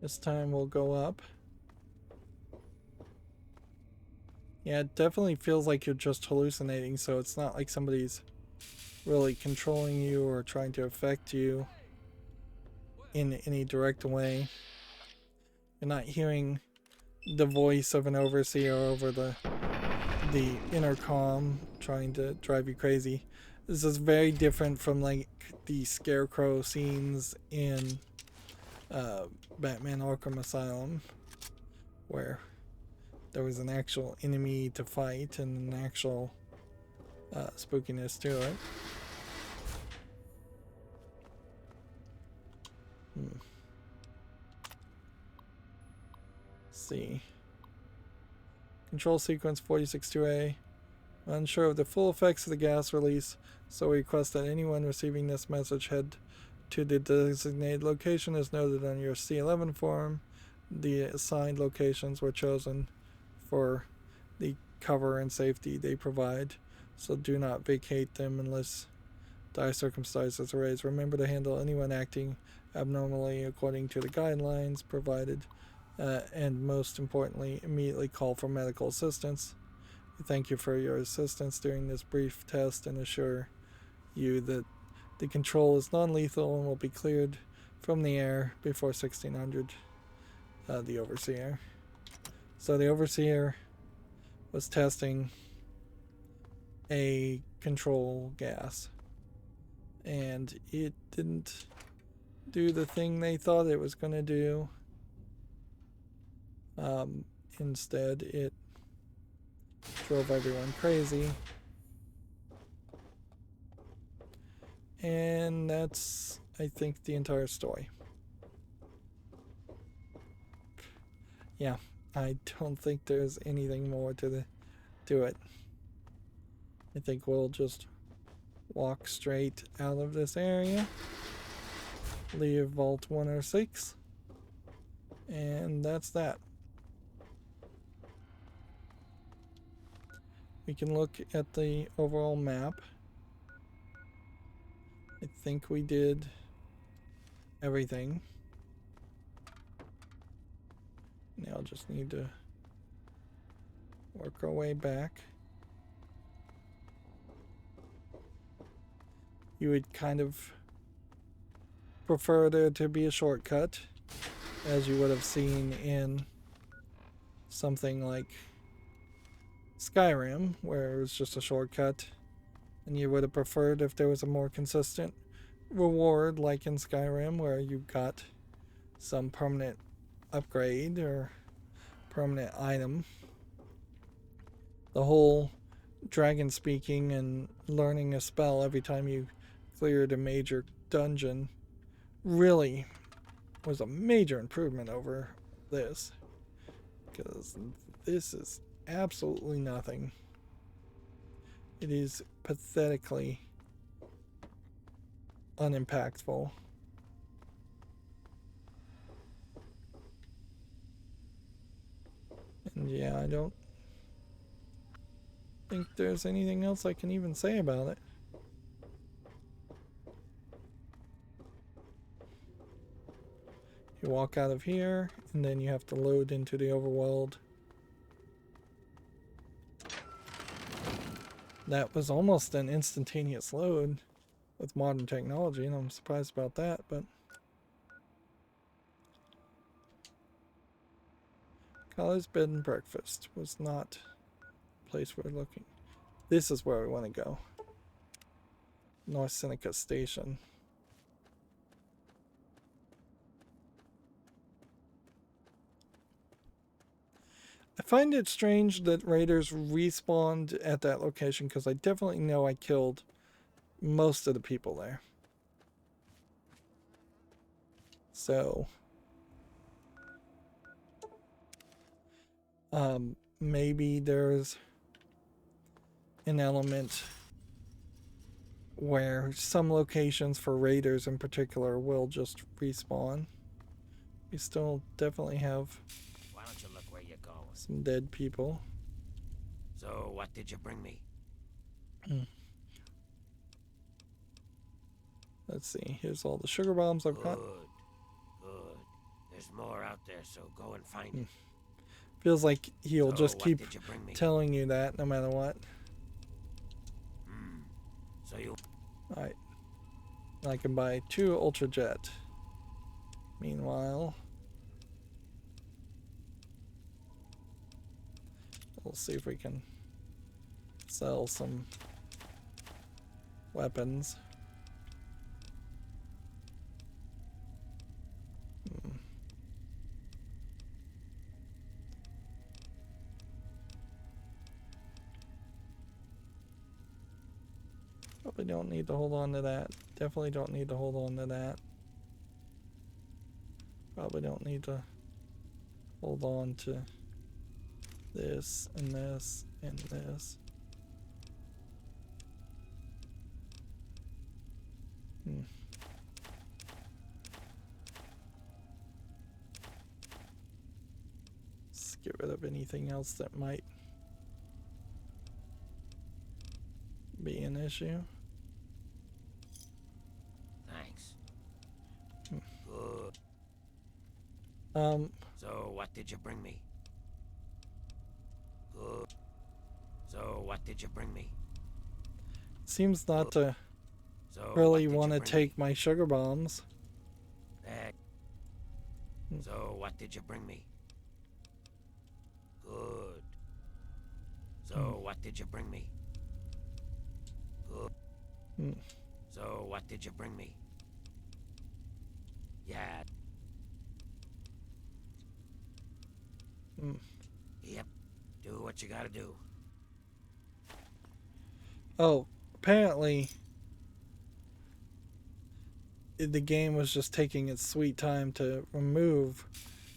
This time we'll go up. Yeah, it definitely feels like you're just hallucinating, so it's not like somebody's really controlling you or trying to affect you in any direct way. You're not hearing the voice of an overseer over the intercom trying to drive you crazy. This is very different from like the scarecrow scenes in Batman Arkham Asylum, where there was an actual enemy to fight and an actual spookiness to it. Let's see. Control sequence 462A. Unsure of the full effects of the gas release, so we request that anyone receiving this message head to the designated location as noted on your C11 form. The assigned locations were chosen for the cover and safety they provide, so do not vacate them unless dire circumstances arise. Remember to handle anyone acting abnormally according to the guidelines provided, and most importantly, immediately call for medical assistance. We thank you for your assistance during this brief test and assure you that the control is non-lethal and will be cleared from the air before 1600. The Overseer. So the Overseer was testing a control gas, and it didn't do the thing they thought it was going to do. Instead, it drove everyone crazy. And that's, I think, the entire story. Yeah, I don't think there's anything more to it. I think we'll just walk straight out of this area, leave Vault 106, and that's that. We can look at the overall map. I think we did everything. Now I'll just need to work our way back. You would kind of prefer there to be a shortcut, as you would have seen in something like Skyrim, where it was just a shortcut. And you would have preferred if there was a more consistent reward, like in Skyrim, where you got some permanent upgrade or permanent item. The whole dragon speaking and learning a spell every time you cleared a major dungeon really was a major improvement over this, because this is absolutely nothing. It is pathetically unimpactful. And yeah, I don't think there's anything else I can even say about it. You walk out of here, and then you have to load into the overworld. That was almost an instantaneous load with modern technology, and I'm surprised about that, but... College bed and breakfast was not the place we're looking. This is where we want to go. North Seneca Station. I find it strange that raiders respawned at that location because I definitely know I killed most of the people there. So, maybe there's an element where some locations for raiders in particular will just respawn. We still definitely have Why don't you look where you're going? some dead people. So, what did you bring me? Let's see. Here's all the sugar bombs I've got. Good. There's more out there, so go and find it. Feels like he'll just what keep did you bring me? telling you that no matter what. So you... Alright. I can buy 2 Ultra Jet. Meanwhile, we'll see if we can sell some weapons. Probably don't need to hold on to that. Definitely don't need to hold on to that. Probably don't need to hold on to this and this and this. Let's get rid of anything else that might be an issue. Thanks. Good. So, what did you bring me? Good. So, what did you bring me? Seems not to So, really what did want you to bring take me? my sugar bombs. So, what did you bring me? Good. So, what did you bring me? Good. So, what did you bring me? Yeah. Yep. Do what you gotta do. Oh, apparently the game was just taking its sweet time to remove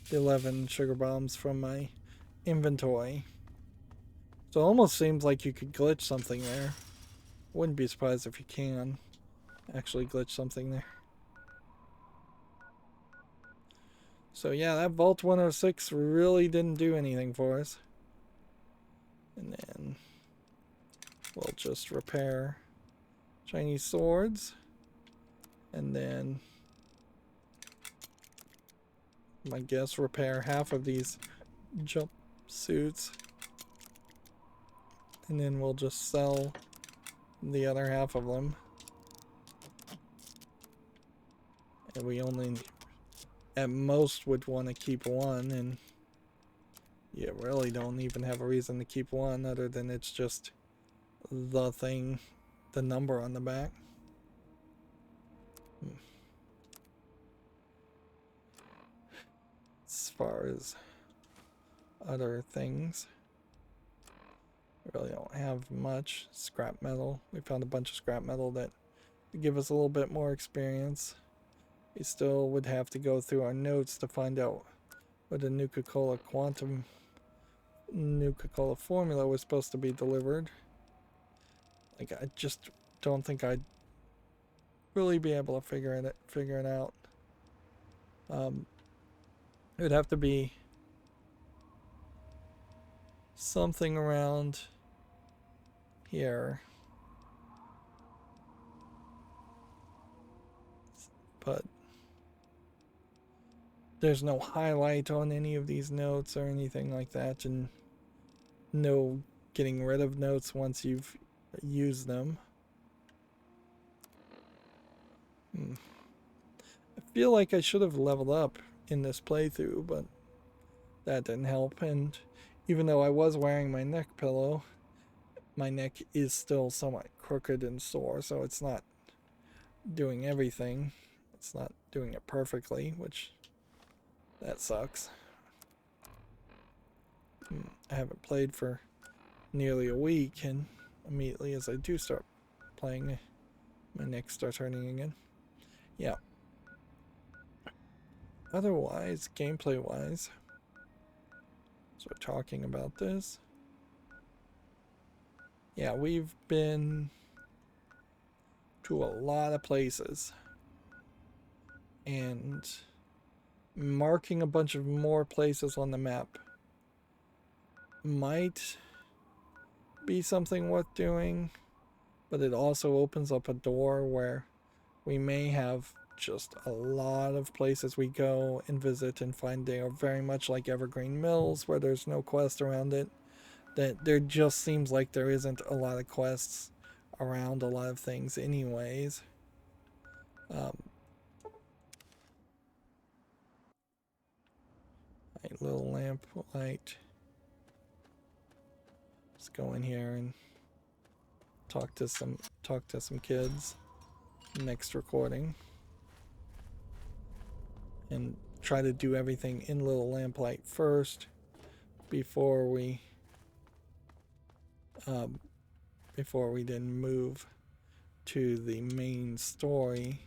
the 11 sugar bombs from my inventory. So it almost seems like you could glitch something there. Wouldn't be surprised if you can actually glitch something there. So yeah, that Vault 106 really didn't do anything for us. And then we'll just repair Chinese swords. And then I guess repair half of these jumpsuits. And then we'll just sell the other half of them. And we only at most would want to keep one, and you really don't even have a reason to keep one other than it's just the thing, the number on the back. As far as other things, we really don't have much. Scrap metal. We found a bunch of scrap metal that would give us a little bit more experience. We still would have to go through our notes to find out what a Nuka-Cola quantum Nuka-Cola formula was supposed to be delivered. Like, I just don't think I'd really be able to figure it out. It would have to be something around here. But there's no highlight on any of these notes or anything like that, and no getting rid of notes once you've used them. I feel like I should have leveled up in this playthrough, but that didn't help. And even though I was wearing my neck pillow, my neck is still somewhat crooked and sore, so it's not doing everything. It's not doing it perfectly, which that sucks. I haven't played for nearly a week, and immediately as I do start playing, my neck starts hurting again. Yeah. Otherwise, gameplay-wise, so we're talking about this. Yeah, we've been to a lot of places and marking a bunch of more places on the map might be something worth doing, but it also opens up a door where we may have just a lot of places we go and visit and find they are very much like Evergreen Mills, where there's no quest around it. That there just seems like there isn't a lot of quests around a lot of things anyways. Little lamp light. Let's go in here and talk to some kids next recording, and try to do everything in little lamplight first before we then move to the main story.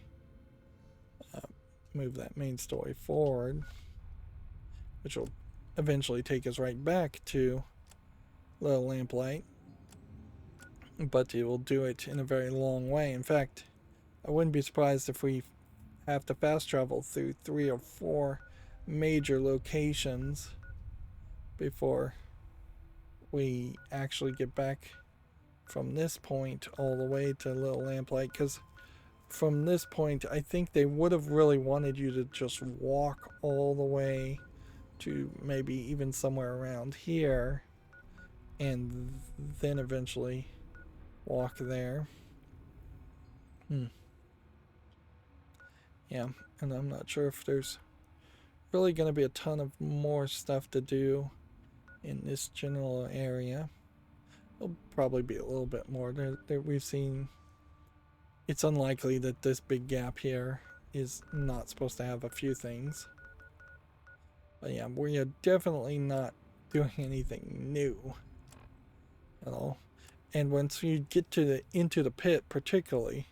Move that main story forward, which will eventually take us right back to little lamplight, but it will do it in a very long way. In fact, I wouldn't be surprised if we have to fast travel through 3 or 4 major locations before we actually get back from this point all the way to Little Lamplight, because from this point I think they would have really wanted you to just walk all the way to maybe even somewhere around here and then eventually walk there. Yeah, and I'm not sure if there's really going to be a ton of more stuff to do in this general area. There'll probably be a little bit more. We've seen, it's unlikely that this big gap here is not supposed to have a few things. But yeah, we are definitely not doing anything new at all. And once you get to into the pit particularly,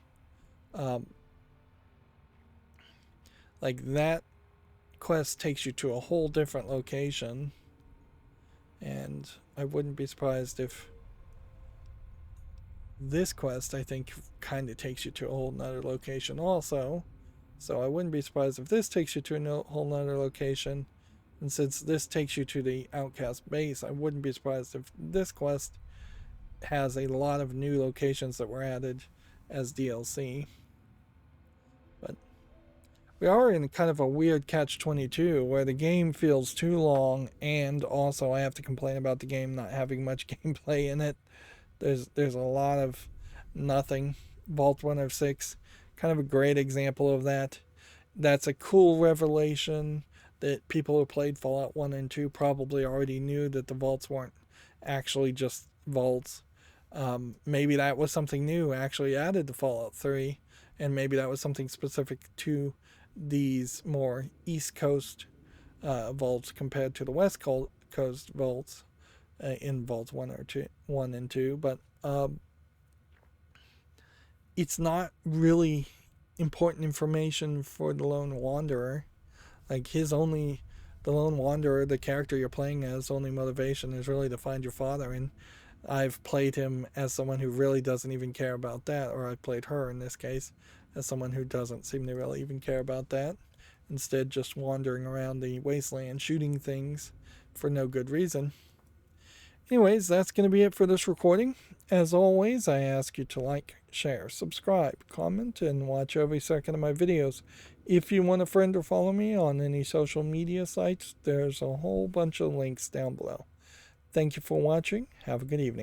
like that quest takes you to a whole different location, and I wouldn't be surprised if this quest, I think, kind of takes you to a whole nother location also. So I wouldn't be surprised if this takes you to a whole nother location, and since this takes you to the outcast base, I wouldn't be surprised if this quest has a lot of new locations that were added as DLC. But we are in kind of a weird catch-22 where the game feels too long, and also I have to complain about the game not having much gameplay in it. There's a lot of nothing. Vault 106, kind of a great example of that. That's a cool revelation that people who played Fallout 1 and 2 probably already knew, that the vaults weren't actually just vaults. Maybe that was something new actually added to Fallout 3, and maybe that was something specific to these more East Coast vaults compared to the West Coast vaults in Vaults 1 and 2, but it's not really important information for the Lone Wanderer. Like, his only the lone wanderer, the character you're playing as, only motivation is really to find your father. And I've played him as someone who really doesn't even care about that, or I played her in this case as someone who doesn't seem to really even care about that. Instead, just wandering around the wasteland shooting things for no good reason. Anyways, that's going to be it for this recording. As always, I ask you to like, share, subscribe, comment, and watch every second of my videos. If you want a friend or follow me on any social media sites, there's a whole bunch of links down below. Thank you for watching. Have a good evening.